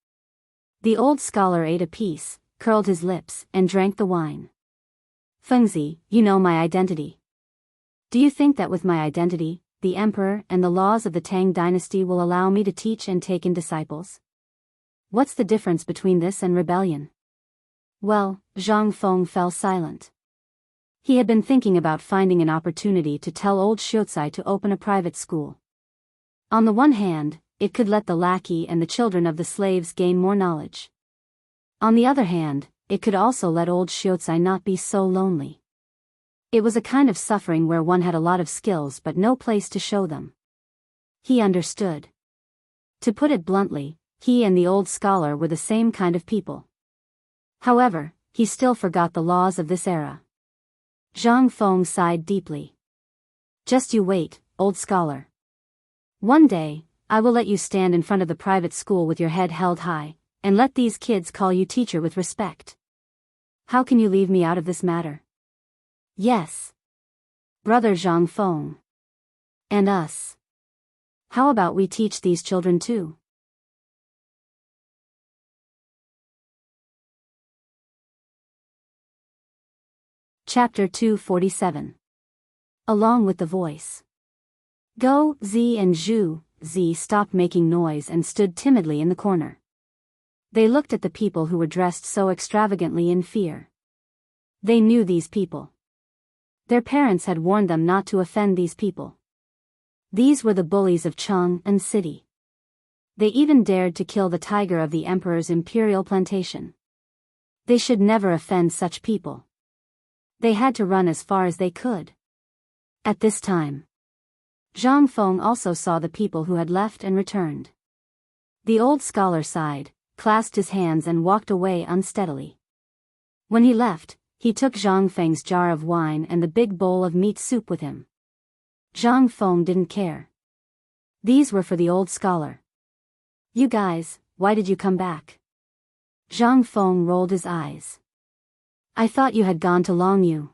Speaker 1: The old scholar ate a piece, curled his lips, and drank the wine. Fengzi, you know my identity. Do you think that with my identity, the emperor and the laws of the Tang dynasty will allow me to teach and take in disciples? What's the difference between this and rebellion? Well, Zhang Feng fell silent. He had been thinking about finding an opportunity to tell old Xianxia to open a private school. On the one hand, it could let the lackey and the children of the slaves gain more knowledge. On the other hand, it could also let old Xianxia not be so lonely. It was a kind of suffering where one had a lot of skills but no place to show them. He understood. To put it bluntly, he and the old scholar were the same kind of people. However, he still forgot the laws of this era. Zhang Feng sighed deeply. Just you wait, old scholar. One day, I will let you stand in front of the private school with your head held high, and let these kids call you teacher with respect. How can you leave me out of this matter? Yes. Brother Zhang Feng. And us. How about we teach these children too? Chapter 247. Along with the voice. Go, Zi and Zhu. Zi stopped making noise and stood timidly in the corner. They looked at the people who were dressed so extravagantly in fear. They knew these people. Their parents had warned them not to offend these people. These were the bullies of Cheng and city. They even dared to kill the tiger of the emperor's imperial plantation. They should never offend such people. They had to run as far as they could. At this time, Zhang Feng also saw the people who had left and returned. The old scholar sighed, clasped his hands and walked away unsteadily. When he left, he took Zhang Feng's jar of wine and the big bowl of meat soup with him. Zhang Feng didn't care. These were for the old scholar. You guys, why did you come back? Zhang Feng rolled his eyes. I thought you had gone to Longyu.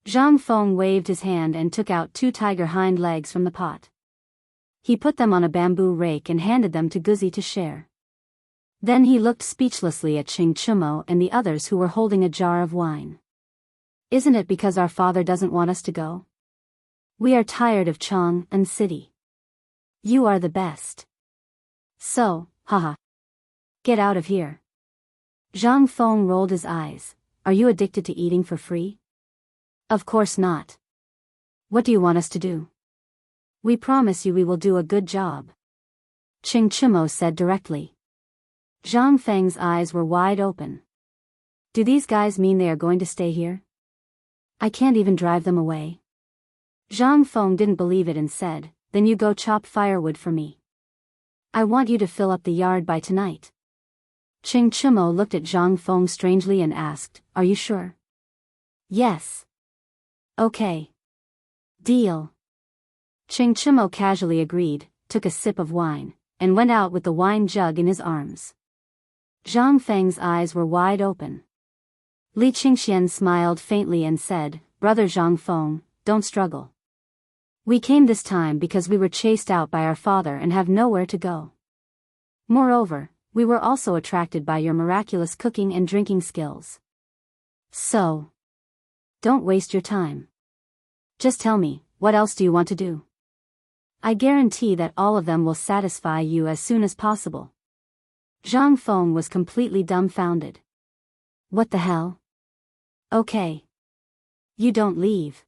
Speaker 1: Zhang Feng waved his hand and took out 2 tiger hind legs from the pot. He put them on a bamboo rake and handed them to Guzi to share. Then he looked speechlessly at Qing Chumo and the others who were holding a jar of wine. Isn't it because our father doesn't want us to go? We are tired of Chong and city. You are the best. So, haha. Get out of here. Zhang Feng rolled his eyes. Are you addicted to eating for free? Of course not. What do you want us to do? We promise you we will do a good job. Qing Chumo said directly. Zhang Feng's eyes were wide open. Do these guys mean they are going to stay here? I can't even drive them away. Zhang Feng didn't believe it and said, then you go chop firewood for me. I want you to fill up the yard by tonight. Qing Chumo looked at Zhang Feng strangely and asked, are you sure? Yes. Okay. Deal. Qing Chumo casually agreed, took a sip of wine, and went out with the wine jug in his arms. Zhang Feng's eyes were wide open. Li Qingxian smiled faintly and said, Brother Zhang Feng, don't struggle. We came this time because we were chased out by our father and have nowhere to go. Moreover, we were also attracted by your miraculous cooking and drinking skills. So, don't waste your time. Just tell me, what else do you want to do? I guarantee that all of them will satisfy you as soon as possible. Zhang Feng was completely dumbfounded. What the hell? Okay. You don't leave.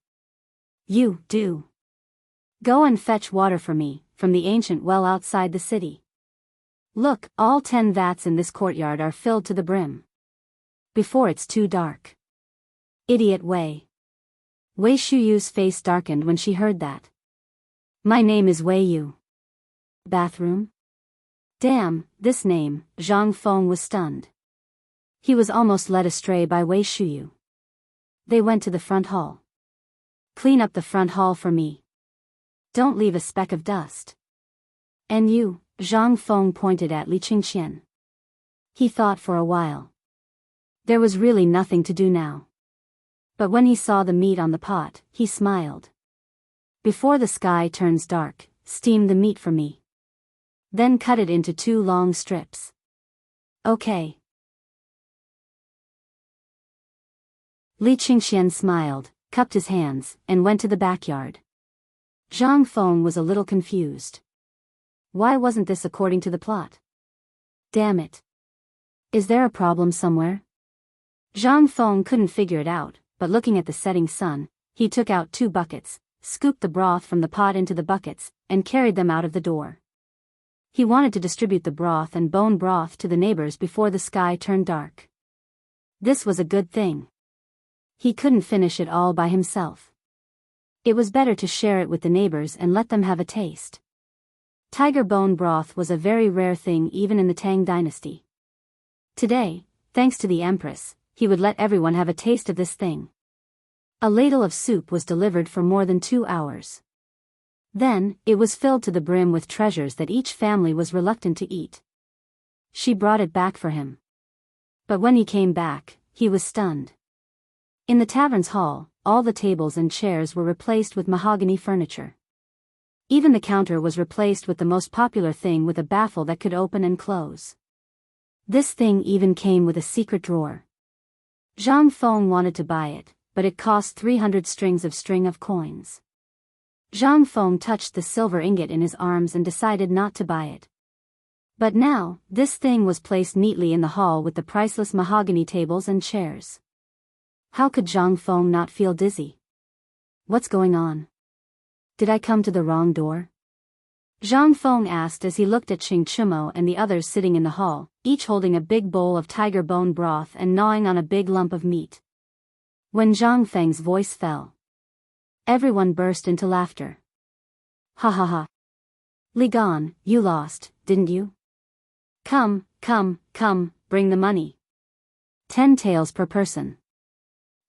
Speaker 1: You do. Go and fetch water for me, from the ancient well outside the city. Look, all 10 vats in this courtyard are filled to the brim. Before it's too dark. Idiot Wei. Wei Shuyu's face darkened when she heard that. My name is Wei Yu. Bathroom? Damn, this name, Zhang Feng was stunned. He was almost led astray by Wei Shuyu. They went to the front hall. Clean up the front hall for me. Don't leave a speck of dust. And you, Zhang Feng pointed at Li Qingxian. He thought for a while. There was really nothing to do now. But when he saw the meat on the pot, he smiled. Before the sky turns dark, steam the meat for me. Then cut it into 2 long strips. Okay. Li Qingxian smiled, cupped his hands, and went to the backyard. Zhang Feng was a little confused. Why wasn't this according to the plot? Damn it. Is there a problem somewhere? Zhang Feng couldn't figure it out, but looking at the setting sun, he took out 2 buckets, scooped the broth from the pot into the buckets, and carried them out of the door. He wanted to distribute the broth and bone broth to the neighbors before the sky turned dark. This was a good thing. He couldn't finish it all by himself. It was better to share it with the neighbors and let them have a taste. Tiger bone broth was a very rare thing even in the Tang dynasty. Today, thanks to the Empress, he would let everyone have a taste of this thing. A ladle of soup was delivered for more than 2 hours. Then, it was filled to the brim with treasures that each family was reluctant to eat. She brought it back for him. But when he came back, he was stunned. In the tavern's hall, all the tables and chairs were replaced with mahogany furniture. Even the counter was replaced with the most popular thing with a baffle that could open and close. This thing even came with a secret drawer. Zhang Feng wanted to buy it, but it cost 300 strings of string of coins. Zhang Feng touched the silver ingot in his arms and decided not to buy it. But now, this thing was placed neatly in the hall with the priceless mahogany tables and chairs. How could Zhang Feng not feel dizzy? What's going on? Did I come to the wrong door? Zhang Feng asked as he looked at Qing Chumo and the others sitting in the hall, each holding a big bowl of tiger bone broth and gnawing on a big lump of meat. When Zhang Feng's voice fell, everyone burst into laughter. Ha ha ha. Li Gan, you lost, didn't you? Come, bring the money. 10 taels per person.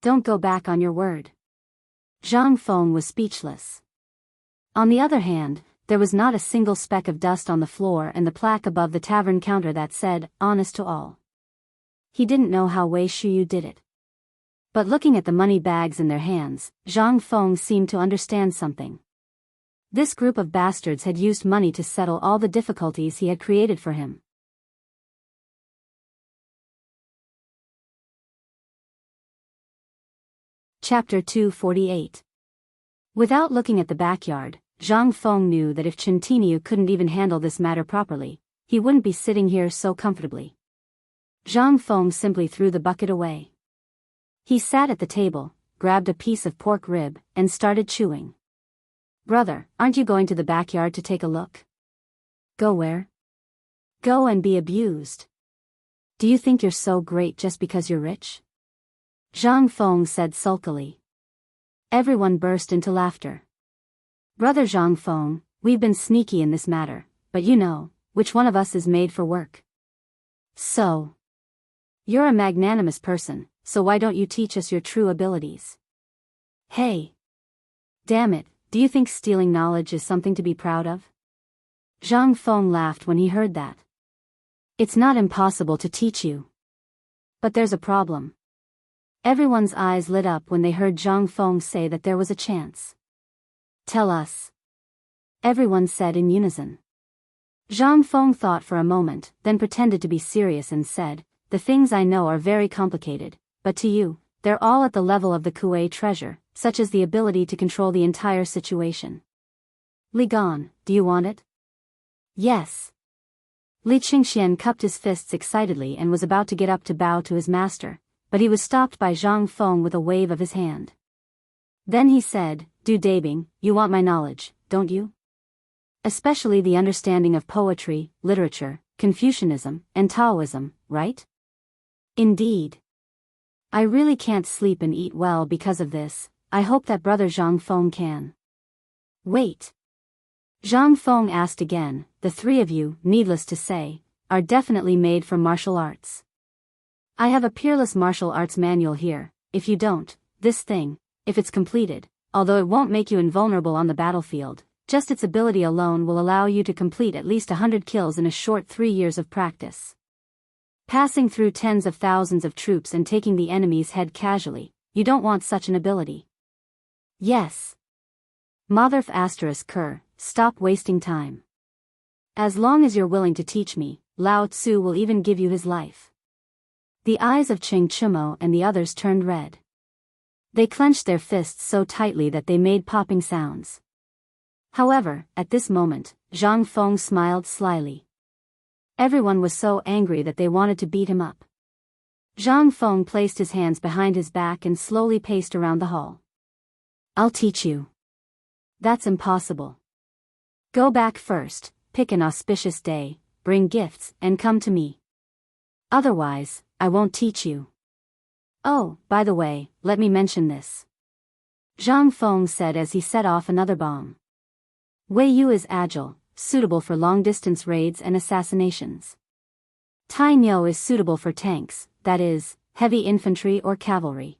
Speaker 1: Don't go back on your word. Zhang Feng was speechless. On the other hand, there was not a single speck of dust on the floor and the plaque above the tavern counter that said, "Honest to all." He didn't know how Wei Shuyu did it. But looking at the money bags in their hands, Zhang Feng seemed to understand something. This group of bastards had used money to settle all the difficulties he had created for him. Chapter 248. Without looking at the backyard, Zhang Feng knew that if Chen Tiniu couldn't even handle this matter properly, he wouldn't be sitting here so comfortably. Zhang Feng simply threw the bucket away. He sat at the table, grabbed a piece of pork rib, and started chewing. "Brother, aren't you going to the backyard to take a look?" "Go where?" "Go and be abused. Do you think you're so great just because you're rich?" Zhang Feng said sulkily. Everyone burst into laughter. "Brother Zhang Feng, we've been sneaky in this matter, but you know, which one of us is made for work. So, you're a magnanimous person, so why don't you teach us your true abilities?" "Hey! Damn it, do you think stealing knowledge is something to be proud of?" Zhang Feng laughed when he heard that. "It's not impossible to teach you. But there's a problem." Everyone's eyes lit up when they heard Zhang Feng say that there was a chance. "Tell us," everyone said in unison. Zhang Feng thought for a moment, then pretended to be serious and said, "The things I know are very complicated, but to you, they're all at the level of the Kuei treasure, such as the ability to control the entire situation." "Li Gan, do you want it?" "Yes." Li Qingxian cupped his fists excitedly and was about to get up to bow to his master, but he was stopped by Zhang Feng with a wave of his hand. Then he said, "Du Dabing, you want my knowledge, don't you? Especially the understanding of poetry, literature, Confucianism, and Taoism, right?" "Indeed. I really can't sleep and eat well because of this. I hope that brother Zhang Feng can." "Wait." Zhang Feng asked again, "The three of you, needless to say, are definitely made for martial arts. I have a peerless martial arts manual here. If you don't, this thing, if it's completed, although it won't make you invulnerable on the battlefield, just its ability alone will allow you to complete at least 100 kills in a short 3 years of practice. Passing through tens of thousands of troops and taking the enemy's head casually, you don't want such an ability." "Yes. Motherf *Ker, stop wasting time. As long as you're willing to teach me, Lao Tzu will even give you his life." The eyes of Cheng Chumo and the others turned red. They clenched their fists so tightly that they made popping sounds. However, at this moment, Zhang Feng smiled slyly. Everyone was so angry that they wanted to beat him up. Zhang Feng placed his hands behind his back and slowly paced around the hall. "I'll teach you." "That's impossible. Go back first, pick an auspicious day, bring gifts, and come to me. Otherwise, I won't teach you. Oh, by the way, let me mention this," Zhang Feng said as he set off another bomb. "Wei Yu is agile, suitable for long-distance raids and assassinations. Tai Niu is suitable for tanks, that is, heavy infantry or cavalry.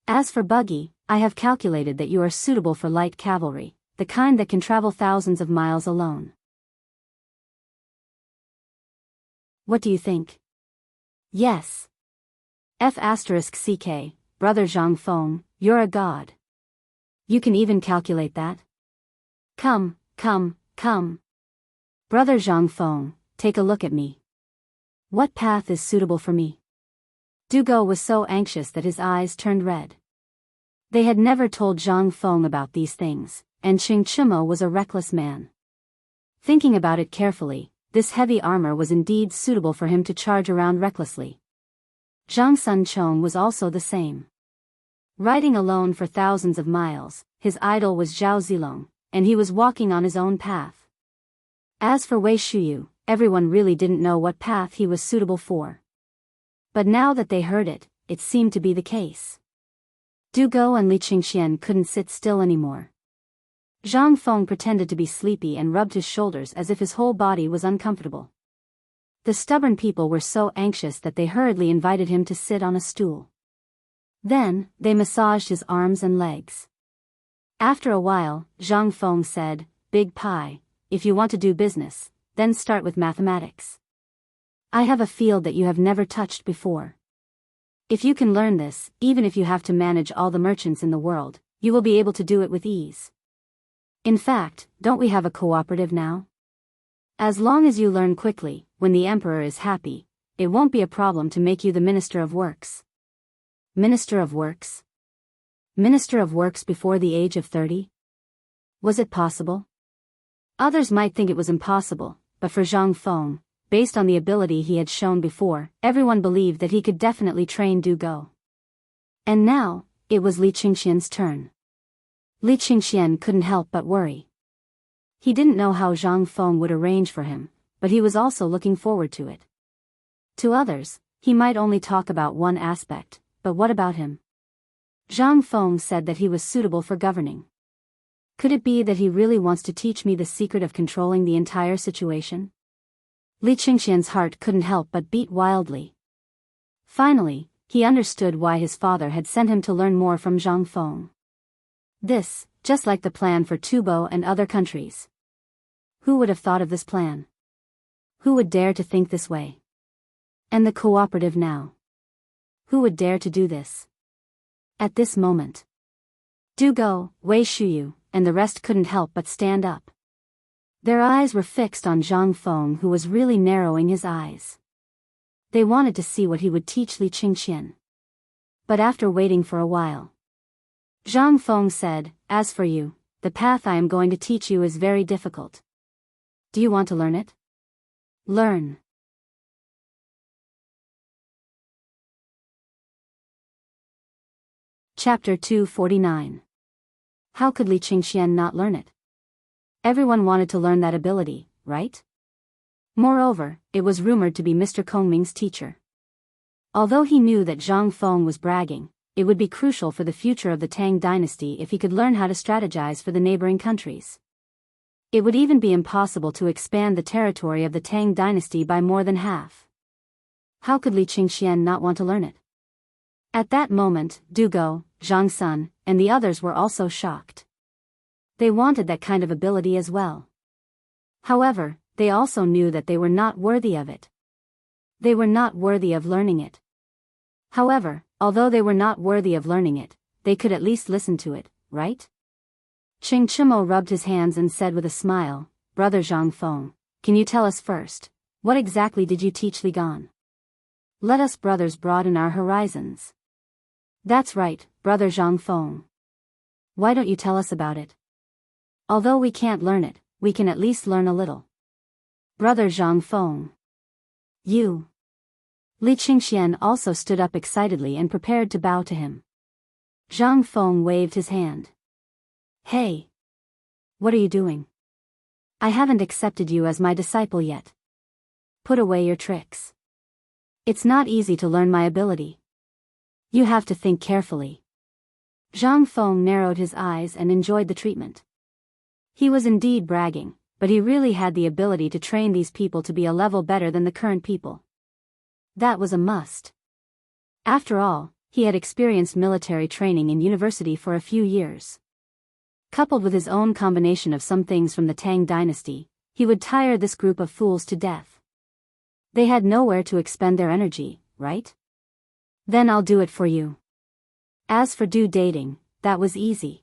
Speaker 1: As for Buggy, I have calculated that you are suitable for light cavalry, the kind that can travel thousands of miles alone. What do you think?" "Yes. F***ck, brother Zhang Feng, you're a god. You can even calculate that? Come. Brother Zhang Feng, take a look at me. What path is suitable for me?" Dugo was so anxious that his eyes turned red. They had never told Zhang Feng about these things, and Cheng Chumo was a reckless man. Thinking about it carefully, this heavy armor was indeed suitable for him to charge around recklessly. Zhang Sun Chong was also the same. Riding alone for thousands of miles, his idol was Zhao Zilong, and he was walking on his own path. As for Wei Shuyu, everyone really didn't know what path he was suitable for. But now that they heard it, it seemed to be the case. Dugo and Li Qingxian couldn't sit still anymore. Zhang Feng pretended to be sleepy and rubbed his shoulders as if his whole body was uncomfortable. The stubborn people were so anxious that they hurriedly invited him to sit on a stool. Then, they massaged his arms and legs. After a while, Zhang Feng said, big pie. If you want to do business, then start with mathematics. I have a field that you have never touched before. If you can learn this, even if you have to manage all the merchants in the world, you will be able to do it with ease. In fact, don't we have a cooperative now? As long as you learn quickly, when the emperor is happy, it won't be a problem to make you the Minister of Works. Minister of Works? Minister of Works before the age of 30? Was it possible? Others might think it was impossible, but for Zhang Feng, based on the ability he had shown before, everyone believed that he could definitely train Du Go. And now, it was Li Qingxian's turn. Li Qingxian couldn't help but worry. He didn't know how Zhang Feng would arrange for him, but he was also looking forward to it. To others, he might only talk about one aspect, but what about him? Zhang Feng said that he was suitable for governing. Could it be that he really wants to teach me the secret of controlling the entire situation? Li Qingxian's heart couldn't help but beat wildly. Finally, he understood why his father had sent him to learn more from Zhang Feng. This, just like the plan for Tubo and other countries. Who would have thought of this plan? Who would dare to think this way? And the cooperative now. Who would dare to do this? At this moment, Du Go, Wei Shuyu, and the rest couldn't help but stand up. Their eyes were fixed on Zhang Feng, who was really narrowing his eyes. They wanted to see what he would teach Li Qingxian. But after waiting for a while, Zhang Feng said, "As for you, the path I am going to teach you is very difficult. Do you want to learn it? Learn." Chapter 249. How could Li Qingxian not learn it? Everyone wanted to learn that ability, right? Moreover, it was rumored to be Mr. Kongming's teacher. Although he knew that Zhang Feng was bragging, it would be crucial for the future of the Tang dynasty if he could learn how to strategize for the neighboring countries. It would even be impossible to expand the territory of the Tang dynasty by more than half. How could Li Qingxian not want to learn it? At that moment, Du Go, Zhang Sun, and the others were also shocked. They wanted that kind of ability as well. However, they also knew that they were not worthy of it. They were not worthy of learning it. However, although they were not worthy of learning it, they could at least listen to it, right? Qing Chimo rubbed his hands and said with a smile, "Brother Zhang Feng, can you tell us first, what exactly did you teach Li Gan? Let us brothers broaden our horizons." "That's right, Brother Zhang Feng. Why don't you tell us about it? Although we can't learn it, we can at least learn a little." "Brother Zhang Feng. You." Li Qingxian also stood up excitedly and prepared to bow to him. Zhang Feng waved his hand. "Hey! What are you doing? I haven't accepted you as my disciple yet. Put away your tricks. It's not easy to learn my ability. You have to think carefully." Zhang Feng narrowed his eyes and enjoyed the treatment. He was indeed bragging, but he really had the ability to train these people to be a level better than the current people. That was a must. After all, he had experienced military training in university for a few years. Coupled with his own combination of some things from the Tang dynasty, he would tire this group of fools to death. They had nowhere to expend their energy, right? "Then I'll do it for you." As for dating, that was easy.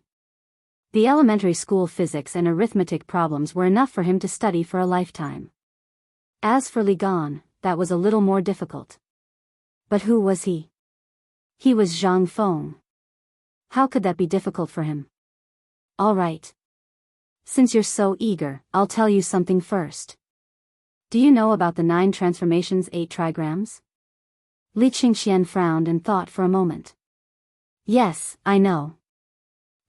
Speaker 1: The elementary school physics and arithmetic problems were enough for him to study for a lifetime. As for Li Gan, that was a little more difficult. But who was he? He was Zhang Feng. How could that be difficult for him? All right. Since you're so eager, I'll tell you something first. Do you know about the 9 transformations, 8 trigrams? Li Qingxian frowned and thought for a moment. Yes, I know.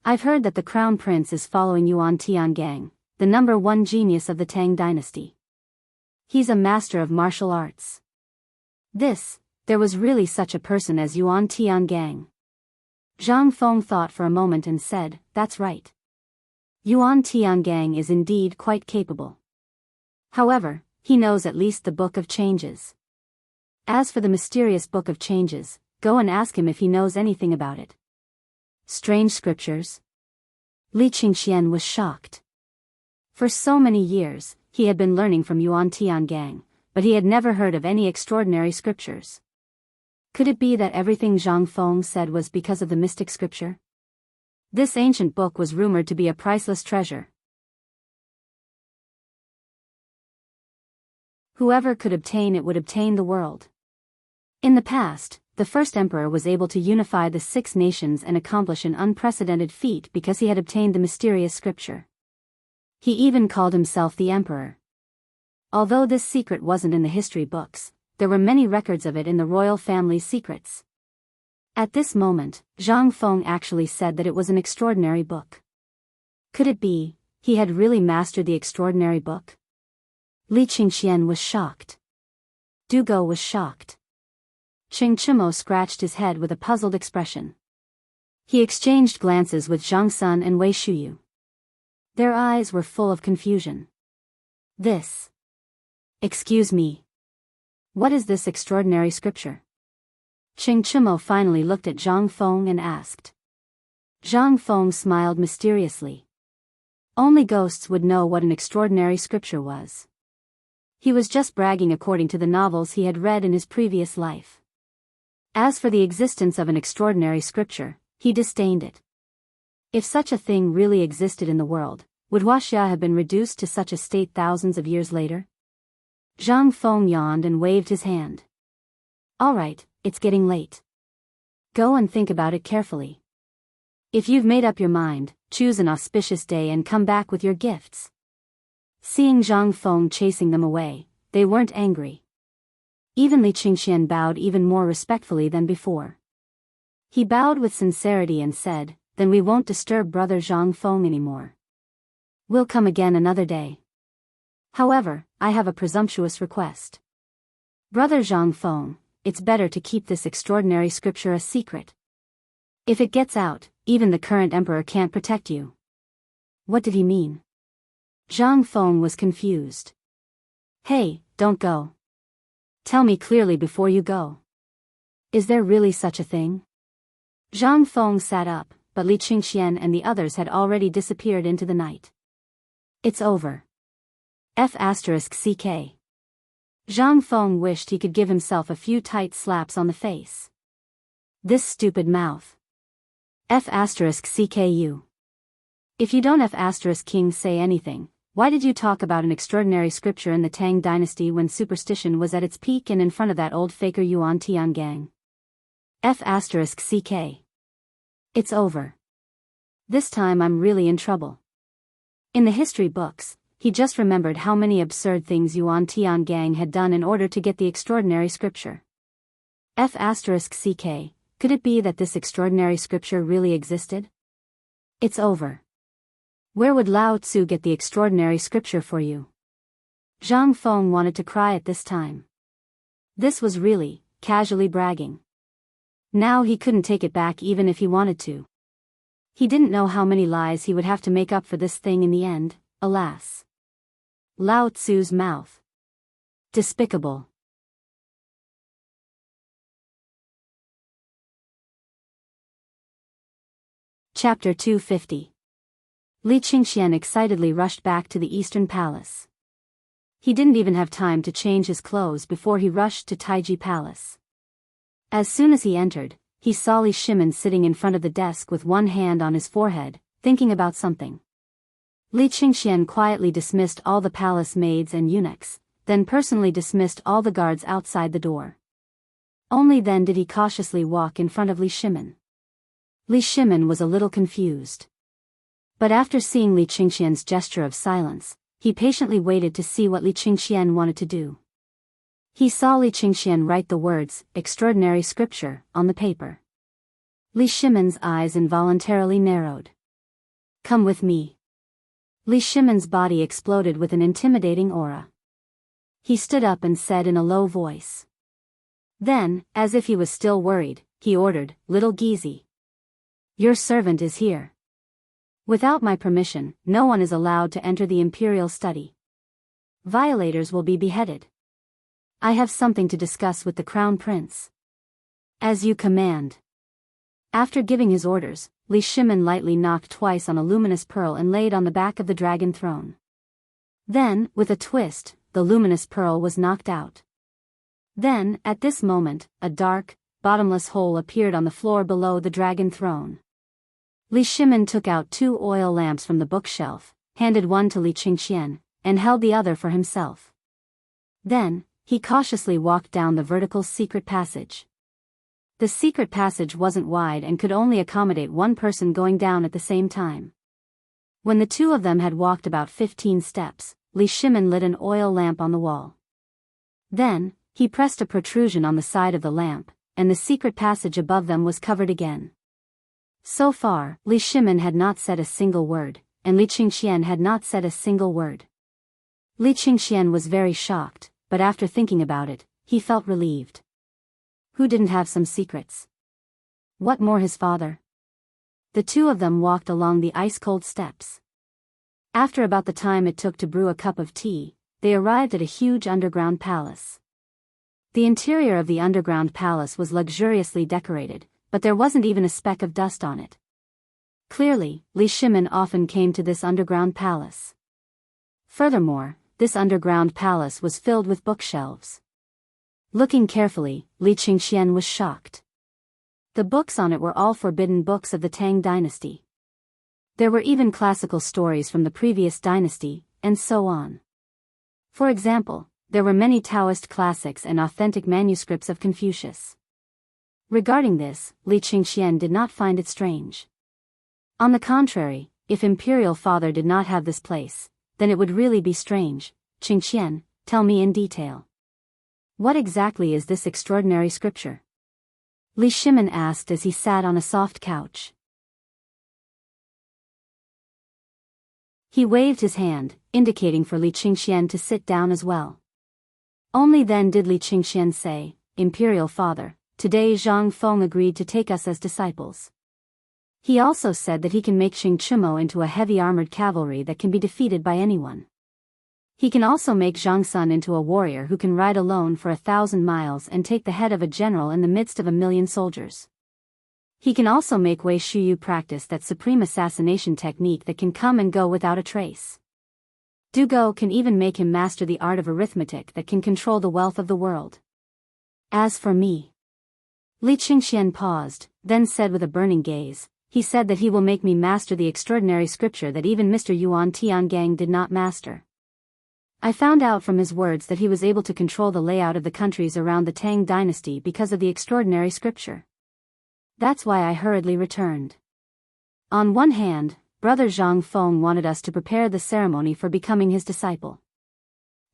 Speaker 1: I've heard that the crown prince is following Yuan Tiangang, the #1 genius of the Tang dynasty. He's a master of martial arts. There was really such a person as Yuan Tiangang. Zhang Feng thought for a moment and said, "That's right. Yuan Tiangang is indeed quite capable. However, he knows at least the Book of Changes. As for the mysterious Book of Changes, go and ask him if he knows anything about it." Strange scriptures? Li Qingxian was shocked. For so many years, he had been learning from Yuan Tiangang, but he had never heard of any extraordinary scriptures. Could it be that everything Zhang Feng said was because of the mystic scripture? This ancient book was rumored to be a priceless treasure. Whoever could obtain it would obtain the world. In the past, the first emperor was able to unify the 6 nations and accomplish an unprecedented feat because he had obtained the mysterious scripture. He even called himself the emperor. Although this secret wasn't in the history books, there were many records of it in the royal family's secrets. At this moment, Zhang Feng actually said that it was an extraordinary book. Could it be, he had really mastered the extraordinary book? Li Qingxian was shocked. Du Go was shocked. Qing Chimo scratched his head with a puzzled expression. He exchanged glances with Zhang Sun and Wei Shuyu. Their eyes were full of confusion. This. Excuse me. What is this extraordinary scripture? Qing Chimo finally looked at Zhang Feng and asked. Zhang Feng smiled mysteriously. Only ghosts would know what an extraordinary scripture was. He was just bragging according to the novels he had read in his previous life. As for the existence of an extraordinary scripture, he disdained it. If such a thing really existed in the world, would Wuxia have been reduced to such a state thousands of years later? Zhang Feng yawned and waved his hand. All right, it's getting late. Go and think about it carefully. If you've made up your mind, choose an auspicious day and come back with your gifts. Seeing Zhang Feng chasing them away, they weren't angry. Even Li Qingxian bowed even more respectfully than before. He bowed with sincerity and said, then we won't disturb brother Zhang Feng anymore. We'll come again another day. However, I have a presumptuous request. Brother Zhang Feng, it's better to keep this extraordinary scripture a secret. If it gets out, even the current emperor can't protect you. What did he mean? Zhang Feng was confused. Hey, don't go. Tell me clearly before you go. Is there really such a thing? Zhang Feng sat up, but Li Qingxian and the others had already disappeared into the night. It's over. F***ck. Zhang Feng wished he could give himself a few tight slaps on the face. This stupid mouth. F***ck. If you don't F***king say anything, why did you talk about an extraordinary scripture in the Tang dynasty when superstition was at its peak and in front of that old faker Yuan Tiangang? F***ck. It's over. This time I'm really in trouble. In the history books, he just remembered how many absurd things Yuan Tiangang had done in order to get the extraordinary scripture. F***ck. Could it be that this extraordinary scripture really existed? It's over. Where would Lao Tzu get the extraordinary scripture for you? Zhang Feng wanted to cry at this time. This was really, casually bragging. Now he couldn't take it back even if he wanted to. He didn't know how many lies he would have to make up for this thing in the end, alas. Lao Tzu's mouth. Despicable. Chapter 250. Li Qingxian excitedly rushed back to the Eastern Palace. He didn't even have time to change his clothes before he rushed to Taiji Palace. As soon as he entered, he saw Li Shimin sitting in front of the desk with one hand on his forehead, thinking about something. Li Qingxian quietly dismissed all the palace maids and eunuchs, then personally dismissed all the guards outside the door. Only then did he cautiously walk in front of Li Shimin. Li Shimin was a little confused. But after seeing Li Qingxian's gesture of silence, he patiently waited to see what Li Qingxian wanted to do. He saw Li Qingxian write the words, extraordinary scripture, on the paper. Li Shimin's eyes involuntarily narrowed. Come with me. Li Shimin's body exploded with an intimidating aura. He stood up and said in a low voice. Then, as if he was still worried, he ordered, Little Gizi. Your servant is here. Without my permission, no one is allowed to enter the imperial study. Violators will be beheaded. I have something to discuss with the crown prince. As you command. After giving his orders, Li Shimin lightly knocked twice on a luminous pearl and laid on the back of the dragon throne. Then, with a twist, the luminous pearl was knocked out. Then, at this moment, a dark, bottomless hole appeared on the floor below the dragon throne. Li Shimin took out 2 oil lamps from the bookshelf, handed one to Li Qingxian, and held the other for himself. Then, he cautiously walked down the vertical secret passage. The secret passage wasn't wide and could only accommodate one person going down at the same time. When the two of them had walked about 15 steps, Li Shimin lit an oil lamp on the wall. Then, he pressed a protrusion on the side of the lamp, and the secret passage above them was covered again. So far, Li Shimin had not said a single word, and Li Qingxian had not said a single word. Li Qingxian was very shocked, but after thinking about it, he felt relieved. Who didn't have some secrets? What more his father? The two of them walked along the ice-cold steps. After about the time it took to brew a cup of tea, they arrived at a huge underground palace. The interior of the underground palace was luxuriously decorated, but there wasn't even a speck of dust on it. Clearly, Li Shimin often came to this underground palace. Furthermore, this underground palace was filled with bookshelves. Looking carefully, Li Qingxian was shocked. The books on it were all forbidden books of the Tang dynasty. There were even classical stories from the previous dynasty, and so on. For example, there were many Taoist classics and authentic manuscripts of Confucius. Regarding this, Li Qingxian did not find it strange. On the contrary, if Imperial Father did not have this place, then it would really be strange. Qingxian, tell me in detail. What exactly is this extraordinary scripture? Li Shimin asked as he sat on a soft couch. He waved his hand, indicating for Li Qingxian to sit down as well. Only then did Li Qingxian say, Imperial Father, today Zhang Feng agreed to take us as disciples. He also said that he can make Xing Chumo into a heavy armored cavalry that can be defeated by anyone. He can also make Zhang Sun into a warrior who can ride alone for 1,000 miles and take the head of a general in the midst of 1,000,000 soldiers. He can also make Wei Shuyu practice that supreme assassination technique that can come and go without a trace. Du Go can even make him master the art of arithmetic that can control the wealth of the world. As for me... Li Qingxian paused, then said with a burning gaze, he said that he will make me master the extraordinary scripture that even Mr. Yuan Tiangang did not master. I found out from his words that he was able to control the layout of the countries around the Tang dynasty because of the extraordinary scripture. That's why I hurriedly returned. On one hand, Brother Zhang Feng wanted us to prepare the ceremony for becoming his disciple.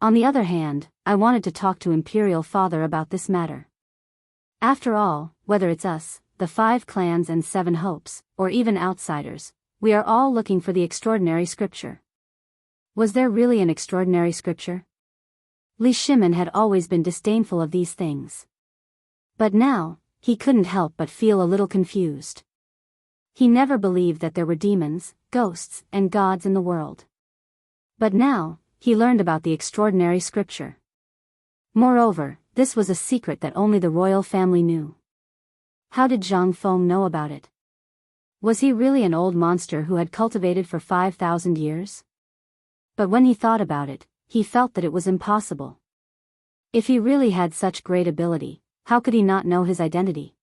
Speaker 1: On the other hand, I wanted to talk to Imperial Father about this matter. After all, whether it's us, the 5 clans and 7 hopes, or even outsiders, we are all looking for the extraordinary scripture. Was there really an extraordinary scripture? Li Shimin had always been disdainful of these things. But now, he couldn't help but feel a little confused. He never believed that there were demons, ghosts, and gods in the world. But now, he learned about the extraordinary scripture. Moreover, this was a secret that only the royal family knew. How did Zhang Feng know about it? Was he really an old monster who had cultivated for 5,000 years? But when he thought about it, he felt that it was impossible. If he really had such great ability, how could he not know his identity?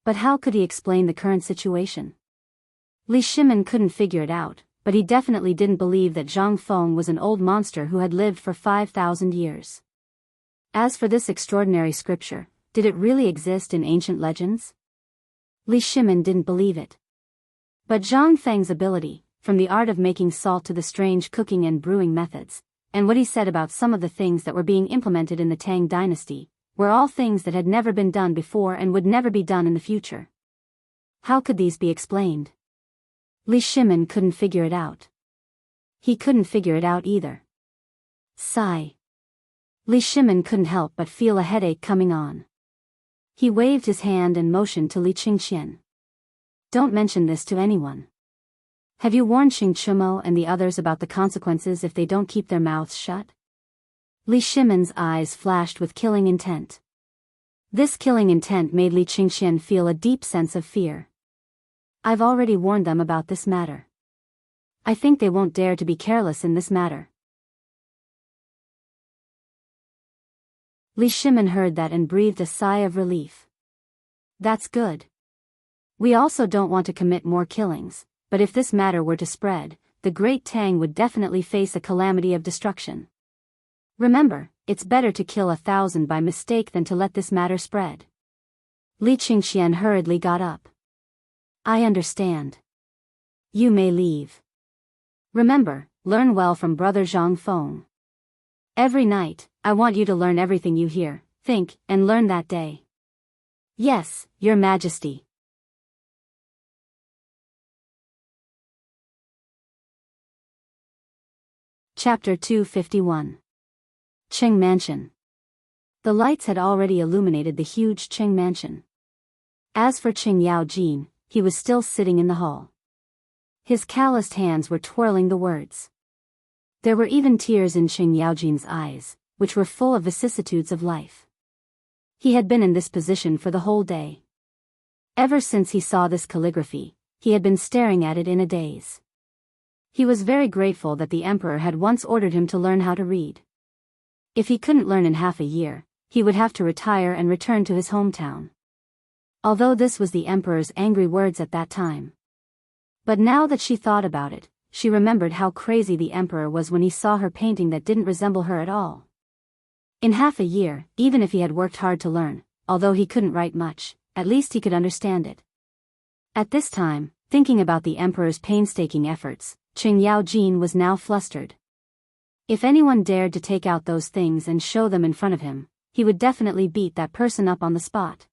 Speaker 1: But how could he explain the current situation? Li Shimin couldn't figure it out, but he definitely didn't believe that Zhang Feng was an old monster who had lived for 5,000 years. As for this extraordinary scripture, did it really exist in ancient legends? Li Shimin didn't believe it. But Zhang Feng's ability, from the art of making salt to the strange cooking and brewing methods, and what he said about some of the things that were being implemented in the Tang dynasty, were all things that had never been done before and would never be done in the future. How could these be explained? Li Shimin couldn't figure it out. He couldn't figure it out either. Sigh. Li Shimin couldn't help but feel a headache coming on. He waved his hand and motioned to Li Qingxian. Don't mention this to anyone. Have you warned Xing Chumo and the others about the consequences if they don't keep their mouths shut? Li Shimin's eyes flashed with killing intent. This killing intent made Li Qingxian feel a deep sense of fear. I've already warned them about this matter. I think they won't dare to be careless in this matter. Li Shimin heard that and breathed a sigh of relief. That's good. We also don't want to commit more killings, but if this matter were to spread, the Great Tang would definitely face a calamity of destruction. Remember, it's better to kill 1,000 by mistake than to let this matter spread. Li Qingxian hurriedly got up. I understand. You may leave. Remember, learn well from Brother Zhang Feng. Every night, I want you to learn everything you hear, think, and learn that day. Yes, Your Majesty. Chapter 251. Qing Mansion. The lights had already illuminated the huge Qing Mansion. As for Qing Yaojin, he was still sitting in the hall. His calloused hands were twirling the words. There were even tears in Qing Yaojin's eyes, which were full of vicissitudes of life. He had been in this position for the whole day. Ever since he saw this calligraphy, he had been staring at it in a daze. He was very grateful that the emperor had once ordered him to learn how to read. If he couldn't learn in half a year, he would have to retire and return to his hometown. Although this was the emperor's angry words at that time. But now that she thought about it, she remembered how crazy the emperor was when he saw her painting that didn't resemble her at all. In half a year, even if he had worked hard to learn, although he couldn't write much, at least he could understand it. At this time, thinking about the emperor's painstaking efforts, Qing Yaojin was now flustered. If anyone dared to take out those things and show them in front of him, he would definitely beat that person up on the spot.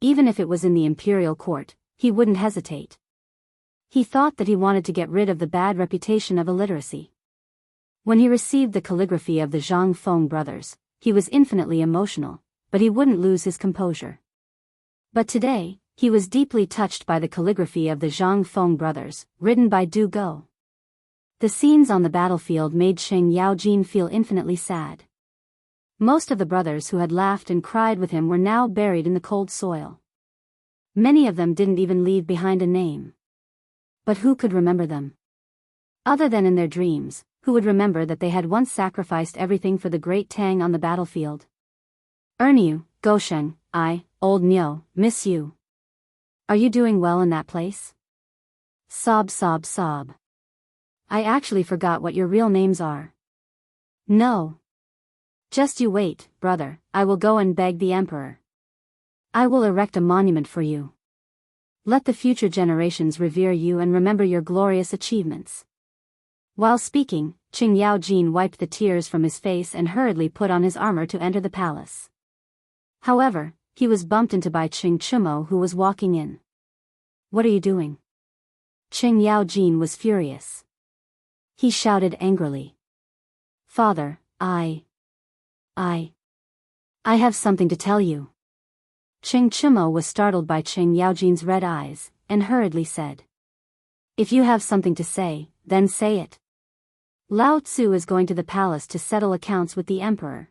Speaker 1: Even if it was in the imperial court, he wouldn't hesitate. He thought that he wanted to get rid of the bad reputation of illiteracy. When he received the calligraphy of the Zhang Feng brothers, he was infinitely emotional, but he wouldn't lose his composure. But today, he was deeply touched by the calligraphy of the Zhang Feng brothers, written by Du Go. The scenes on the battlefield made Qing Yaojin feel infinitely sad. Most of the brothers who had laughed and cried with him were now buried in the cold soil. Many of them didn't even leave behind a name. But who could remember them? Other than in their dreams, who would remember that they had once sacrificed everything for the Great Tang on the battlefield? Erniu, Gosheng, I, Old Nyo, miss you. Are you doing well in that place? Sob sob sob. I actually forgot what your real names are. No. Just you wait, brother, I will go and beg the emperor. I will erect a monument for you. Let the future generations revere you and remember your glorious achievements. While speaking, Qing Yaojin wiped the tears from his face and hurriedly put on his armor to enter the palace. However, he was bumped into by Qing Chumo, who was walking in. What are you doing? Qing Yaojin was furious. He shouted angrily. Father, I have something to tell you. Qing Chumo was startled by Qing Yaojin's red eyes, and hurriedly said. If you have something to say, then say it. Lao Tzu is going to the palace to settle accounts with the emperor.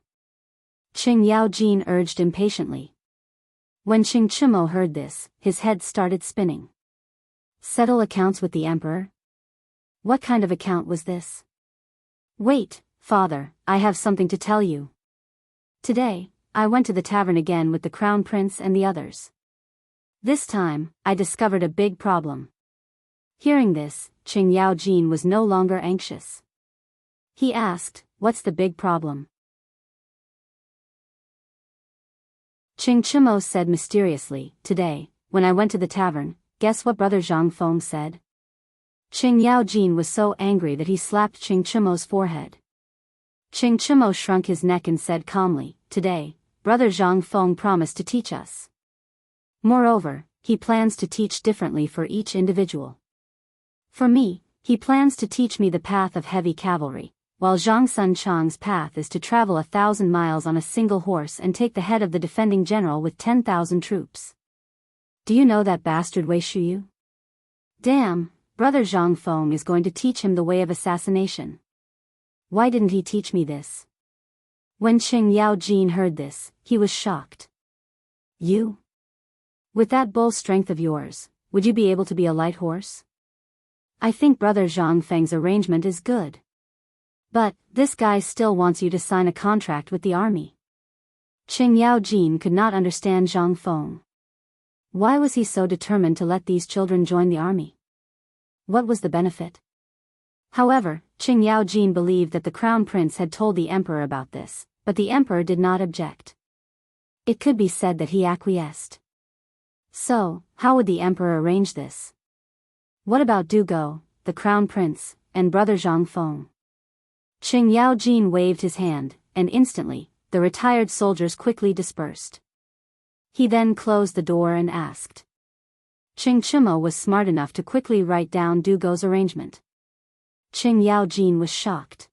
Speaker 1: Qing Yaojin urged impatiently. When Qing Chumo heard this, his head started spinning. Settle accounts with the emperor? What kind of account was this? Wait, father, I have something to tell you. Today, I went to the tavern again with the crown prince and the others. This time, I discovered a big problem. Hearing this, Qing Yaojin was no longer anxious. He asked, what's the big problem? Qing Chumo said mysteriously, today, when I went to the tavern, guess what Brother Zhang Feng said? Qing Yaojin was so angry that he slapped Qing Chumo's forehead. Qing Chumo shrunk his neck and said calmly, today, Brother Zhang Feng promised to teach us. Moreover, he plans to teach differently for each individual. For me, he plans to teach me the path of heavy cavalry, while Zhang Sun Chang's path is to travel 1,000 miles on a single horse and take the head of the defending general with 10,000 troops. Do you know that bastard Wei Shuyu? Damn, Brother Zhang Feng is going to teach him the way of assassination. Why didn't he teach me this? When Qing Yaojin heard this, he was shocked. You? With that bull strength of yours, would you be able to be a light horse? I think Brother Zhang Feng's arrangement is good. But, this guy still wants you to sign a contract with the army. Qing Yaojin could not understand Zhang Feng. Why was he so determined to let these children join the army? What was the benefit? However, Qing Yaojin believed that the crown prince had told the emperor about this, but the emperor did not object. It could be said that he acquiesced. So, how would the emperor arrange this? What about Du Go, the crown prince, and brother Zhang Feng? Qing Yaojin waved his hand, and instantly, the retired soldiers quickly dispersed. He then closed the door and asked. Qing Chimo was smart enough to quickly write down Du Go's arrangement. Qing Yaojin was shocked.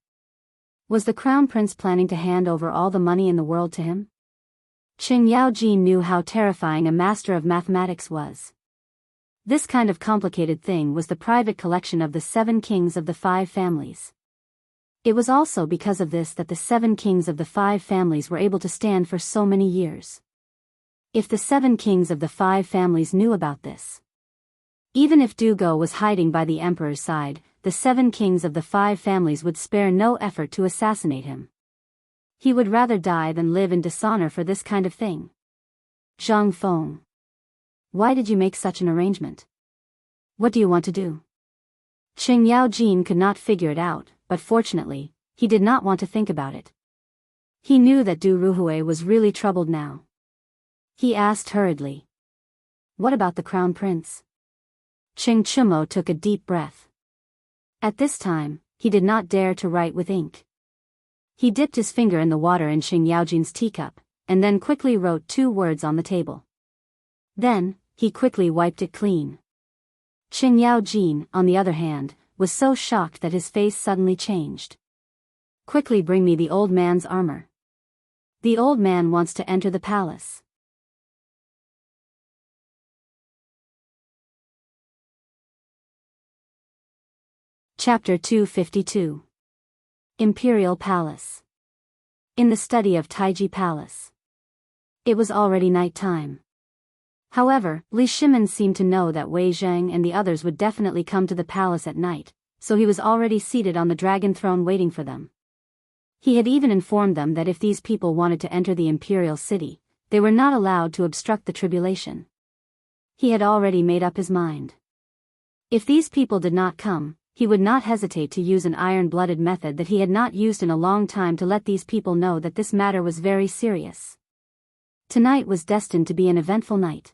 Speaker 1: Was the crown prince planning to hand over all the money in the world to him? Qing Yaojin knew how terrifying a master of mathematics was. This kind of complicated thing was the private collection of the 7 kings of the 5 families. It was also because of this that the 7 kings of the 5 families were able to stand for so many years. If the 7 kings of the 5 families knew about this, even if Du Go was hiding by the emperor's side, the 7 kings of the 5 families would spare no effort to assassinate him. He would rather die than live in dishonor for this kind of thing. Zhang Feng. Why did you make such an arrangement? What do you want to do? Qing Yaojin could not figure it out, but fortunately, he did not want to think about it. He knew that Du Ruhui was really troubled now. He asked hurriedly. What about the crown prince? Qing Chimo took a deep breath. At this time, he did not dare to write with ink. He dipped his finger in the water in Qing Yaojin's teacup, and then quickly wrote 2 words on the table. Then, he quickly wiped it clean. Qing Yaojin, on the other hand, was so shocked that his face suddenly changed. Quickly bring me the old man's armor. The old man wants to enter the palace. Chapter 252. Imperial Palace. In the study of Taiji Palace. It was already night time. However, Li Shimin seemed to know that Wei Zheng and the others would definitely come to the palace at night, so he was already seated on the dragon throne waiting for them. He had even informed them that if these people wanted to enter the imperial city, they were not allowed to obstruct the tribulation. He had already made up his mind. If these people did not come, he would not hesitate to use an iron-blooded method that he had not used in a long time to let these people know that this matter was very serious. Tonight was destined to be an eventful night.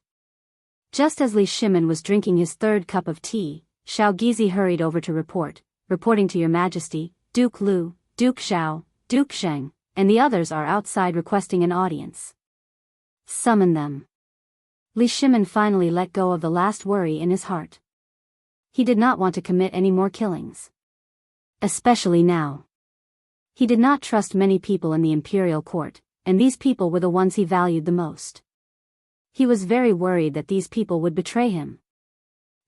Speaker 1: Just as Li Shimin was drinking his 3rd cup of tea, Xiao Gizi hurried over to reporting to your majesty, Duke Lu, Duke Xiao, Duke Sheng, and the others are outside requesting an audience. Summon them. Li Shimin finally let go of the last worry in his heart. He did not want to commit any more killings. Especially now. He did not trust many people in the imperial court, and these people were the ones he valued the most. He was very worried that these people would betray him.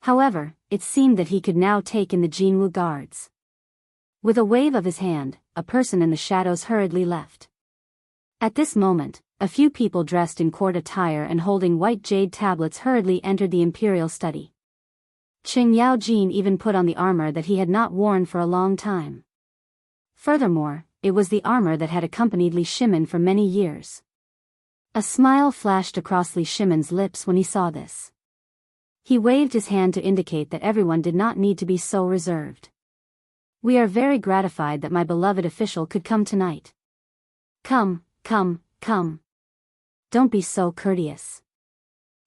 Speaker 1: However, it seemed that he could now take in the Jianghu guards. With a wave of his hand, a person in the shadows hurriedly left. At this moment, a few people dressed in court attire and holding white jade tablets hurriedly entered the imperial study. Qing Yaojin even put on the armor that he had not worn for a long time. Furthermore, it was the armor that had accompanied Li Shimin for many years. A smile flashed across Li Shimin's lips when he saw this. He waved his hand to indicate that everyone did not need to be so reserved. We are very gratified that my beloved official could come tonight. Come, come, come. Don't be so courteous.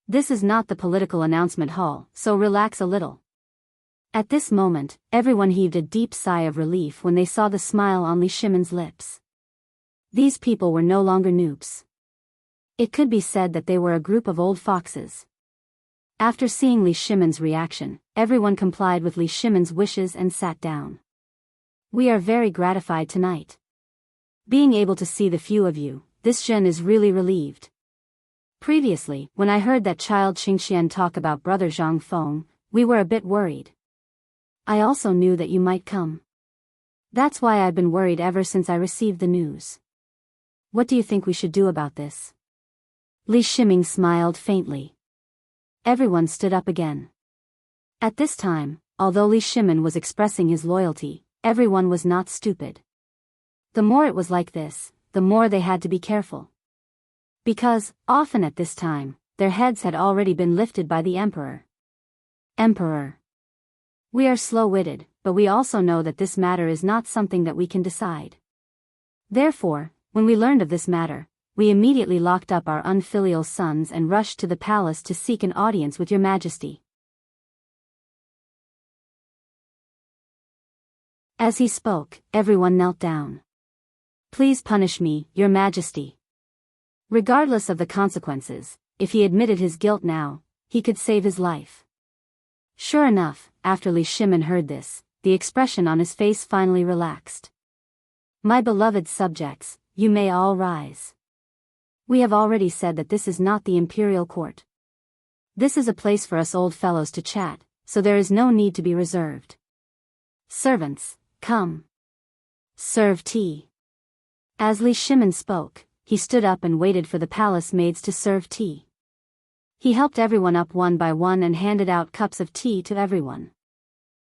Speaker 1: This is not the political announcement hall, so relax a little. At this moment, everyone heaved a deep sigh of relief when they saw the smile on Li Shimin's lips. These people were no longer noobs. It could be said that they were a group of old foxes. After seeing Li Shimin's reaction, everyone complied with Li Shimin's wishes and sat down. We are very gratified tonight. Being able to see the few of you, this Zhen is really relieved. Previously, when I heard that child Xingxian talk about brother Zhang Feng, we were a bit worried. I also knew that you might come. That's why I've been worried ever since I received the news. What do you think we should do about this? Li Shimin smiled faintly. Everyone stood up again. At this time, although Li Shimin was expressing his loyalty, everyone was not stupid. The more it was like this, the more they had to be careful. Because, often at this time, their heads had already been lifted by the emperor. Emperor. We are slow-witted, but we also know that this matter is not something that we can decide. Therefore, when we learned of this matter, we immediately locked up our unfilial sons and rushed to the palace to seek an audience with your majesty. As he spoke, everyone knelt down. Please punish me, your majesty. Regardless of the consequences, if he admitted his guilt now, he could save his life. Sure enough, after Li Shimin heard this, the expression on his face finally relaxed. My beloved subjects, you may all rise. We have already said that this is not the imperial court. This is a place for us old fellows to chat, so there is no need to be reserved. Servants, come. Serve tea. As Li Shimin spoke, he stood up and waited for the palace maids to serve tea. He helped everyone up one by one and handed out cups of tea to everyone.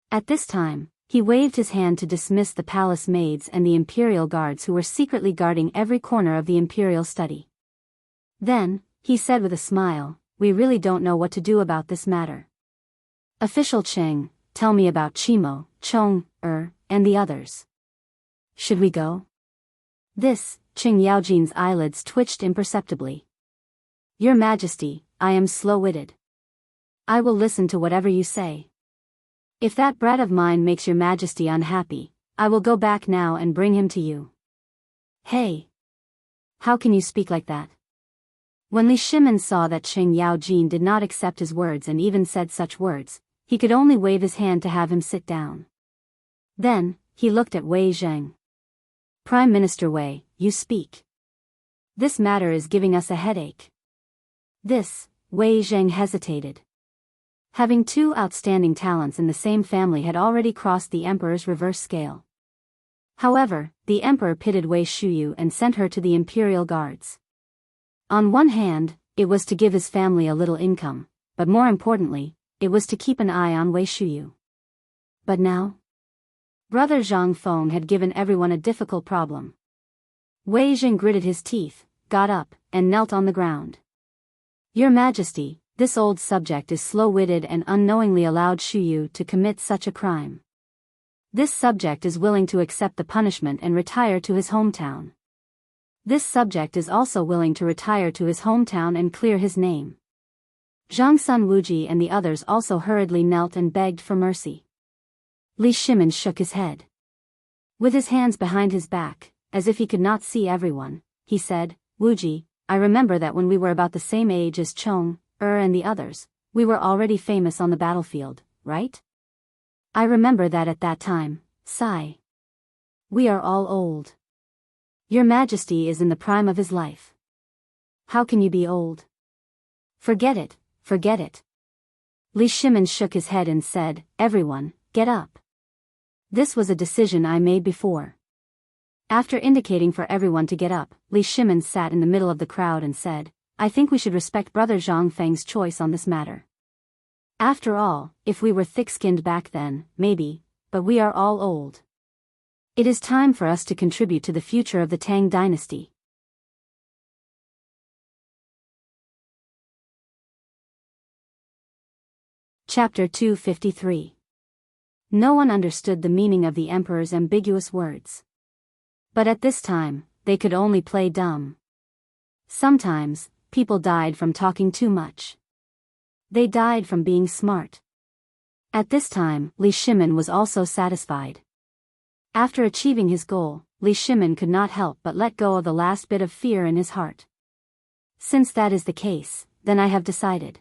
Speaker 1: At this time, he waved his hand to dismiss the palace maids and the imperial guards who were secretly guarding every corner of the imperial study. Then, he said with a smile, we really don't know what to do about this matter. Official Cheng, tell me about Chimo, Chong, and the others. Should we go? This, Qing Yaojin's eyelids twitched imperceptibly. Your Majesty, I am slow-witted. I will listen to whatever you say. If that brat of mine makes your Majesty unhappy, I will go back now and bring him to you. Hey! How can you speak like that? When Li Shimin saw that Qing Yaojin did not accept his words and even said such words, he could only wave his hand to have him sit down. Then, he looked at Wei Zheng. Prime Minister Wei, you speak. This matter is giving us a headache. This, Wei Zheng hesitated. Having two outstanding talents in the same family had already crossed the emperor's reverse scale. However, the emperor pitted Wei Shuyu and sent her to the imperial guards. On one hand, it was to give his family a little income, but more importantly, it was to keep an eye on Wei Shuyu. But now? Brother Zhang Feng had given everyone a difficult problem. Wei Zheng gritted his teeth, got up, and knelt on the ground. Your Majesty, this old subject is slow-witted and unknowingly allowed Shuyu to commit such a crime. This subject is willing to accept the punishment and retire to his hometown. This subject is also willing to retire to his hometown and clear his name. Zhang Sun Wuji and the others also hurriedly knelt and begged for mercy. Li Shimin shook his head. With his hands behind his back, as if he could not see everyone, he said, Wuji, I remember that when we were about the same age as Chong, and the others, we were already famous on the battlefield, right? I remember that at that time, sigh. We are all old. Your Majesty is in the prime of his life. How can you be old? Forget it, forget it. Li Shimin shook his head and said, everyone, get up. This was a decision I made before. After indicating for everyone to get up, Li Shimin sat in the middle of the crowd and said, I think we should respect Brother Zhang Feng's choice on this matter. After all, if we were thick-skinned back then, maybe, but we are all old. It is time for us to contribute to the future of the Tang dynasty. Chapter 253. No one understood the meaning of the emperor's ambiguous words. But at this time, they could only play dumb. Sometimes, people died from talking too much. They died from being smart. At this time, Li Shimin was also satisfied. After achieving his goal, Li Shimin could not help but let go of the last bit of fear in his heart. Since that is the case, then I have decided.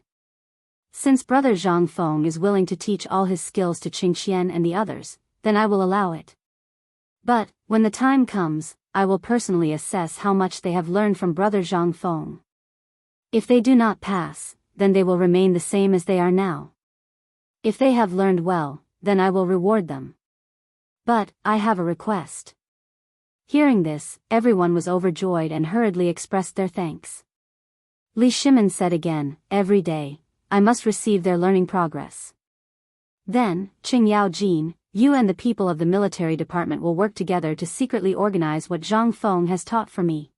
Speaker 1: Since Brother Zhang Feng is willing to teach all his skills to Qingxian and the others, then I will allow it. But, when the time comes, I will personally assess how much they have learned from Brother Zhang Feng. If they do not pass, then they will remain the same as they are now. If they have learned well, then I will reward them. But, I have a request. Hearing this, everyone was overjoyed and hurriedly expressed their thanks. Li Shimin said again, every day, I must receive their learning progress. Then, Qing Yaojin, you and the people of the military department will work together to secretly organize what Zhang Feng has taught for me.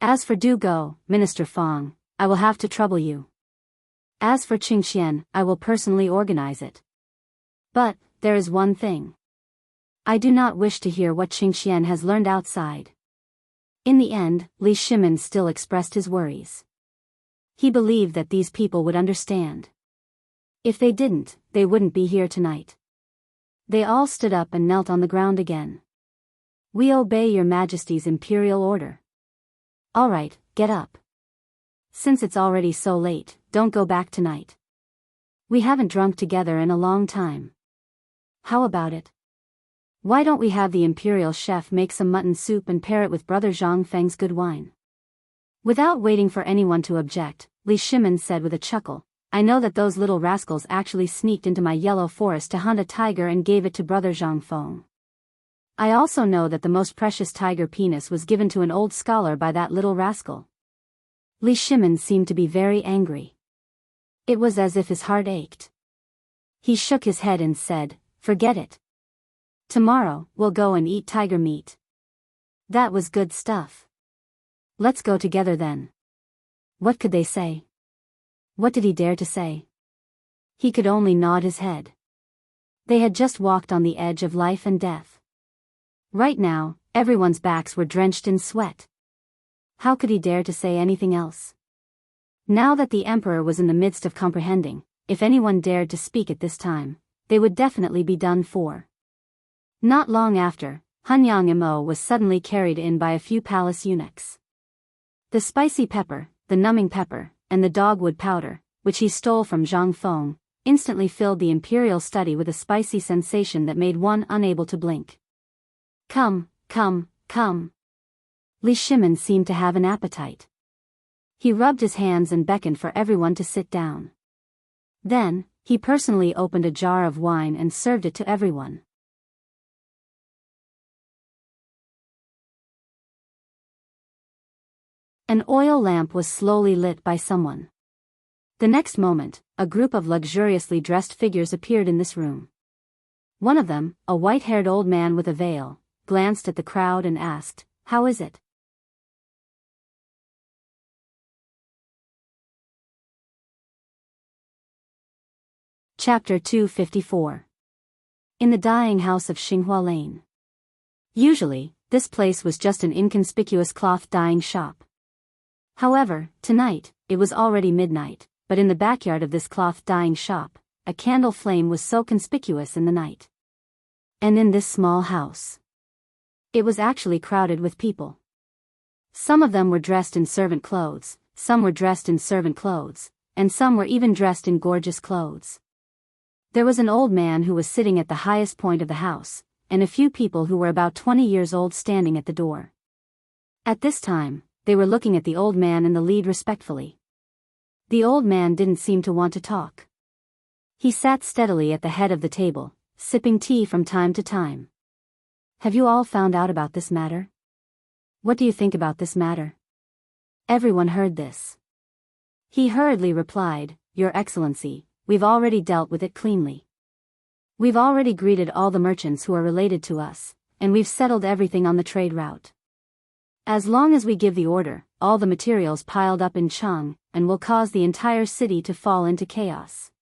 Speaker 1: As for Du Go, Minister Fang, I will have to trouble you. As for Qingxian, I will personally organize it. But, there is one thing. I do not wish to hear what Qingxian has learned outside. In the end, Li Shimin still expressed his worries. He believed that these people would understand. If they didn't, they wouldn't be here tonight. They all stood up and knelt on the ground again. We obey your Majesty's imperial order. All right, get up. Since it's already so late, don't go back tonight. We haven't drunk together in a long time. How about it? Why don't we have the imperial chef make some mutton soup and pair it with Brother Zhang Feng's good wine? Without waiting for anyone to object, Li Shimin said with a chuckle, I know that those little rascals actually sneaked into my yellow forest to hunt a tiger and gave it to Brother Zhang Feng. I also know that the most precious tiger penis was given to an old scholar by that little rascal. Li Shimin seemed to be very angry. It was as if his heart ached. He shook his head and said, forget it. Tomorrow, we'll go and eat tiger meat. That was good stuff. Let's go together then. What could they say? What did he dare to say? He could only nod his head. They had just walked on the edge of life and death. Right now, everyone's backs were drenched in sweat. How could he dare to say anything else? Now that the emperor was in the midst of comprehending, if anyone dared to speak at this time, they would definitely be done for. Not long after, Hunyang Imo was suddenly carried in by a few palace eunuchs. The spicy pepper, the numbing pepper, and the dogwood powder, which he stole from Zhang Feng, instantly filled the imperial study with a spicy sensation that made one unable to blink. Come, come, come. Li Shimin seemed to have an appetite. He rubbed his hands and beckoned for everyone to sit down. Then, he personally opened a jar of wine and served it to everyone. An oil lamp was slowly lit by someone. The next moment, a group of luxuriously dressed figures appeared in this room. One of them, a white-haired old man with a veil, glanced at the crowd and asked, "How is it?" Chapter 254. In the dyeing house of Xinghua Lane. Usually, this place was just an inconspicuous cloth dyeing shop. However, tonight, it was already midnight, but in the backyard of this cloth dyeing shop, a candle flame was so conspicuous in the night. And in this small house, it was actually crowded with people. Some of them were dressed in servant clothes, some were dressed in servant clothes, and some were even dressed in gorgeous clothes. There was an old man who was sitting at the highest point of the house, and a few people who were about 20 years old standing at the door. At this time, they were looking at the old man in the lead respectfully. The old man didn't seem to want to talk. He sat steadily at the head of the table, sipping tea from time to time. Have you all found out about this matter? What do you think about this matter? Everyone heard this. He hurriedly replied, Your Excellency, we've already dealt with it cleanly. We've already greeted all the merchants who are related to us, and we've settled everything on the trade route. As long as we give the order, all the materials piled up in Chang, and will cause the entire city to fall into chaos.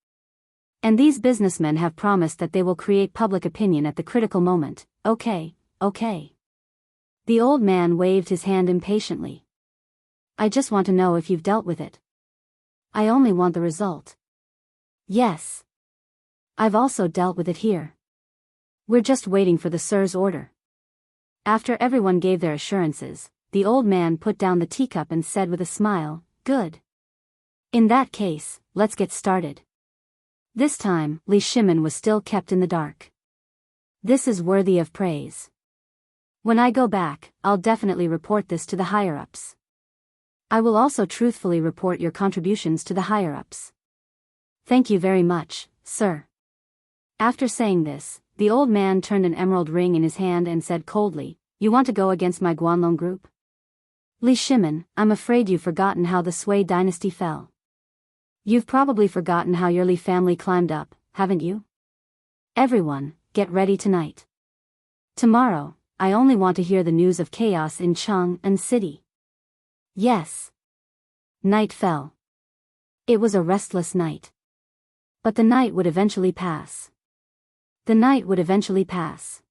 Speaker 1: And these businessmen have promised that they will create public opinion at the critical moment. Okay, okay. The old man waved his hand impatiently. I just want to know if you've dealt with it. I only want the result. Yes. I've also dealt with it here. We're just waiting for the Sir's order. After everyone gave their assurances, the old man put down the teacup and said with a smile, Good. In that case, let's get started. This time, Li Shimin was still kept in the dark. This is worthy of praise. When I go back, I'll definitely report this to the higher-ups. I will also truthfully report your contributions to the higher-ups. Thank you very much, sir. After saying this, the old man turned an emerald ring in his hand and said coldly, You want to go against my Guanlong group? Li Shimin, I'm afraid you've forgotten how the Sui dynasty fell. You've probably forgotten how your Li family climbed up, haven't you? Everyone, get ready tonight. Tomorrow, I only want to hear the news of chaos in Chang and city. Yes. Night fell. It was a restless night. But the night would eventually pass. The night would eventually pass.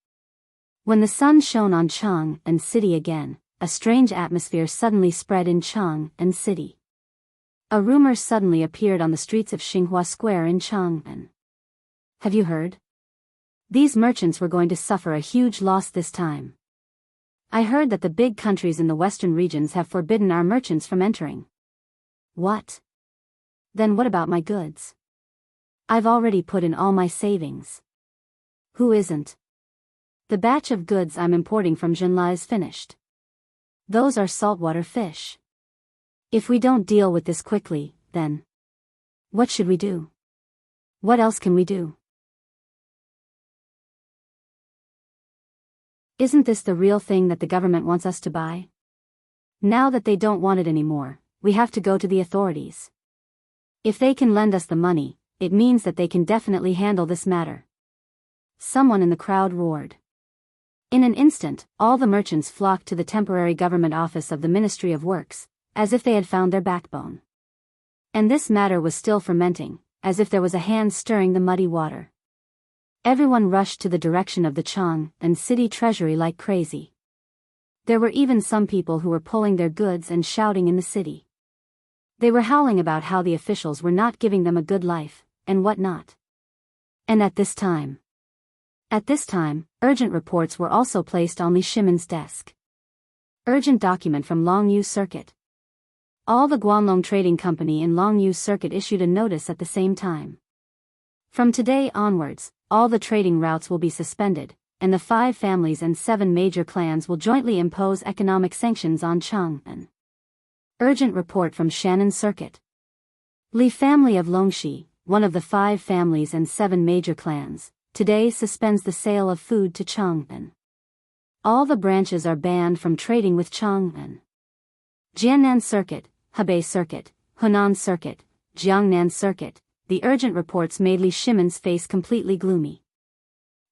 Speaker 1: When the sun shone on Chang'an City again, a strange atmosphere suddenly spread in Chang'an City. A rumor suddenly appeared on the streets of Xinghua Square in Chang'an. Have you heard? These merchants were going to suffer a huge loss this time. I heard that the big countries in the western regions have forbidden our merchants from entering. What? Then what about my goods? I've already put in all my savings. Who isn't? The batch of goods I'm importing from Jinla is finished. Those are saltwater fish. If we don't deal with this quickly, then what should we do? What else can we do? Isn't this the real thing that the government wants us to buy? Now that they don't want it anymore, we have to go to the authorities. If they can lend us the money, it means that they can definitely handle this matter. Someone in the crowd roared. In an instant, all the merchants flocked to the temporary government office of the Ministry of Works, as if they had found their backbone. And this matter was still fermenting, as if there was a hand stirring the muddy water. Everyone rushed to the direction of the Chang'an City treasury like crazy. There were even some people who were pulling their goods and shouting in the city. They were howling about how the officials were not giving them a good life, and what not. And at this time, urgent reports were also placed on Li Shimon's desk. Urgent document from Longyu Circuit. All the Guanlong Trading Company in Longyu Circuit issued a notice at the same time. From today onwards, all the trading routes will be suspended, and the 5 families and 7 major clans will jointly impose economic sanctions on Chang'an. Urgent report from Shannon Circuit. Li family of Longxi, one of the 5 families and 7 major clans, today suspends the sale of food to Chang'an. All the branches are banned from trading with Chang'an. Jiannan Circuit, Hebei Circuit, Hunan Circuit, Jiangnan Circuit. The urgent reports made Li Shimon's face completely gloomy.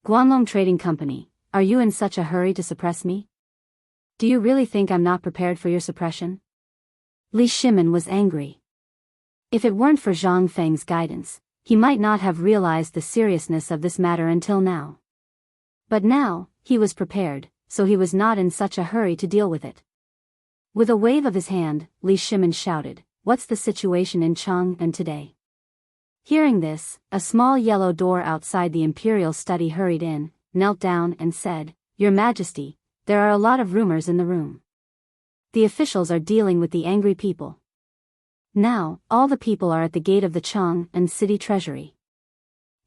Speaker 1: Guanlong Trading Company, are you in such a hurry to suppress me? Do you really think I'm not prepared for your suppression? Li Shimon was angry. If it weren't for Zhang Feng's guidance, he might not have realized the seriousness of this matter until now. But now, he was prepared, so he was not in such a hurry to deal with it. With a wave of his hand, Li Shimon shouted, "What's the situation in Chang'an today?" Hearing this, a small yellow door outside the imperial study hurried in, knelt down and said, "Your Majesty, there are a lot of rumors in the room. The officials are dealing with the angry people. Now, all the people are at the gate of the Chang'an City Treasury.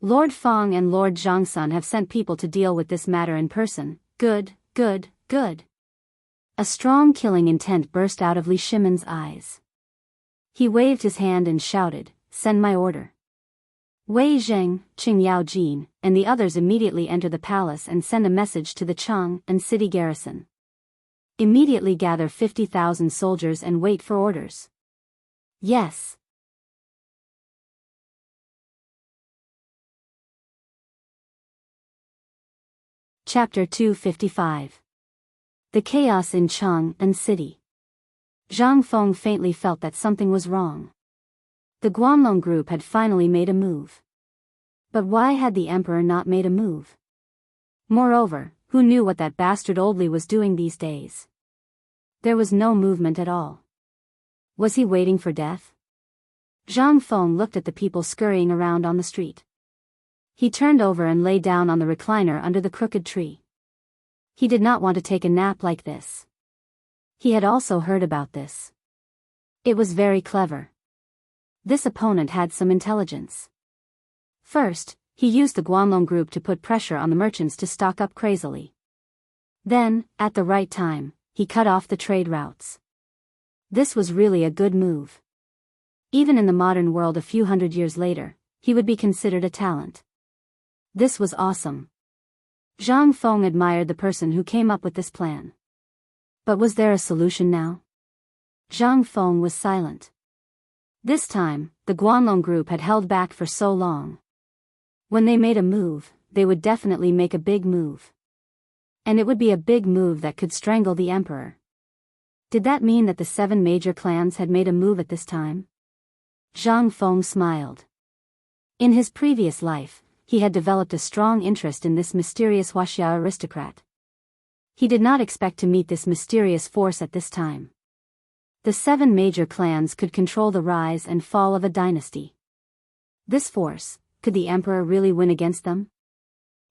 Speaker 1: Lord Feng and Lord Zhangsun have sent people to deal with this matter in person. Good, good, good." A strong killing intent burst out of Li Shimon's eyes. He waved his hand and shouted, "Send my order." Wei Zheng, Qing Yao Jin, and the others immediately enter the palace and send a message to the Chang'an City garrison. Immediately gather 50,000 soldiers and wait for orders. Yes. Chapter 255. The chaos in Chang'an City. Zhang Feng faintly felt that something was wrong. The Guanlong group had finally made a move. But why had the emperor not made a move? Moreover, who knew what that bastard old Li was doing these days? There was no movement at all. Was he waiting for death? Zhang Feng looked at the people scurrying around on the street. He turned over and lay down on the recliner under the crooked tree. He did not want to take a nap like this. He had also heard about this. It was very clever. This opponent had some intelligence. First, he used the Guanlong group to put pressure on the merchants to stock up crazily. Then, at the right time, he cut off the trade routes. This was really a good move. Even in the modern world a few hundred years later, he would be considered a talent. This was awesome. Zhang Feng admired the person who came up with this plan. But was there a solution now? Zhang Feng was silent. This time, the Guanlong group had held back for so long. When they made a move, they would definitely make a big move. And it would be a big move that could strangle the emperor. Did that mean that the 7 major clans had made a move at this time? Zhang Feng smiled. In his previous life, he had developed a strong interest in this mysterious Wuxia aristocrat. He did not expect to meet this mysterious force at this time. The 7 major clans could control the rise and fall of a dynasty. This force, could the emperor really win against them?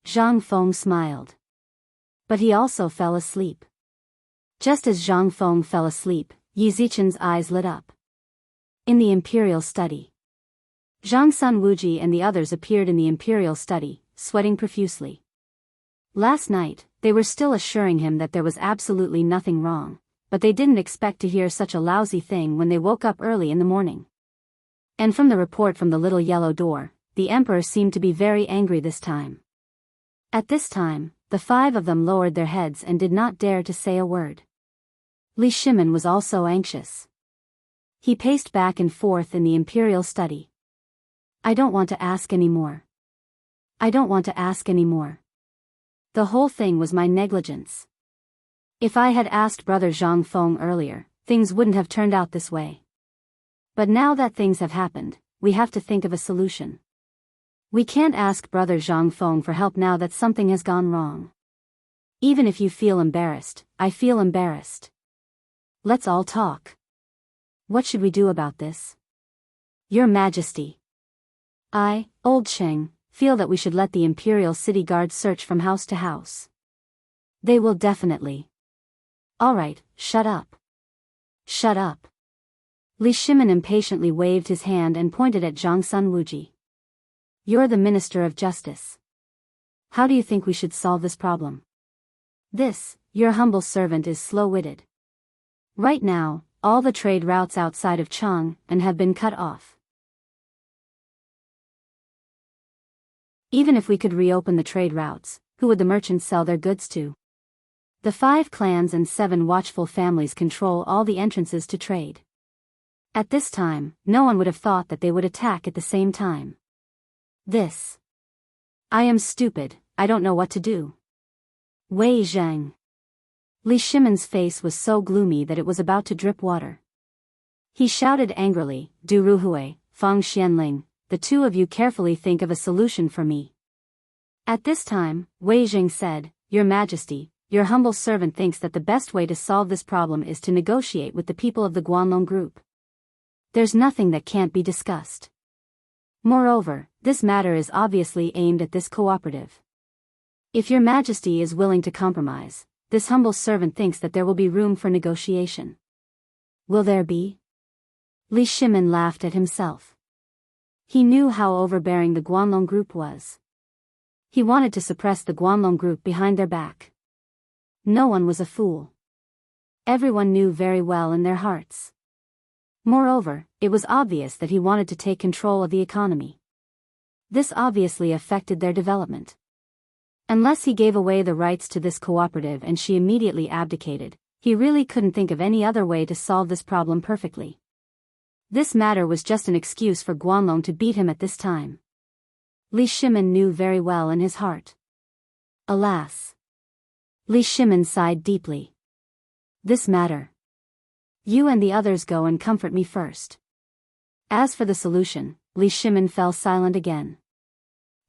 Speaker 1: Zhang Feng smiled. But he also fell asleep. Just as Zhang Feng fell asleep, Yi Zichen's eyes lit up. In the imperial study. Zhang Sun Wuji and the others appeared in the imperial study, sweating profusely. Last night, they were still assuring him that there was absolutely nothing wrong, but they didn't expect to hear such a lousy thing when they woke up early in the morning. And from the report from the little yellow door, the emperor seemed to be very angry this time. At this time, the 5 of them lowered their heads and did not dare to say a word. Li Shimin was also anxious. He paced back and forth in the imperial study. I don't want to ask anymore. I don't want to ask anymore. The whole thing was my negligence. If I had asked Brother Zhang Feng earlier, things wouldn't have turned out this way. But now that things have happened, we have to think of a solution. We can't ask Brother Zhang Feng for help now that something has gone wrong. Even if you feel embarrassed, I feel embarrassed. Let's all talk. What should we do about this? Your Majesty. I, Old Cheng, feel that we should let the Imperial City Guard search from house to house. They will definitely. Alright, shut up. Shut up. Li Shimin impatiently waved his hand and pointed at Zhang Sun Wuji. You're the Minister of Justice. How do you think we should solve this problem? This, your humble servant is slow-witted. Right now, all the trade routes outside of Chang and have been cut off. Even if we could reopen the trade routes, who would the merchants sell their goods to? The 5 clans and 7 watchful families control all the entrances to trade. At this time, no one would have thought that they would attack at the same time. This. I am stupid, I don't know what to do. Wei Zhang. Li Shimin's face was so gloomy that it was about to drip water. He shouted angrily, Du Ruhui, Fang Xianling, the 2 of you carefully think of a solution for me. At this time, Wei Zhang said, Your Majesty, your humble servant thinks that the best way to solve this problem is to negotiate with the people of the Guanlong group. There's nothing that can't be discussed. Moreover, this matter is obviously aimed at this cooperative. If your Majesty is willing to compromise, this humble servant thinks that there will be room for negotiation. Will there be? Li Shimin laughed at himself. He knew how overbearing the Guanlong group was. He wanted to suppress the Guanlong group behind their back. No one was a fool. Everyone knew very well in their hearts. Moreover, it was obvious that he wanted to take control of the economy. This obviously affected their development. Unless he gave away the rights to this cooperative and she immediately abdicated, he really couldn't think of any other way to solve this problem perfectly. This matter was just an excuse for Guanlong to beat him at this time. Li Shimin knew very well in his heart. Alas. Li Shimin sighed deeply. This matter. You and the others go and comfort me first. As for the solution, Li Shimin fell silent again.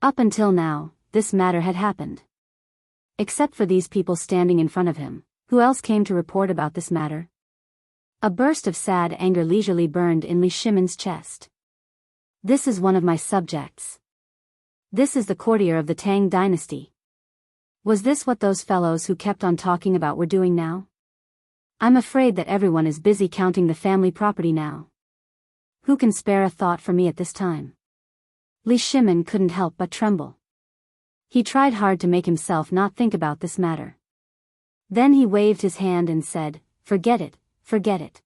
Speaker 1: Up until now, this matter had happened. Except for these people standing in front of him, who else came to report about this matter? A burst of sad anger leisurely burned in Li Shimin's chest. This is one of my subjects. This is the courtier of the Tang dynasty. Was this what those fellows who kept on talking about were doing now? I'm afraid that everyone is busy counting the family property now. Who can spare a thought for me at this time? Li Shimin couldn't help but tremble. He tried hard to make himself not think about this matter. Then he waved his hand and said, Forget it, forget it.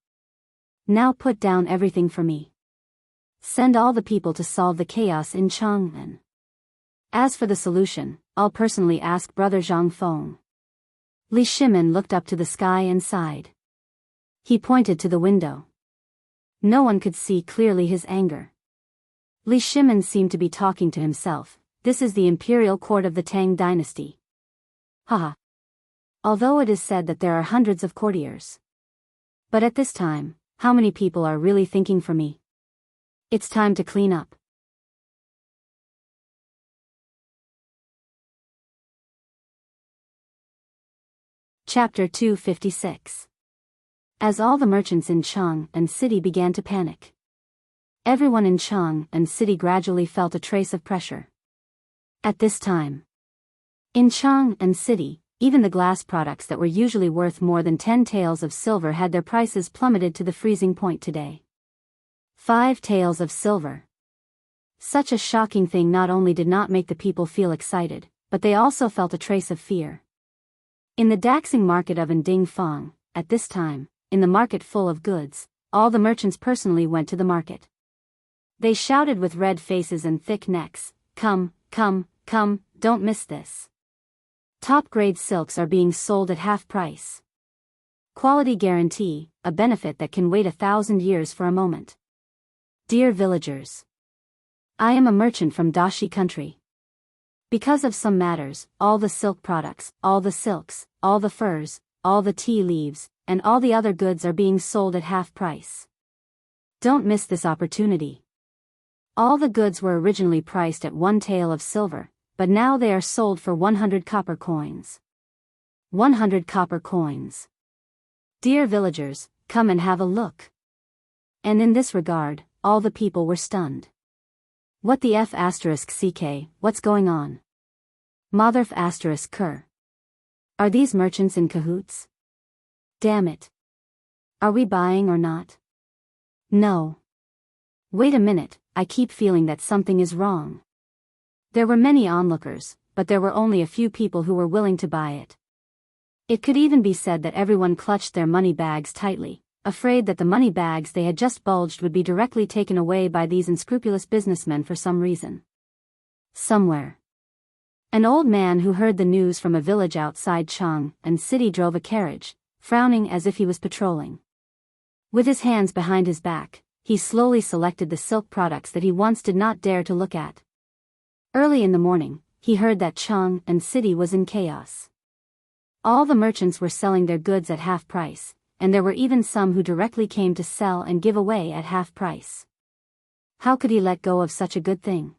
Speaker 1: Now put down everything for me. Send all the people to solve the chaos in Chang'an. As for the solution, I'll personally ask Brother Zhang Feng. Li Shimin looked up to the sky and sighed. He pointed to the window. No one could see clearly his anger. Li Shimin seemed to be talking to himself. This is the imperial court of the Tang dynasty. Haha. Although it is said that there are hundreds of courtiers. But at this time, how many people are really thinking for me? It's time to clean up. Chapter 256. As all the merchants in Chang and city began to panic. Everyone in Chang and city gradually felt a trace of pressure. At this time, in Chang and city, even the glass products that were usually worth more than 10 taels of silver had their prices plummeted to the freezing point today. 5 taels of silver. Such a shocking thing not only did not make the people feel excited, but they also felt a trace of fear. In the Daxing market of Dingfang, at this time, in the market full of goods, all the merchants personally went to the market. They shouted with red faces and thick necks, "Come, come, come, don't miss this. Top-grade silks are being sold at half price. Quality guarantee, a benefit that can wait 1,000 years for a moment. Dear villagers, I am a merchant from Daoist country. Because of some matters, all the silk products, all the silks, all the furs, all the tea leaves, and all the other goods are being sold at half price. Don't miss this opportunity. All the goods were originally priced at 1 tael of silver, but now they are sold for 100 copper coins. 100 copper coins. Dear villagers, come and have a look." And in this regard, all the people were stunned. What the f***ck, what's going on? Motherf***. Are these merchants in cahoots? Damn it. Are we buying or not? No. Wait a minute, I keep feeling that something is wrong. There were many onlookers, but there were only a few people who were willing to buy it. It could even be said that everyone clutched their money bags tightly, afraid that the money bags they had just bulged would be directly taken away by these unscrupulous businessmen for some reason. Somewhere. An old man who heard the news from a village outside Chang and city drove a carriage, frowning as if he was patrolling. With his hands behind his back, he slowly selected the silk products that he once did not dare to look at. Early in the morning, he heard that Chang and city was in chaos. All the merchants were selling their goods at half price, and there were even some who directly came to sell and give away at half price. How could he let go of such a good thing?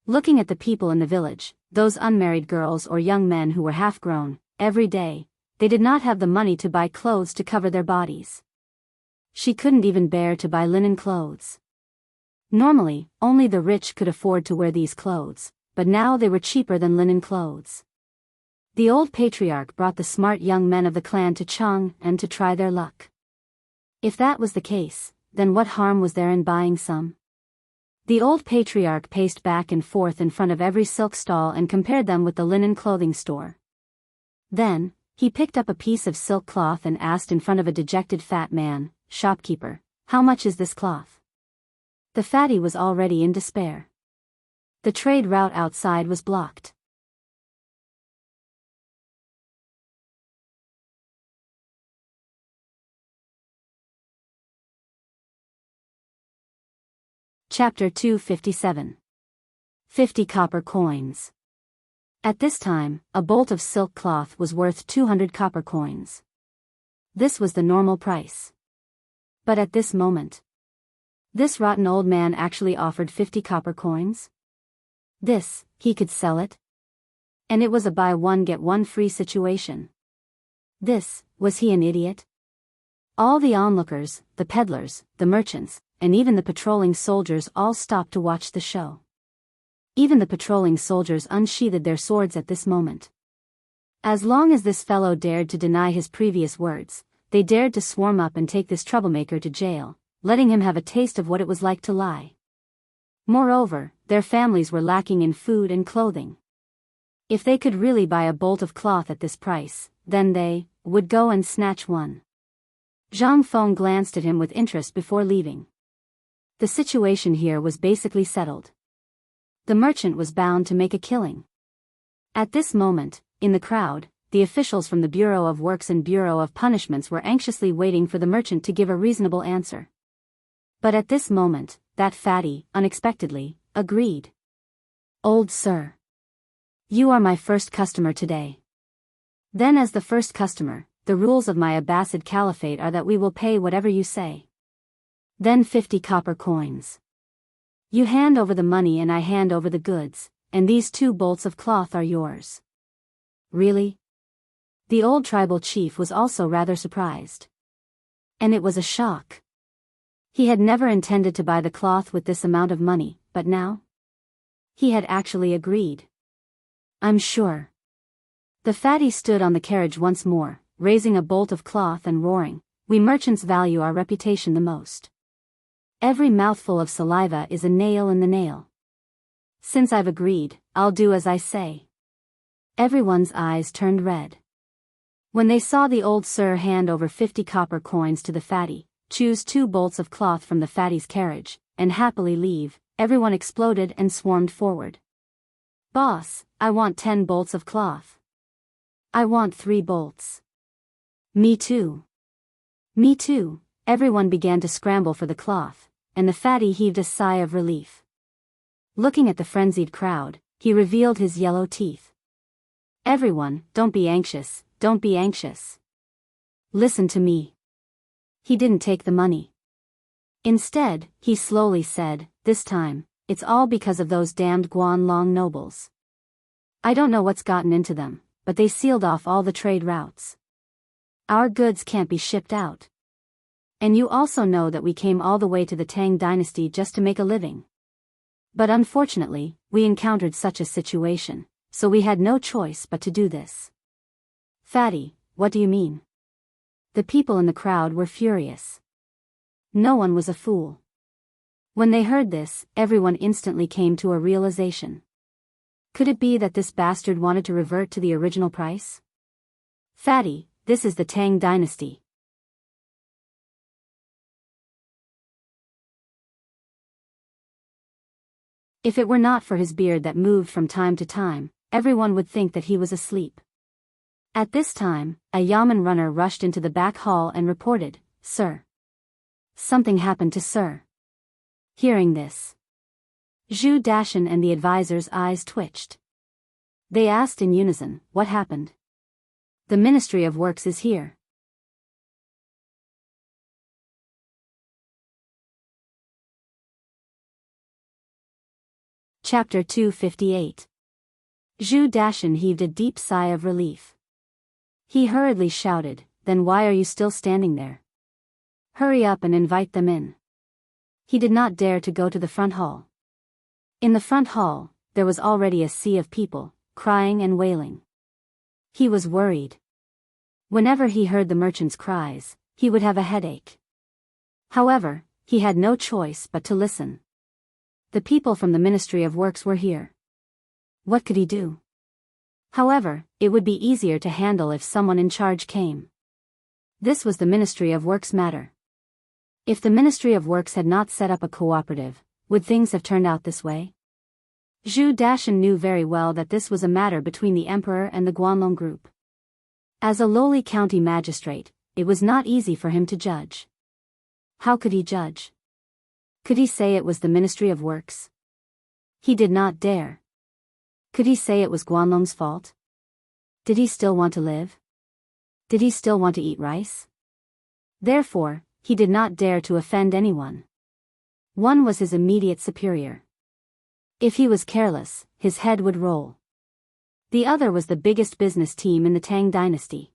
Speaker 1: Looking at the people in the village, those unmarried girls or young men who were half-grown, every day, they did not have the money to buy clothes to cover their bodies. She couldn't even bear to buy linen clothes. Normally, only the rich could afford to wear these clothes, but now they were cheaper than linen clothes. The old patriarch brought the smart young men of the clan to Chang and to try their luck. If that was the case, then what harm was there in buying some? The old patriarch paced back and forth in front of every silk stall and compared them with the linen clothing store. Then, he picked up a piece of silk cloth and asked in front of a dejected fat man, "Shopkeeper, how much is this cloth?" The fatty was already in despair. The trade route outside was blocked. Chapter 257. 50 copper coins. At this time, a bolt of silk cloth was worth 200 copper coins. This was the normal price. But at this moment, this rotten old man actually offered 50 copper coins? This, he could sell it? And it was a buy one get one free situation. This, was he an idiot? All the onlookers, the peddlers, the merchants, and even the patrolling soldiers all stopped to watch the show. Even the patrolling soldiers unsheathed their swords at this moment. As long as this fellow dared to deny his previous words, they dared to swarm up and take this troublemaker to jail, letting him have a taste of what it was like to lie. Moreover, their families were lacking in food and clothing. If they could really buy a bolt of cloth at this price, then they would go and snatch one. Zhang Feng glanced at him with interest before leaving. The situation here was basically settled. The merchant was bound to make a killing. At this moment, in the crowd, the officials from the Bureau of Works and Bureau of Punishments were anxiously waiting for the merchant to give a reasonable answer. But at this moment, that fatty, unexpectedly, agreed. "Old sir. You are my first customer today." Then as the first customer, the rules of my Abbasid Caliphate are that we will pay whatever you say. Then 50 copper coins. You hand over the money and I hand over the goods, and these 2 bolts of cloth are yours. Really? The old tribal chief was also rather surprised. And it was a shock. He had never intended to buy the cloth with this amount of money, but now? He had actually agreed. I'm sure. The fatty stood on the carriage once more, raising a bolt of cloth and roaring, we merchants value our reputation the most. Every mouthful of saliva is a nail in the nail. Since I've agreed, I'll do as I say. Everyone's eyes turned red. When they saw the old sir hand over 50 copper coins to the fatty, choose 2 bolts of cloth from the fatty's carriage, and happily leave, everyone exploded and swarmed forward. Boss, I want 10 bolts of cloth. I want 3 bolts. Me too. Me too. Everyone began to scramble for the cloth, and the fatty heaved a sigh of relief. Looking at the frenzied crowd, he revealed his yellow teeth. Everyone, don't be anxious, don't be anxious. Listen to me. He didn't take the money. Instead, he slowly said, this time, it's all because of those damned Guanlong nobles. I don't know what's gotten into them, but they sealed off all the trade routes. Our goods can't be shipped out. And you also know that we came all the way to the Tang dynasty just to make a living. But unfortunately, we encountered such a situation, so we had no choice but to do this. Fatty, what do you mean? The people in the crowd were furious. No one was a fool. When they heard this, everyone instantly came to a realization. Could it be that this bastard wanted to revert to the original price? Fatty, this is the Tang dynasty. If it were not for his beard that moved from time to time, everyone would think that he was asleep. At this time, a Yamen runner rushed into the back hall and reported, Sir. Something happened to Sir. Hearing this, Zhu Dashan and the advisor's eyes twitched. They asked in unison, what happened? The Ministry of Works is here. Chapter 258. Zhu Dashan heaved a deep sigh of relief. He hurriedly shouted, then why are you still standing there? Hurry up and invite them in. He did not dare to go to the front hall. In the front hall, there was already a sea of people, crying and wailing. He was worried. Whenever he heard the merchants' cries, he would have a headache. However, he had no choice but to listen. The people from the Ministry of Works were here. What could he do? However, it would be easier to handle if someone in charge came. This was the Ministry of Works matter. If the Ministry of Works had not set up a cooperative, would things have turned out this way? Zhu Dashan knew very well that this was a matter between the emperor and the Guanlong group. As a lowly county magistrate, it was not easy for him to judge. How could he judge? Could he say it was the Ministry of Works? He did not dare. Could he say it was Guanlong's fault? Did he still want to live? Did he still want to eat rice? Therefore, he did not dare to offend anyone. One was his immediate superior. If he was careless, his head would roll. The other was the biggest business team in the Tang dynasty.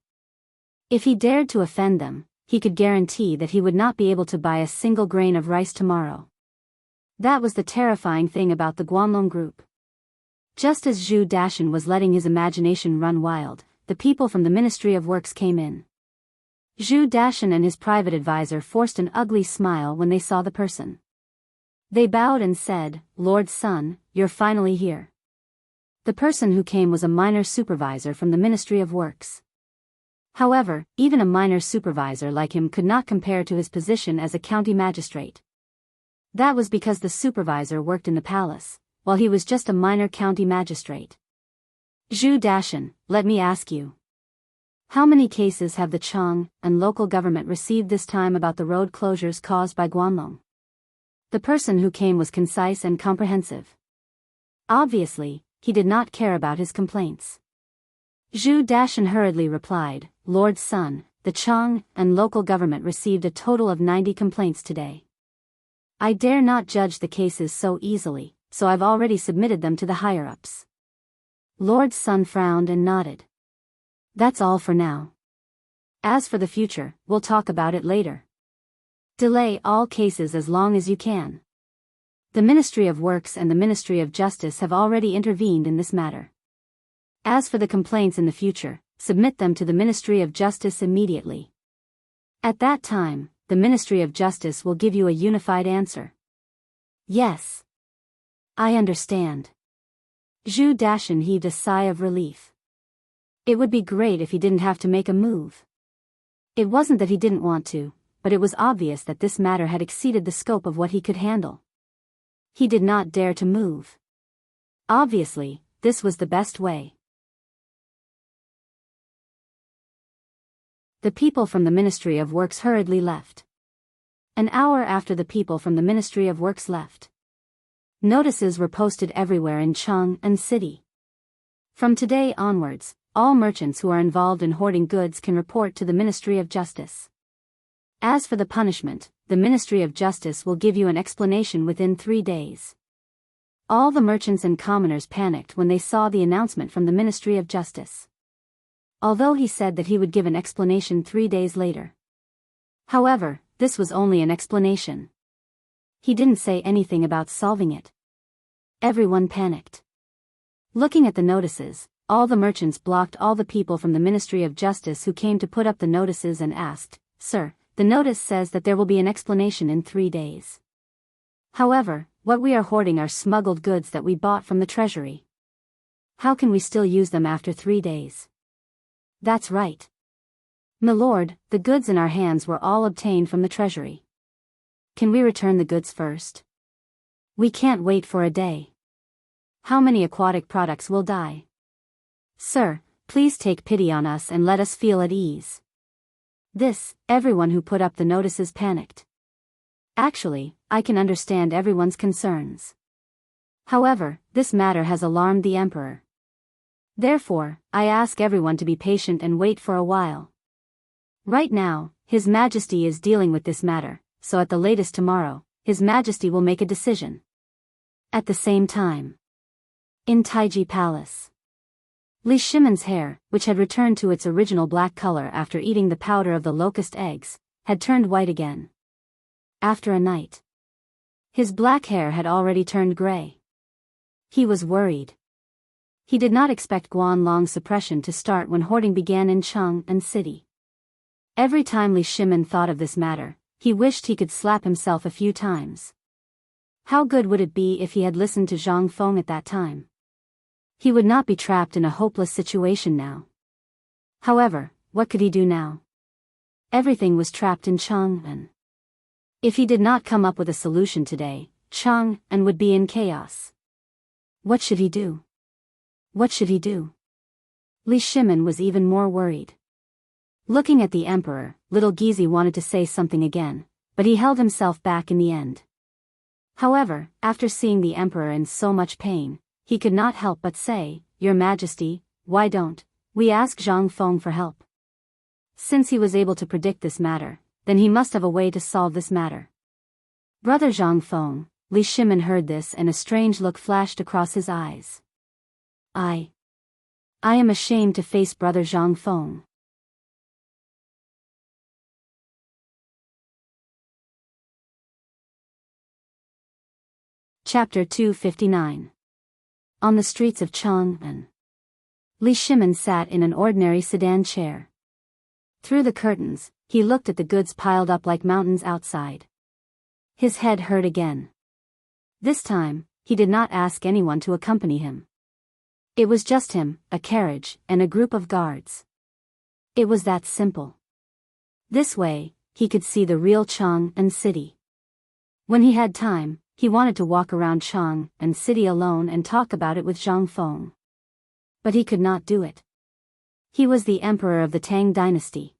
Speaker 1: If he dared to offend them, he could guarantee that he would not be able to buy a single grain of rice tomorrow. That was the terrifying thing about the Guanlong group. Just as Zhu Dashan was letting his imagination run wild, the people from the Ministry of Works came in. Zhu Dashan and his private advisor forced an ugly smile when they saw the person. They bowed and said, Lord Sun, you're finally here. The person who came was a minor supervisor from the Ministry of Works. However, even a minor supervisor like him could not compare to his position as a county magistrate. That was because the supervisor worked in the palace, while he was just a minor county magistrate. Zhu Dashan, let me ask you. How many cases have the Chang and local government received this time about the road closures caused by Guanlong? The person who came was concise and comprehensive. Obviously, he did not care about his complaints. Zhu Dashan hurriedly replied, Lord Sun, the Chang and local government received a total of 90 complaints today. I dare not judge the cases so easily, so I've already submitted them to the higher-ups. Lord Sun frowned and nodded. That's all for now. As for the future, we'll talk about it later. Delay all cases as long as you can. The Ministry of Works and the Ministry of Justice have already intervened in this matter. As for the complaints in the future, submit them to the Ministry of Justice immediately. At that time, the Ministry of Justice will give you a unified answer. Yes. I understand. Zhu Dashan heaved a sigh of relief. It would be great if he didn't have to make a move. It wasn't that he didn't want to, but it was obvious that this matter had exceeded the scope of what he could handle. He did not dare to move. Obviously, this was the best way. The people from the Ministry of Works hurriedly left. An hour after the people from the Ministry of Works left, notices were posted everywhere in Chang'an City. From today onwards, all merchants who are involved in hoarding goods can report to the Ministry of Justice. As for the punishment, the Ministry of Justice will give you an explanation within 3 days. All the merchants and commoners panicked when they saw the announcement from the Ministry of Justice. Although he said that he would give an explanation 3 days later. However, this was only an explanation. He didn't say anything about solving it. Everyone panicked. Looking at the notices, all the merchants blocked all the people from the Ministry of Justice who came to put up the notices and asked, "Sir, the notice says that there will be an explanation in 3 days. However, what we are hoarding are smuggled goods that we bought from the treasury. How can we still use them after 3 days?" "That's right. My lord, the goods in our hands were all obtained from the treasury. Can we return the goods first? We can't wait for a day. How many aquatic products will die? Sir, please take pity on us and let us feel at ease." Everyone who put up the notices panicked. Actually, I can understand everyone's concerns. However, this matter has alarmed the emperor. Therefore, I ask everyone to be patient and wait for a while. Right now, His Majesty is dealing with this matter, so at the latest tomorrow, His Majesty will make a decision. At the same time, in Taiji Palace, Li Shimon's hair, which had returned to its original black color after eating the powder of the locust eggs, had turned white again. After a night, his black hair had already turned gray. He was worried. He did not expect Guanlong's suppression to start when hoarding began in Chang'an City. Every time Li Shimon thought of this matter, he wished he could slap himself a few times. How good would it be if he had listened to Zhang Feng at that time? He would not be trapped in a hopeless situation now. However, what could he do now? Everything was trapped in Chang'an. If he did not come up with a solution today, Chang'an would be in chaos. What should he do? What should he do? Li Shimon was even more worried. Looking at the emperor, little Gizi wanted to say something again, but he held himself back in the end. However, after seeing the emperor in so much pain, he could not help but say, "Your Majesty, why don't we ask Zhang Feng for help?" Since he was able to predict this matter, then he must have a way to solve this matter. "Brother Zhang Feng," Li Shimon heard this and a strange look flashed across his eyes. I am ashamed to face Brother Zhang Feng. Chapter 259. On the streets of Chang'an, Li Shimon sat in an ordinary sedan chair. Through the curtains, he looked at the goods piled up like mountains outside. His head hurt again. This time, he did not ask anyone to accompany him. It was just him, a carriage, and a group of guards. It was that simple. This way, he could see the real Chang'an City. When he had time, he wanted to walk around Chang'an City alone and talk about it with Zhang Feng. But he could not do it. He was the emperor of the Tang dynasty.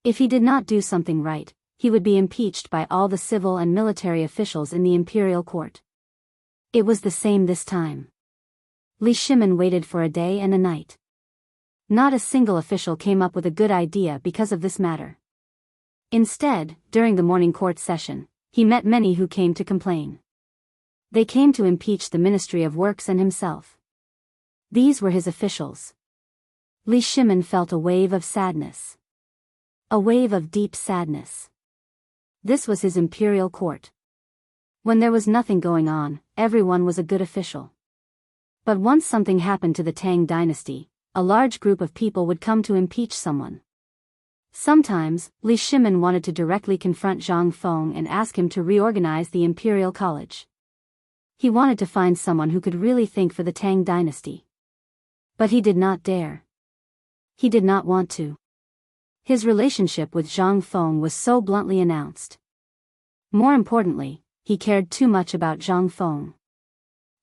Speaker 1: If he did not do something right, he would be impeached by all the civil and military officials in the imperial court. It was the same this time. Li Shimon waited for a day and a night. Not a single official came up with a good idea because of this matter. Instead, during the morning court session, he met many who came to complain. They came to impeach the Ministry of Works and himself. These were his officials. Li Shimin felt a wave of sadness. A wave of deep sadness. This was his imperial court. When there was nothing going on, everyone was a good official. But once something happened to the Tang dynasty, a large group of people would come to impeach someone. Sometimes, Li Shimin wanted to directly confront Zhang Feng and ask him to reorganize the imperial college. He wanted to find someone who could really think for the Tang dynasty. But he did not dare. He did not want to. His relationship with Zhang Feng was so bluntly announced. More importantly, he cared too much about Zhang Feng.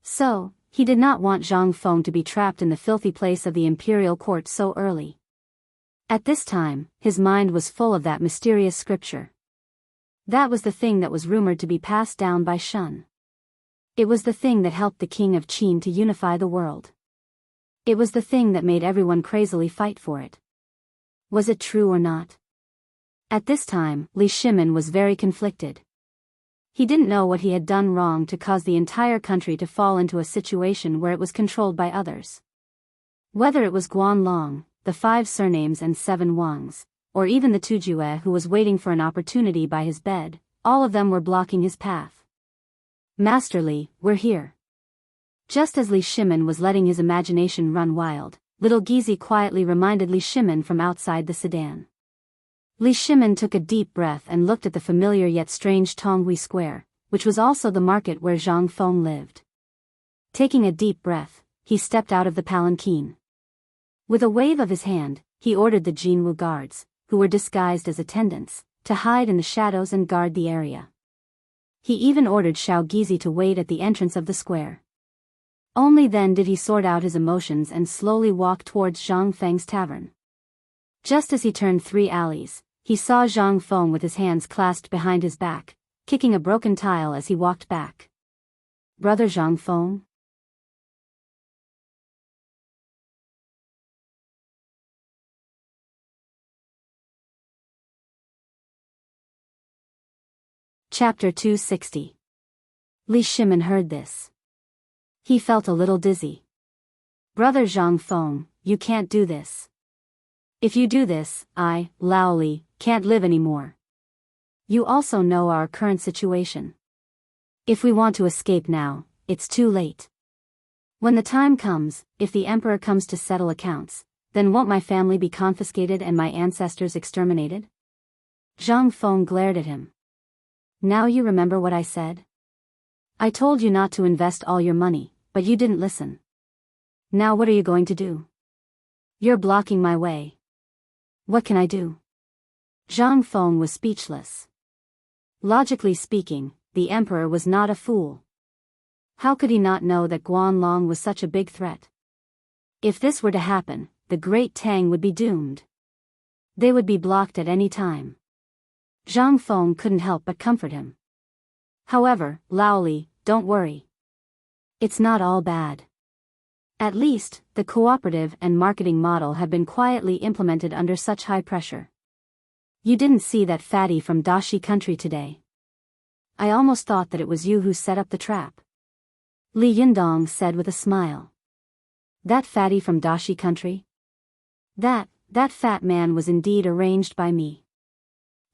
Speaker 1: So, he did not want Zhang Feng to be trapped in the filthy place of the imperial court so early. At this time, his mind was full of that mysterious scripture. That was the thing that was rumored to be passed down by Shun. It was the thing that helped the king of Qin to unify the world. It was the thing that made everyone crazily fight for it. Was it true or not? At this time, Li Shimin was very conflicted. He didn't know what he had done wrong to cause the entire country to fall into a situation where it was controlled by others. Whether it was Guan Long, the 5 surnames and 7 Wangs, or even the Tujue who was waiting for an opportunity by his bed, all of them were blocking his path. Master Li, we're here. Just as Li Shimin was letting his imagination run wild, little Gizi quietly reminded Li Shimin from outside the sedan. Li Shimin took a deep breath and looked at the familiar yet strange Tonghui Square, which was also the market where Zhang Feng lived. Taking a deep breath, he stepped out of the palanquin. With a wave of his hand, he ordered the Jianghu guards, who were disguised as attendants, to hide in the shadows and guard the area. He even ordered Xiao Gizi to wait at the entrance of the square. Only then did he sort out his emotions and slowly walk towards Zhang Feng's tavern. Just as he turned 3 alleys, he saw Zhang Feng with his hands clasped behind his back, kicking a broken tile as he walked back. Brother Zhang Feng? Chapter 260. Li Shimin heard this. He felt a little dizzy. Brother Zhang Feng, you can't do this. If you do this, I, Lao Li, can't live anymore. You also know our current situation. If we want to escape now, it's too late. When the time comes, if the emperor comes to settle accounts, then won't my family be confiscated and my ancestors exterminated? Zhang Feng glared at him. Now you remember what I said? I told you not to invest all your money, but you didn't listen. Now what are you going to do? You're blocking my way. What can I do? Zhang Feng was speechless. Logically speaking, the emperor was not a fool. How could he not know that Guan Long was such a big threat? If this were to happen, the Great Tang would be doomed. They would be blocked at any time. Zhang Feng couldn't help but comfort him. However, Lao Li, don't worry. It's not all bad. At least, the cooperative and marketing model have been quietly implemented under such high pressure. You didn't see that fatty from Daoist country today. I almost thought that it was you who set up the trap. Li Yindong said with a smile. That fatty from Daoist country? That fat man was indeed arranged by me.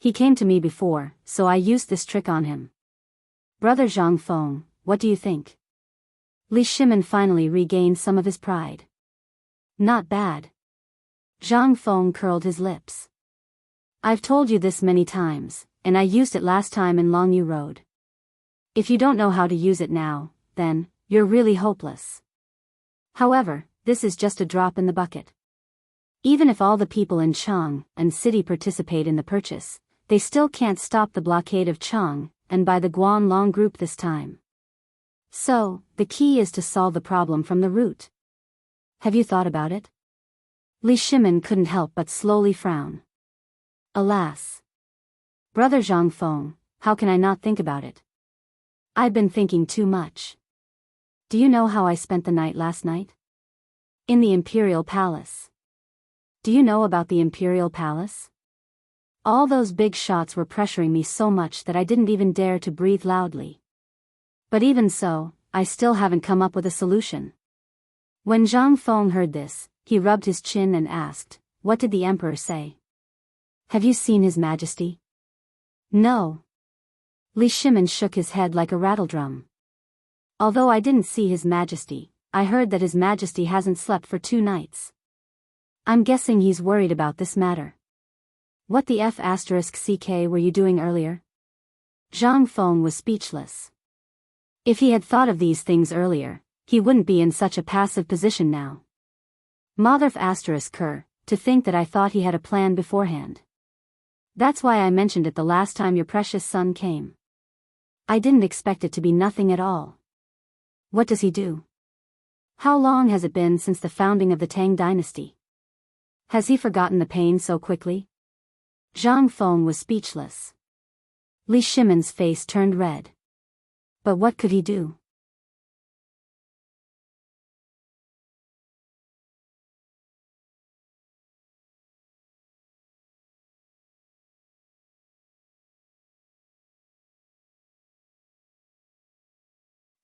Speaker 1: He came to me before, so I used this trick on him. Brother Zhang Feng, what do you think? Li Shimin finally regained some of his pride. Not bad. Zhang Feng curled his lips. I've told you this many times, and I used it last time in Longyu Road. If you don't know how to use it now, then, you're really hopeless. However, this is just a drop in the bucket. Even if all the people in Chang and city participate in the purchase, they still can't stop the blockade of Chang, and by the Guan Long group this time. So, the key is to solve the problem from the root. Have you thought about it? Li Shimin couldn't help but slowly frown. Alas. Brother Zhang Feng, how can I not think about it? I've been thinking too much. Do you know how I spent the night last night? In the Imperial Palace. Do you know about the Imperial Palace? All those big shots were pressuring me so much that I didn't even dare to breathe loudly. But even so, I still haven't come up with a solution. When Zhang Feng heard this, he rubbed his chin and asked, "What did the emperor say? Have you seen His Majesty?" "No." Li Shimin shook his head like a rattledrum. "Although I didn't see His Majesty, I heard that His Majesty hasn't slept for 2 nights. I'm guessing he's worried about this matter." "What the F***ck were you doing earlier?" Zhang Feng was speechless. If he had thought of these things earlier, he wouldn't be in such a passive position now. Motherf***ker, to think that I thought he had a plan beforehand. That's why I mentioned it the last time your precious son came. I didn't expect it to be nothing at all. What does he do? How long has it been since the founding of the Tang dynasty? Has he forgotten the pain so quickly? Zhang Feng was speechless. Li Shimin's face turned red. But what could he do?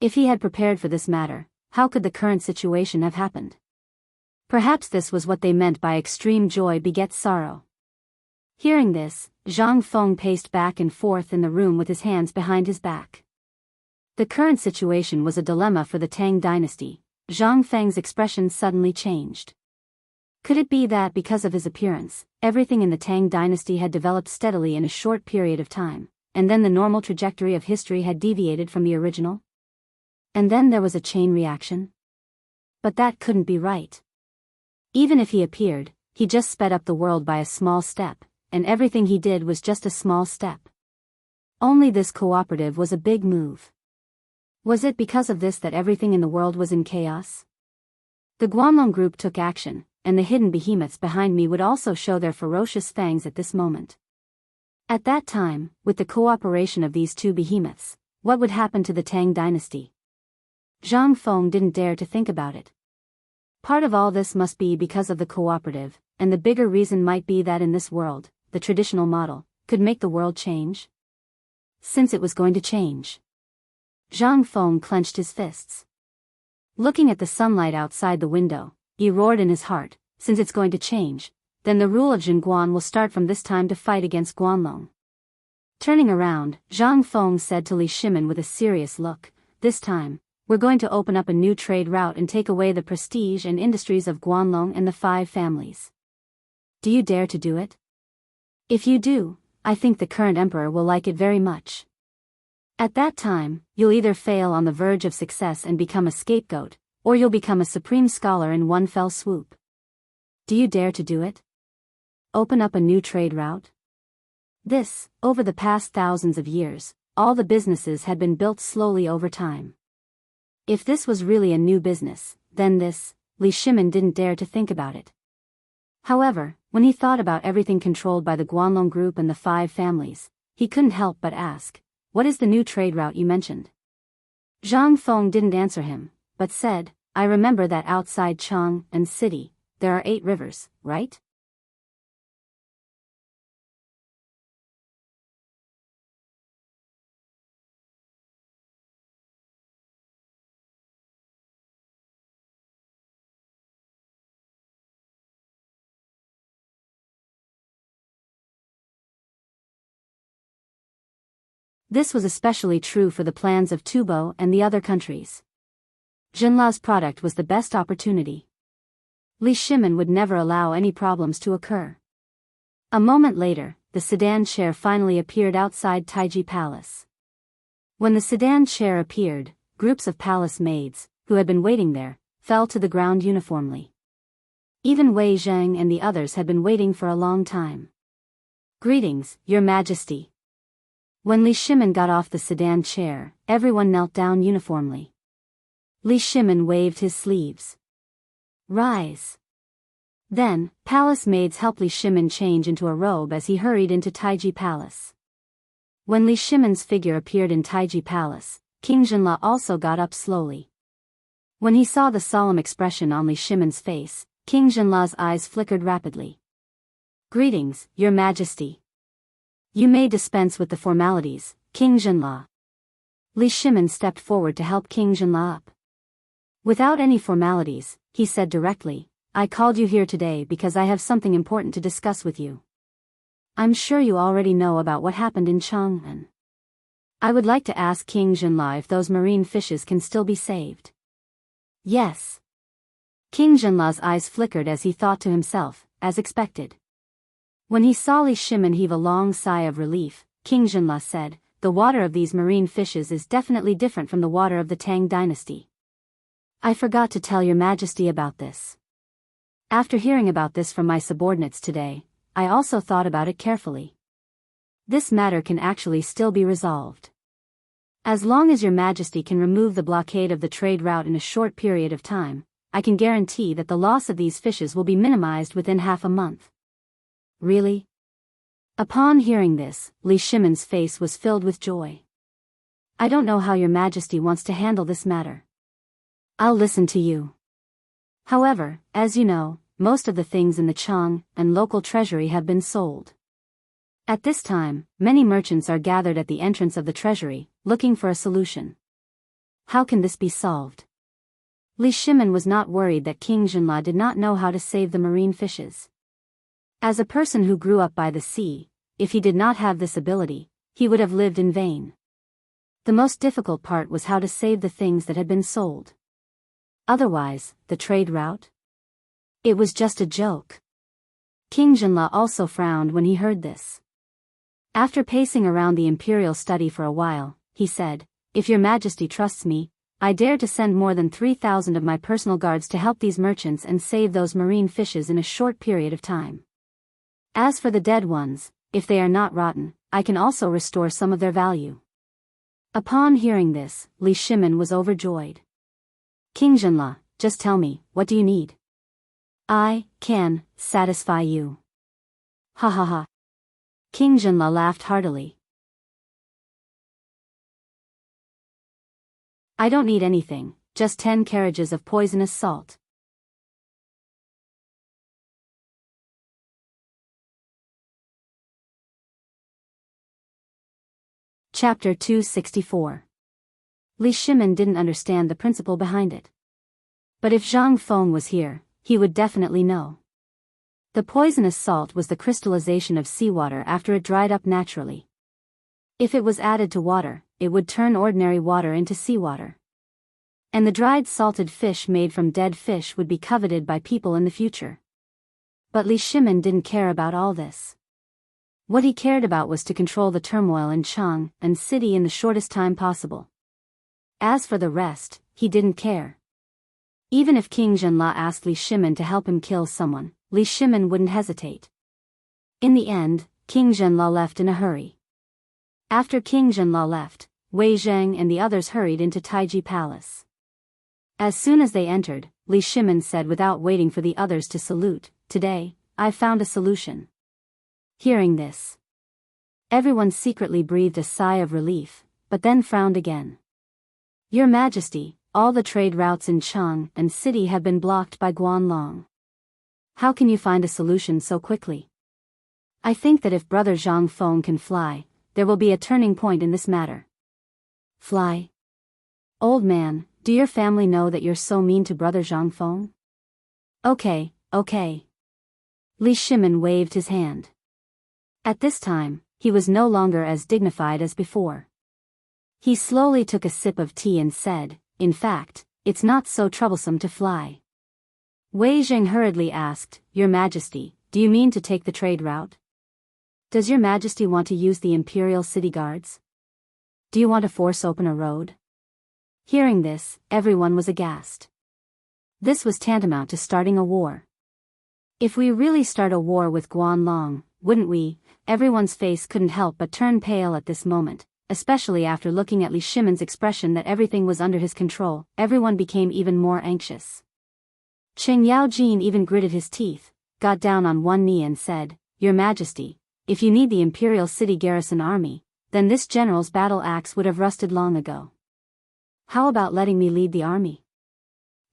Speaker 1: If he had prepared for this matter, how could the current situation have happened? Perhaps this was what they meant by extreme joy begets sorrow. Hearing this, Zhang Feng paced back and forth in the room with his hands behind his back. The current situation was a dilemma for the Tang dynasty. Zhang Feng's expression suddenly changed. Could it be that because of his appearance, everything in the Tang dynasty had developed steadily in a short period of time, and then the normal trajectory of history had deviated from the original? And then there was a chain reaction? But that couldn't be right. Even if he appeared, he just sped up the world by a small step, and everything he did was just a small step. Only this cooperative was a big move. Was it because of this that everything in the world was in chaos? The Guanlong group took action, and the hidden behemoths behind me would also show their ferocious fangs at this moment. At that time, with the cooperation of these 2 behemoths, what would happen to the Tang dynasty? Zhang Feng didn't dare to think about it. Part of all this must be because of the cooperative, and the bigger reason might be that in this world, the traditional model could make the world change. Since it was going to change. Zhang Feng clenched his fists. Looking at the sunlight outside the window, he roared in his heart, since it's going to change, then the rule of Jingguan will start from this time to fight against Guanlong. Turning around, Zhang Feng said to Li Shimin with a serious look, "This time, we're going to open up a new trade route and take away the prestige and industries of Guanlong and the 5 families. Do you dare to do it? If you do, I think the current emperor will like it very much. At that time, you'll either fail on the verge of success and become a scapegoat, or you'll become a supreme scholar in one fell swoop. Do you dare to do it? Open up a new trade route?" This, over the past thousands of years, all the businesses had been built slowly over time. If this was really a new business, then this, Li Shimin didn't dare to think about it. However, when he thought about everything controlled by the Guanlong group and the 5 families, he couldn't help but ask, "What is the new trade route you mentioned?" Zhang Feng didn't answer him, but said, "I remember that outside Chang and city, there are 8 rivers, right?" This was especially true for the plans of Tubo and the other countries. Jinla's product was the best opportunity. Li Shimin would never allow any problems to occur. A moment later, the sedan chair finally appeared outside Taiji Palace. When the sedan chair appeared, groups of palace maids, who had been waiting there, fell to the ground uniformly. Even Wei Zheng and the others had been waiting for a long time. "Greetings, Your Majesty." When Li Shimin got off the sedan chair, everyone knelt down uniformly. Li Shimin waved his sleeves. "Rise." Then, palace maids helped Li Shimin change into a robe as he hurried into Taiji Palace. When Li Shimin's figure appeared in Taiji Palace, King Jinla also got up slowly. When he saw the solemn expression on Li Shimin's face, King Zhenla's eyes flickered rapidly. Greetings, Your Majesty. You may dispense with the formalities, King Zhenla. Li Shimin stepped forward to help King Zhenla up. Without any formalities, he said directly, I called you here today because I have something important to discuss with you. I'm sure you already know about what happened in Chang'an. I would like to ask King Zhenla if those marine fishes can still be saved. Yes. King Zhenla's eyes flickered as he thought to himself, as expected. When he saw Li Shimin heave a long sigh of relief, King Zhenla said, the water of these marine fishes is definitely different from the water of the Tang dynasty. I forgot to tell Your Majesty about this. After hearing about this from my subordinates today, I also thought about it carefully. This matter can actually still be resolved. As long as Your Majesty can remove the blockade of the trade route in a short period of time, I can guarantee that the loss of these fishes will be minimized within half a month. Really? Upon hearing this, Li Shimin's face was filled with joy. I don't know how Your Majesty wants to handle this matter. I'll listen to you. However, as you know, most of the things in the Chang and local treasury have been sold. At this time, many merchants are gathered at the entrance of the treasury, looking for a solution. How can this be solved? Li Shimin was not worried that King Zhenla did not know how to save the marine fishes. As a person who grew up by the sea, if he did not have this ability, he would have lived in vain. The most difficult part was how to save the things that had been sold. Otherwise, the trade route? It was just a joke. King Zhenla also frowned when he heard this. After pacing around the imperial study for a while, he said, if Your Majesty trusts me, I dare to send more than 3,000 of my personal guards to help these merchants and save those marine fishes in a short period of time. As for the dead ones, if they are not rotten, I can also restore some of their value. Upon hearing this, Li Shimin was overjoyed. King Zhenla, just tell me, what do you need? I can satisfy you. Ha ha ha. King Zhenla laughed heartily. I don't need anything, just 10 carriages of poisonous salt. Chapter 264. Li Shimin didn't understand the principle behind it. But if Zhang Feng was here, he would definitely know. The poisonous salt was the crystallization of seawater after it dried up naturally. If it was added to water, it would turn ordinary water into seawater. And the dried salted fish made from dead fish would be coveted by people in the future. But Li Shimin didn't care about all this. What he cared about was to control the turmoil in Chang and city in the shortest time possible. As for the rest, he didn't care. Even if King Zhenla asked Li Shimin to help him kill someone, Li Shimin wouldn't hesitate. In the end, King Zhenla left in a hurry. After King Zhenla left, Wei Zheng and the others hurried into Taiji Palace. As soon as they entered, Li Shimin said without waiting for the others to salute, today, I've found a solution. Hearing this, everyone secretly breathed a sigh of relief, but then frowned again. Your Majesty, all the trade routes in Chang and city have been blocked by Guanlong. How can you find a solution so quickly? I think that if Brother Zhang Feng can fly, there will be a turning point in this matter. Fly? Old man, do your family know that you're so mean to Brother Zhang Feng? Okay. Li Shimin waved his hand. At this time, he was no longer as dignified as before. He slowly took a sip of tea and said, in fact, it's not so troublesome to fly. Wei Zheng hurriedly asked, Your Majesty, do you mean to take the trade route? Does Your Majesty want to use the Imperial City Guards? Do you want to force open a road? Hearing this, everyone was aghast. This was tantamount to starting a war. If we really start a war with Guanlong, wouldn't we? Everyone's face couldn't help but turn pale at this moment, especially after looking at Li Shimin's expression that everything was under his control. Everyone became even more anxious. Cheng Yaojin even gritted his teeth, got down on one knee and said, Your Majesty, if you need the Imperial City Garrison Army, then this general's battle axe would have rusted long ago. How about letting me lead the army?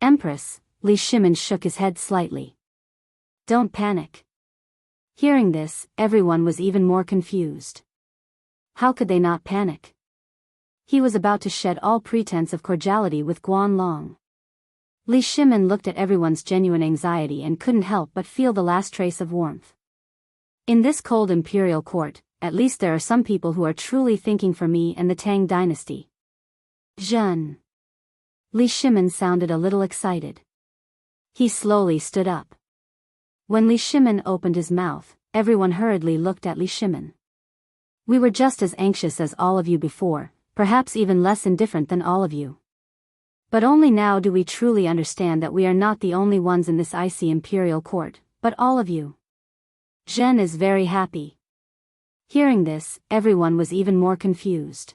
Speaker 1: Empress, Li Shimin shook his head slightly, Don't panic. Hearing this, everyone was even more confused. How could they not panic? He was about to shed all pretense of cordiality with Guan Long. Li Shimin looked at everyone's genuine anxiety and couldn't help but feel the last trace of warmth. In this cold imperial court, at least there are some people who are truly thinking for me and the Tang dynasty. Zhen. Li Shimin sounded a little excited. He slowly stood up. When Li Shimin opened his mouth, everyone hurriedly looked at Li Shimin. We were just as anxious as all of you before, perhaps even less indifferent than all of you. But only now do we truly understand that we are not the only ones in this icy imperial court, but all of you. Zhen is very happy. Hearing this, everyone was even more confused.